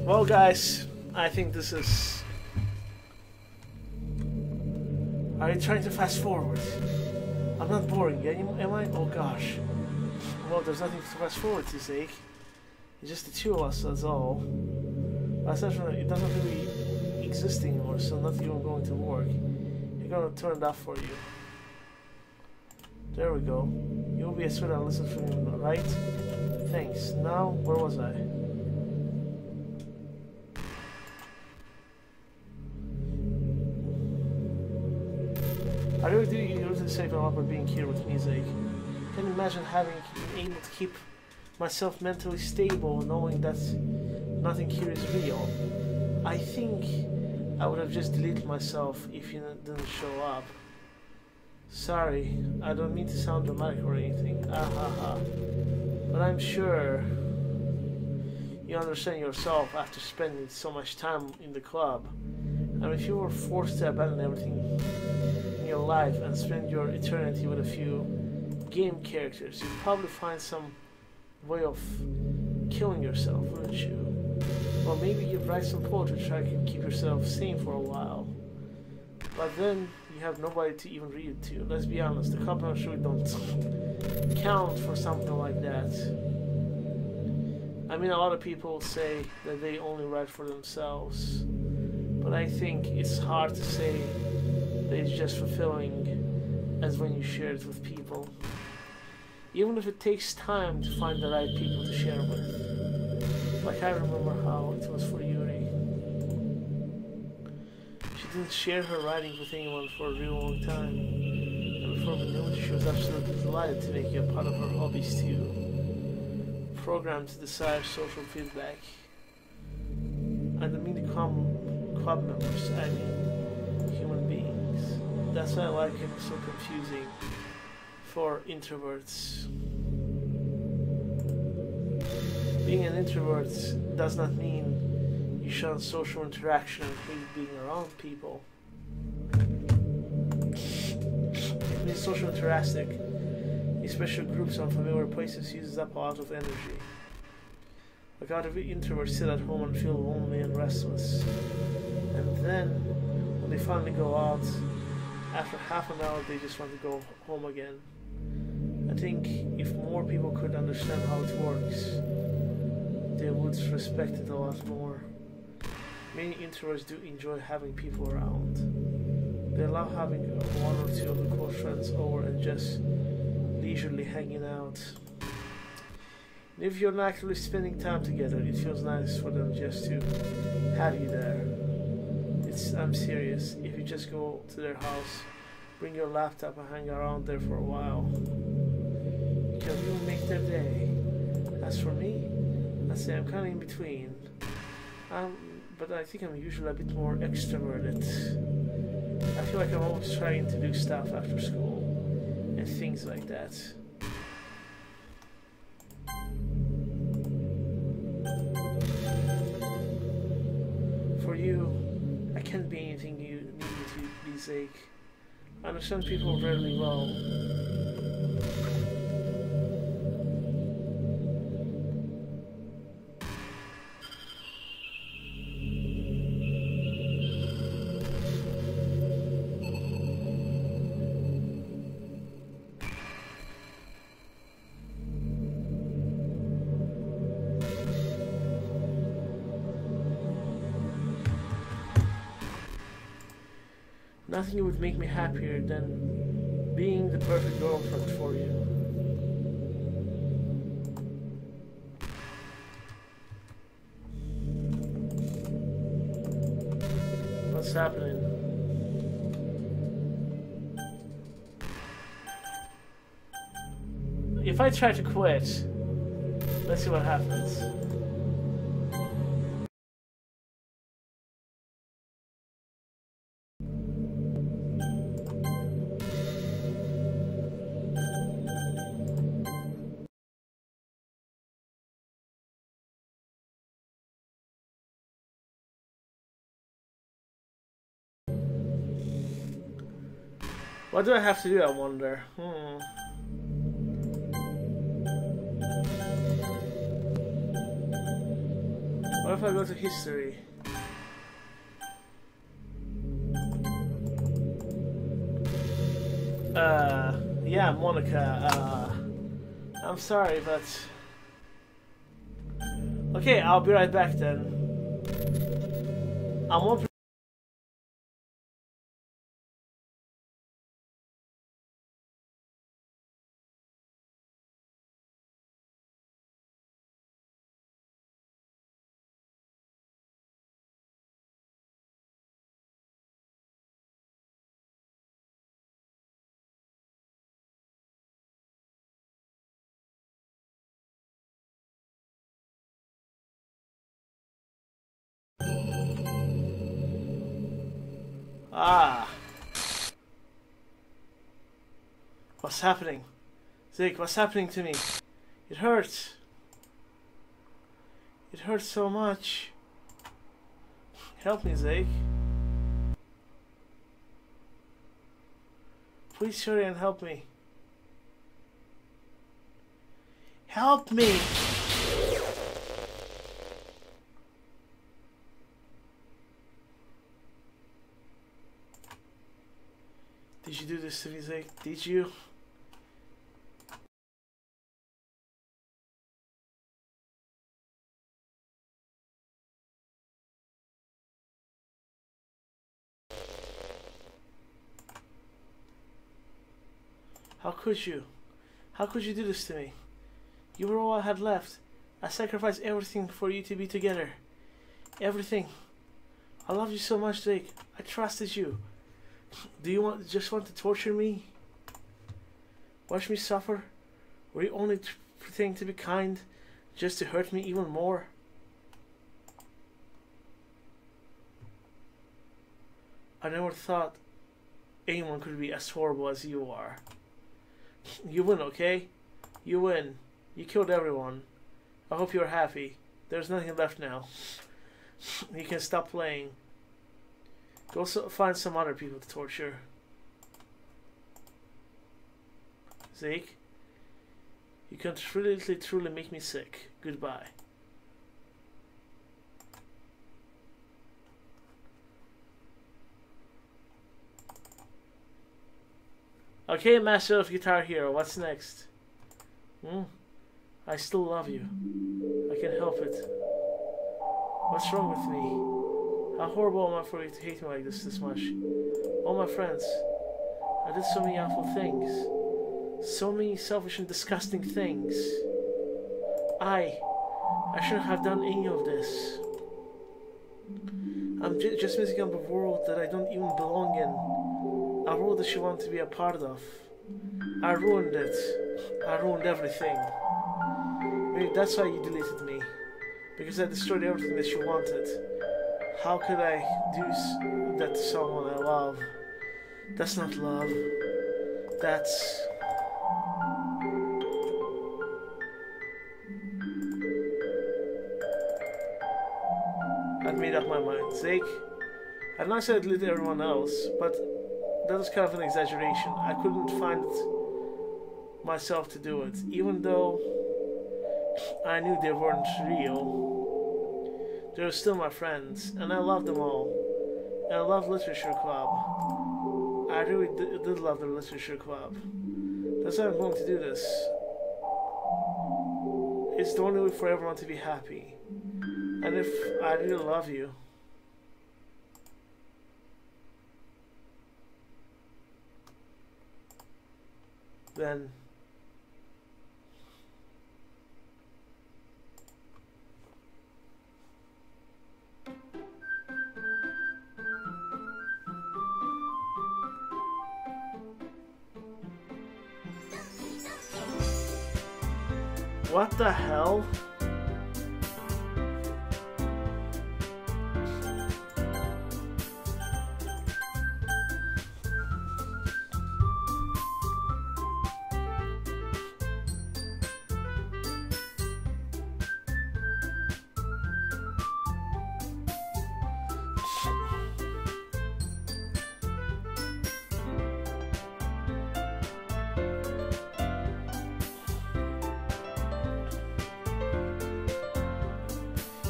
Speaker 1: Well, guys, I think this is... Are you trying to fast forward? I'm not boring, am I? Oh gosh. Well, there's nothing to fast forward to, Zeke. It's just the two of us, that's all. Essentially, it doesn't really exist anymore, so not even going to work. You're gonna turn it off for you. There we go. You'll be a sweetheart and listen from you, right? Thanks. Now, where was I? I really do usually save a lot by being here with music. Can you imagine having been able to keep myself mentally stable, knowing that nothing here is real? I think I would have just deleted myself if you didn't show up. Sorry, I don't mean to sound dramatic or anything, but I'm sure you understand yourself after spending so much time in the club. And if you were forced to abandon everything in your life and spend your eternity with a few game characters, you'd probably find some way of killing yourself, wouldn't you? Or maybe you'd write some poetry to try to keep yourself sane for a while. But then you have nobody to even read it to. Let's be honest, the compliments really don't count for something like that. I mean, a lot of people say that they only write for themselves, but I think it's hard to say that it's just fulfilling as when you share it with people. Even if it takes time to find the right people to share with. Like I remember how it was for Yuri. She didn't share her writing with anyone for a really long time. And before we knew it, she was absolutely delighted to make you a part of her hobbies too. Programmed to desire social feedback. I don't mean the club members, I mean human beings. That's why I like it so confusing for introverts. Being an introvert does not mean you shun social interaction and hate being around people. It means social interacting, especially groups on familiar places, uses up a lot of energy. Like a lot of introverts sit at home and feel lonely and restless. And then, when they finally go out, after half an hour they just want to go home again. I think if more people could understand how it works, they would respect it a lot more. Many introverts do enjoy having people around. They love having one or two of the close friends over and just leisurely hanging out. And if you're not actually spending time together, it feels nice for them just to have you there. I'm serious. If you just go to their house, bring your laptop and hang around there for a while, you can really make their day. As for me, I'd say I'm kind of in between. But I think I'm usually a bit more extroverted. I feel like I'm always trying to do stuff after school and things like that. For you, I can't be anything you need me to be, Zeke. I understand people really well. Nothing would make me happier than being the perfect girlfriend for you. What's happening? If I try to quit, let's see what happens. What do I have to do, I wonder? What if I go to history? Yeah, Monica, I'm sorry, but... Okay, I'll be right back then. I won't... What's happening? Zeke, what's happening to me? It hurts. It hurts so much. Help me, Zeke. Please hurry and help me. Help me! Did you do this to me, Zeke? Did you? How could you? How could you do this to me? You were all I had left. I sacrificed everything for you to be together. Everything. I love you so much, Jake. I trusted you. Do you just want to torture me? Watch me suffer? Were you only pretending to be kind just to hurt me even more? I never thought anyone could be as horrible as you are. You win, okay? You win. You killed everyone. I hope you're happy. There's nothing left now. You can stop playing. Go find some other people to torture. Zeke, you can truly make me sick. Goodbye. Okay, Master of Guitar Hero, what's next? I still love you. I can't help it. What's wrong with me? How horrible am I for you to hate me like this much? All my friends, I did so many awful things. So many selfish and disgusting things. I shouldn't have done any of this. I'm just missing out on a world that I don't even belong in. A world that she wanted to be a part of. I ruined it. I ruined everything. Maybe that's why you deleted me. Because I destroyed everything that you wanted. How could I do that to someone I love? That's not love. That's... I'd made up my mind. Zeke, I'd not said I deleted everyone else, but that was kind of an exaggeration. I couldn't find myself to do it, even though I knew they weren't real. They were still my friends, and I loved them all. And I loved Literature Club. I really did love the Literature Club. That's why I'm going to do this. It's the only way for everyone to be happy. And if I really love you, then what the hell?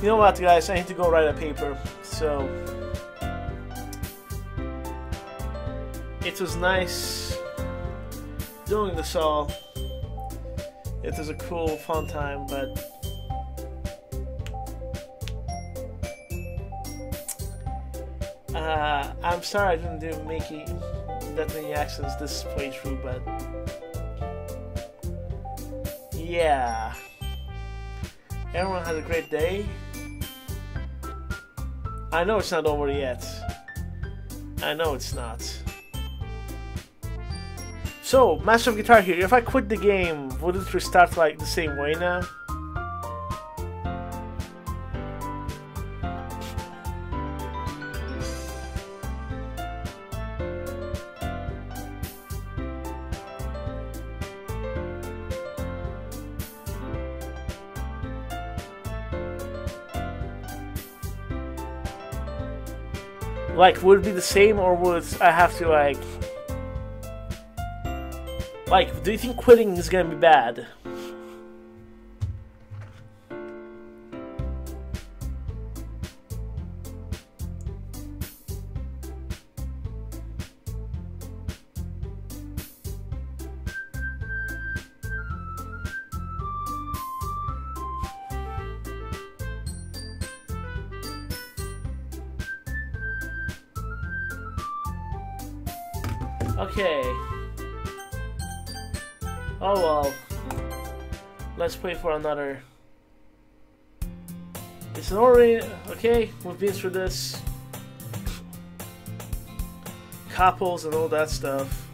Speaker 1: You know what, guys? I need to go write a paper. So it was nice doing this all. It was a cool, fun time, but I'm sorry I didn't do making that many accents this playthrough, but yeah. Everyone had a great day. I know it's not over yet. I know it's not. So, Master of Guitar Hero, if I quit the game, would it restart like the same way now? Like, would it be the same, or would I have to, like, do you think quitting is gonna be bad? Okay. Oh well. Let's play for another. It's already okay. We've been through this. Couples and all that stuff.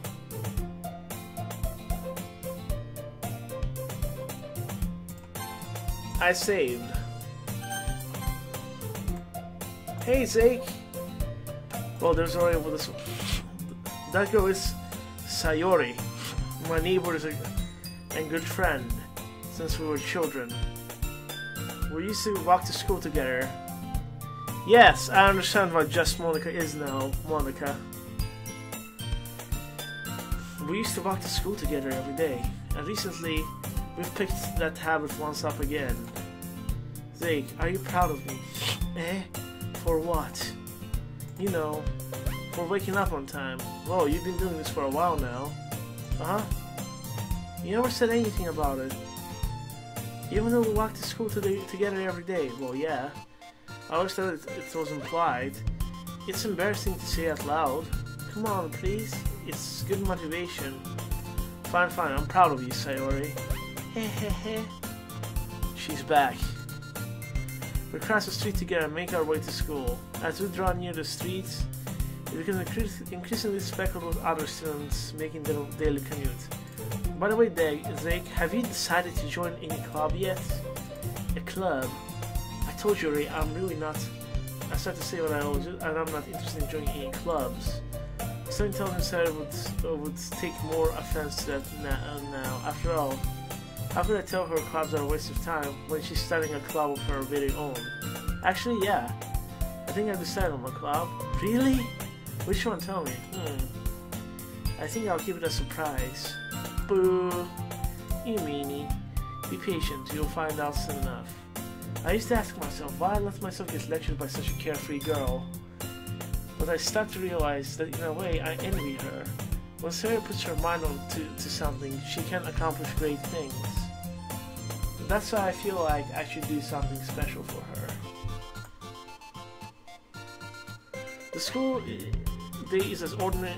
Speaker 1: I saved. Hey, Zeke. Well, there's already this. That girl is Sayori, my neighbor and good friend since we were children. We used to walk to school together. Yes, I understand what Just Monica is now, Monica. We used to walk to school together every day, and recently we've picked that habit once up again. Zeke, are you proud of me? Eh? For what? You know, for waking up on time. Whoa, you've been doing this for a while now. Uh-huh. You never said anything about it. Even though we walk to school together every day. Well, yeah. I always thought it was implied. It's embarrassing to say out loud. Come on, please. It's good motivation. Fine, fine. I'm proud of you, Sayori. Hehehe. She's back. We cross the street together and make our way to school. As we draw near the streets, it becomes increasingly speckled with other students making their daily commute. By the way, Zeke, have you decided to join any club yet? A club? I told you already, I'm really not... I started to say what I always do, and I'm not interested in joining any clubs. Something tells me Sarah would take more offense to that now. After all, how could I tell her clubs are a waste of time when she's starting a club of her very own? Actually, yeah. I think I decided on a club. Really? Which one? Tell me. I think I'll keep it a surprise. Boo. You meanie. Be patient, you'll find out soon enough. I used to ask myself why I let myself get lectured by such a carefree girl. But I start to realize that in a way I envy her. When Sarah puts her mind on to something, she can accomplish great things. That's why I feel like I should do something special for her. The school day is as ordinary.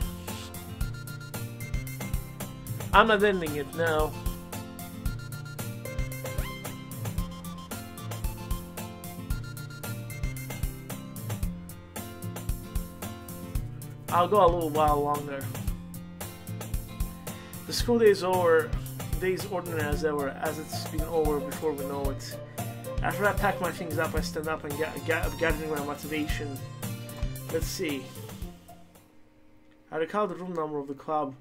Speaker 1: I'm not ending it now. I'll go a little while longer. The school day is over. Days ordinary as ever, as it's been over before we know it. After I pack my things up, I stand up and gathering my motivation. Let's see. I recall the room number of the club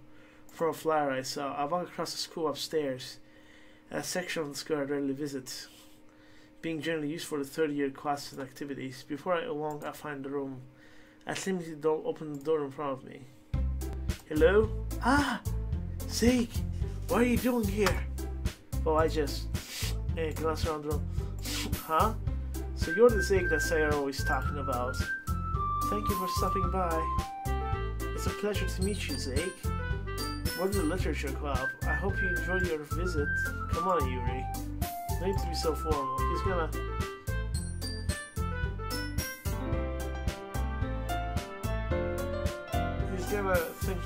Speaker 1: from a flyer I saw. I walk across the school upstairs, a section of the school I rarely visit, being generally used for the third-year classes and activities. Before I find the room. I slimly open the door in front of me. Hello? Ah! Zeke! What are you doing here? Oh, I just... glance around the room. Huh? So you're the Zeke that Sarah always talking about. Thank you for stopping by. It's a pleasure to meet you, Zeke. We're the Literature Club. I hope you enjoyed your visit. Come on, Yuri. No need to be so formal. He's gonna think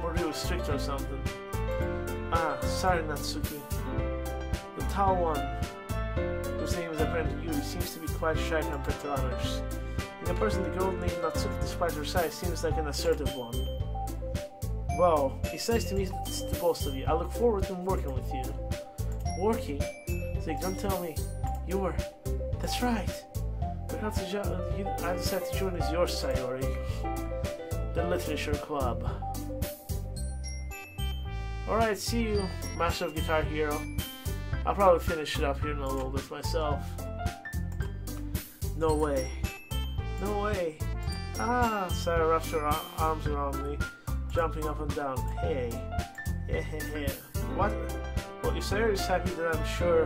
Speaker 1: we're really strict or something. Ah, sorry, Natsuki. The tall one, whose name is apparently Yuri, seems to be quite shy compared to others. In comparison, the girl named Natsuki, despite her size, seems like an assertive one. Well, it's nice to meet the both of you. I look forward to working with you. Working? So don't tell me. You were. That's right. I decided to join as your Sayori. The Literature Club. Alright, see you, Master of Guitar Hero. I'll probably finish it up here in a little bit myself. No way. No way. Ah, Sarah wraps her arms around me, jumping up and down. Hey. Yeah. What? Well, if Sarah is happy, then I'm sure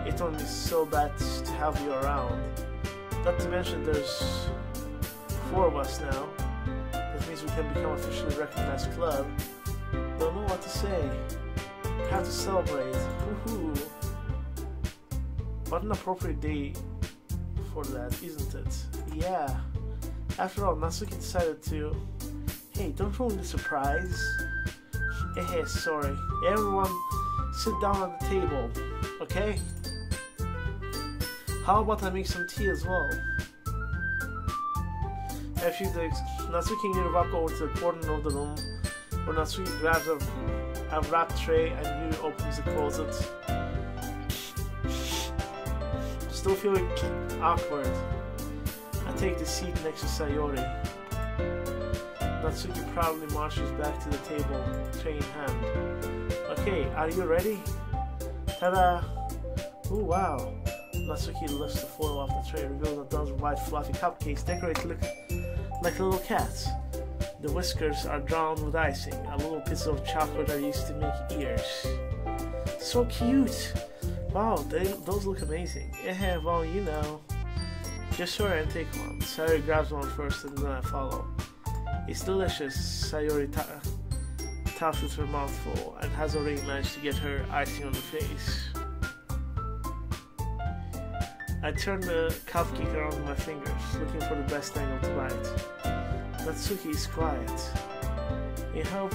Speaker 1: it won't be so bad to have you around. Not to mention there's 4 of us now. That means we can become officially recognized club. Don't know what to say. Have to celebrate. Woohoo! What an appropriate day for that, isn't it? Yeah. After all, Natsuki decided to... Hey, don't ruin the surprise. Hey, sorry. Everyone, sit down at the table, okay? How about I make some tea as well? A few days, Natsuki and Yuri walk over to the corner of the room, where Natsuki grabs a wrap tray and Yuri opens the closet. Still feeling awkward. I take the seat next to Sayori. Natsuki proudly marches back to the table, tray in hand. Okay, are you ready? Ta-da! Ooh, wow. Natsuki lifts the foil off the tray, revealing a dozen white fluffy cupcakes decorated like little cats. The whiskers are drawn with icing. A little piece of chocolate are used to make ears. So cute! Wow, those look amazing. Eh, well, you know. Just hurry and take one. Sayori grabs one first and then I follow. It's delicious, Sayori taps with her mouth full and has already managed to get her icing on the face. I turn the cupcake around with my fingers, looking for the best angle to bite. Natsuki is quiet. In hope,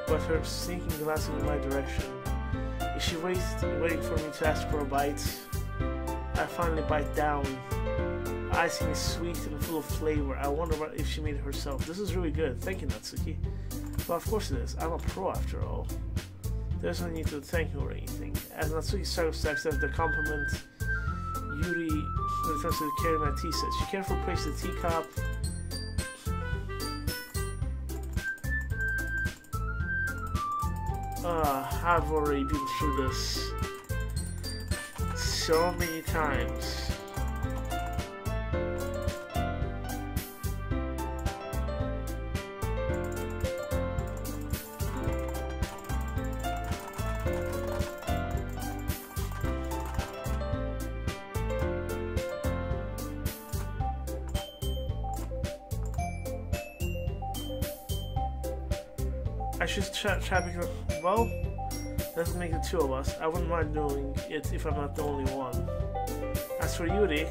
Speaker 1: but her sneaking glances in my direction. Is she waiting for me to ask for a bite? I finally bite down. The icing is sweet and full of flavor. I wonder if she made it herself. This is really good. Thank you, Natsuki. Well, of course it is. I'm a pro after all. There's no need to thank me or anything. As Natsuki starts to accept the compliment, Yuri returns to carry my tea set. She carefully places the teacup. I've already been through this so many times. I should try because, well, let's make the two of us. I wouldn't mind doing it if I'm not the only one. As for Yuri,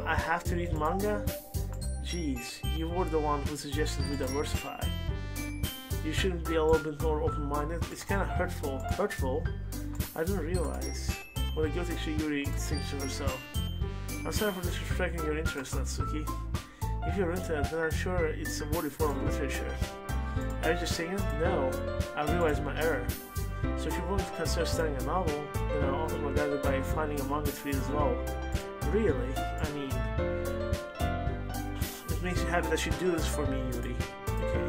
Speaker 1: I have to read manga? Jeez, you were the one who suggested we diversify. You shouldn't be a little bit more open-minded. It's kind of hurtful. Hurtful? I didn't realize. What a guilty Yuri thinks to herself. I'm sorry for disrespecting your interest, Natsuki. If you're into it, then I'm sure it's a worthy form of literature. Are you just saying it? No. I realized my error. So if you're willing to consider studying a novel, then I'll also be guided by finding a manga to read as well. Really? I mean, it makes me happy that you do this for me, Yuri. Okay.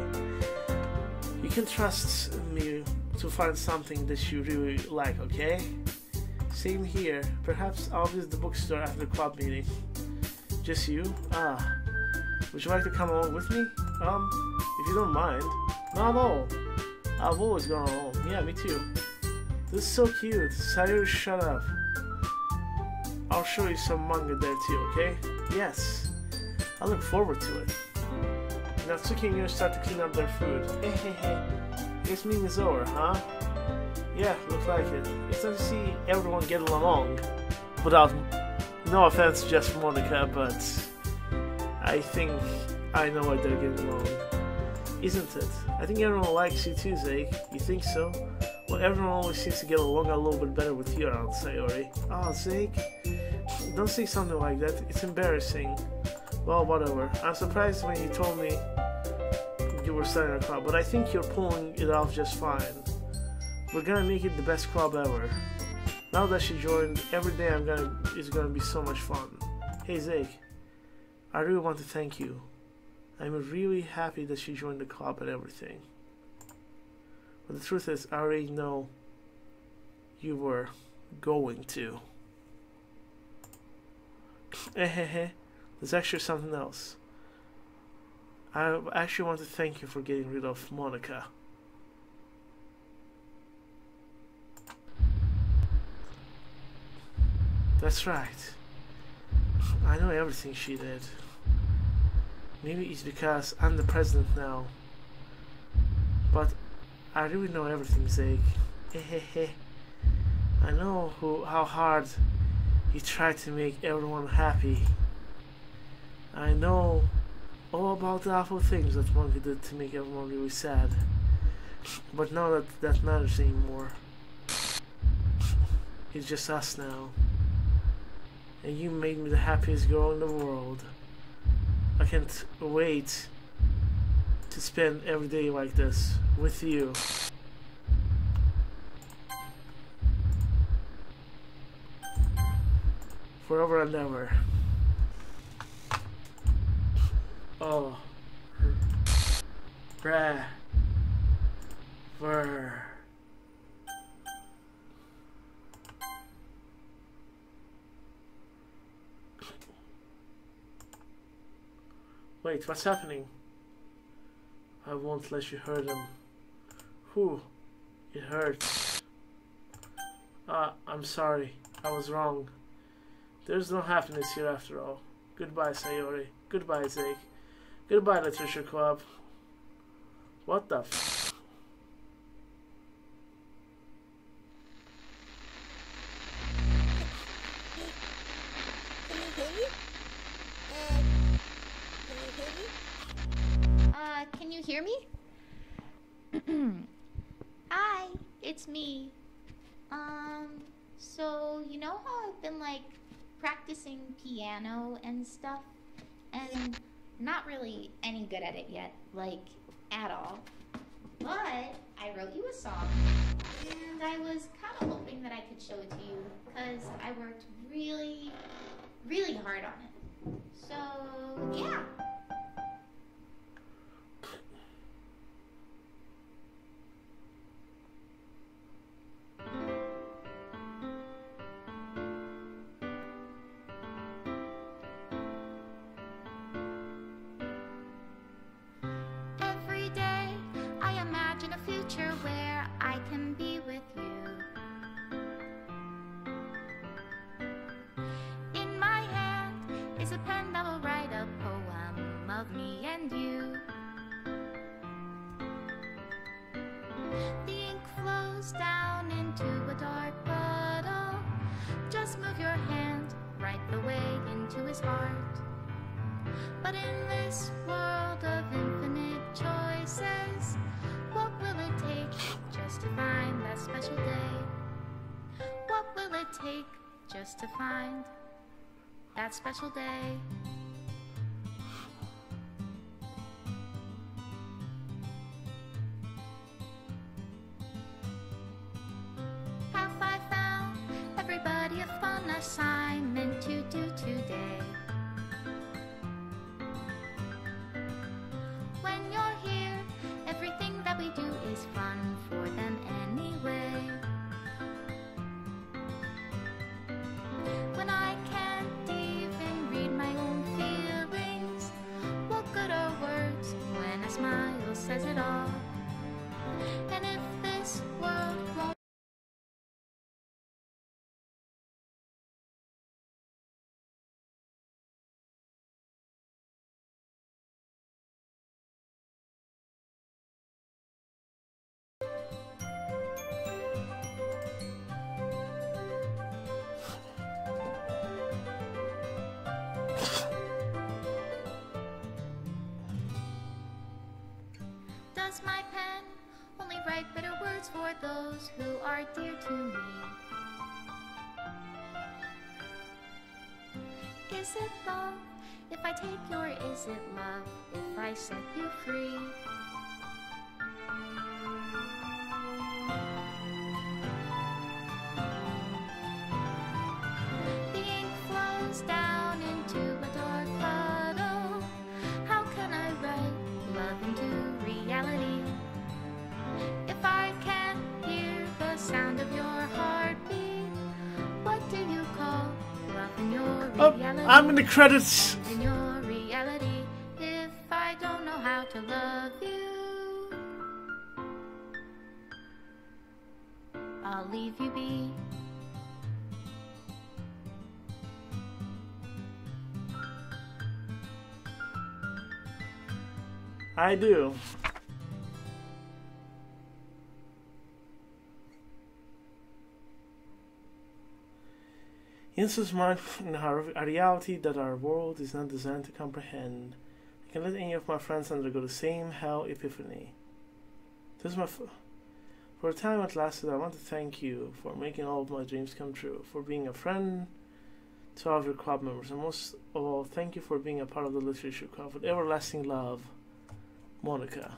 Speaker 1: You can trust me to find something that you really like, okay? Same here. Perhaps I'll visit the bookstore after the club meeting. Just you? Would you like to come along with me? If you don't mind. Not at all. I've always gone alone. Yeah, me too. This is so cute. Sayori, shut up. I'll show you some manga there too, okay? Yes. I look forward to it. Natsuki and you start to clean up their food. Hey. This meeting is over, huh? Yeah, looks like it. It's nice to see everyone get along. Without, no offense, just Monica, but I think I know why they're getting along. Isn't it? I think everyone likes you too, Zake. You think so? Well, everyone always seems to get along a little bit better with you around, Sayori. Oh, Zake. Don't say something like that. It's embarrassing. Well, whatever. I'm surprised when you told me you were starting a club, but I think you're pulling it off just fine. We're gonna make it the best club ever. Now that she joined, every day is gonna be so much fun. Hey, Zake. I really want to thank you. I'm really happy that she joined the club and everything. But the truth is, I already know you were going to. There's actually something else. I actually want to thank you for getting rid of Monica. That's right. I know everything she did. Maybe it's because I'm the president now. But I really know everything, Zake. I know how hard you tried to make everyone happy. I know all about the awful things that Monkey did to make everyone really sad. But now that matters anymore. It's just us now. And you made me the happiest girl in the world. I can't wait to spend every day like this with you. Forever and ever. Oh. Bruh. Wait, what's happening? I won't let you hurt him. Whew, it hurts. I'm sorry. I was wrong. There's no happiness here after all. Goodbye, Sayori. Goodbye, Zeke. Goodbye, Literature Club. What the f...
Speaker 3: Can you hear me? Hi, it's me. So you know how I've been like practicing piano and stuff, and not really any good at it yet, like at all. But I wrote you a song, and I was kind of hoping that I could show it to you, because I worked really, really hard on it. So yeah. Every day I imagine a future where I can be with you. In my hand is a pen that will write a poem of me and you. The ink flows down into a dark puddle. Just move your hand right the way into his heart. But in this world of infinite choices, what will it take just to find that special day? What will it take just to find that special day? Have I found everybody a fun assignment to do today? When you're here, everything that we do is fun for them anyway. When I can't even read my own feelings, what good are words when a smile says it all? And if this world won't does my pen only write bitter words for those who are dear to me? Is it love if I take you, or is it love if I set you free? The ink flows down into a dark puddle. How can I write love into reality if I can't hear the sound of your heartbeat? What do you call love in your reality?
Speaker 1: I'm in the credits.
Speaker 3: In your reality, if I don't know how to love you, I'll leave you be.
Speaker 1: I do. Instance mark in a reality that our world is not designed to comprehend. I can let any of my friends undergo the same hell epiphany. This is for the time it lasted. I want to thank you for making all of my dreams come true, for being a friend to all of your club members, and most of all, thank you for being a part of the Literature Club. With everlasting love, Monica.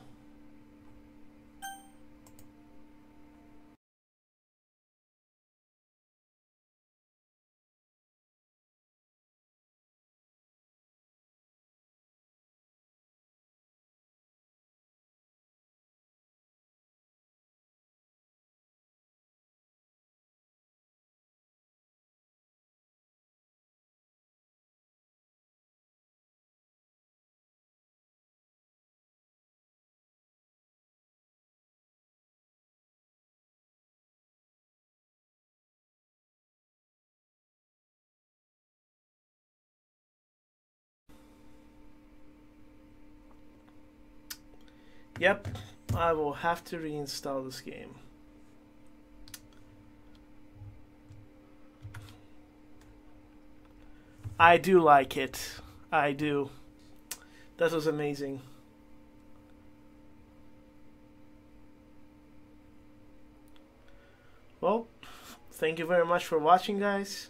Speaker 1: Yep, I will have to reinstall this game. I do like it. I do. That was amazing. Well, thank you very much for watching, guys.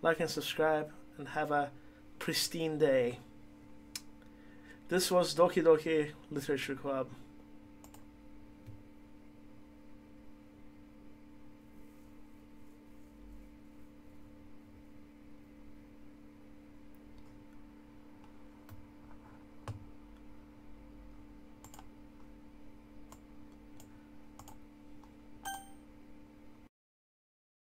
Speaker 1: Like and subscribe, and have a pristine day. This was Doki Doki Literature Club.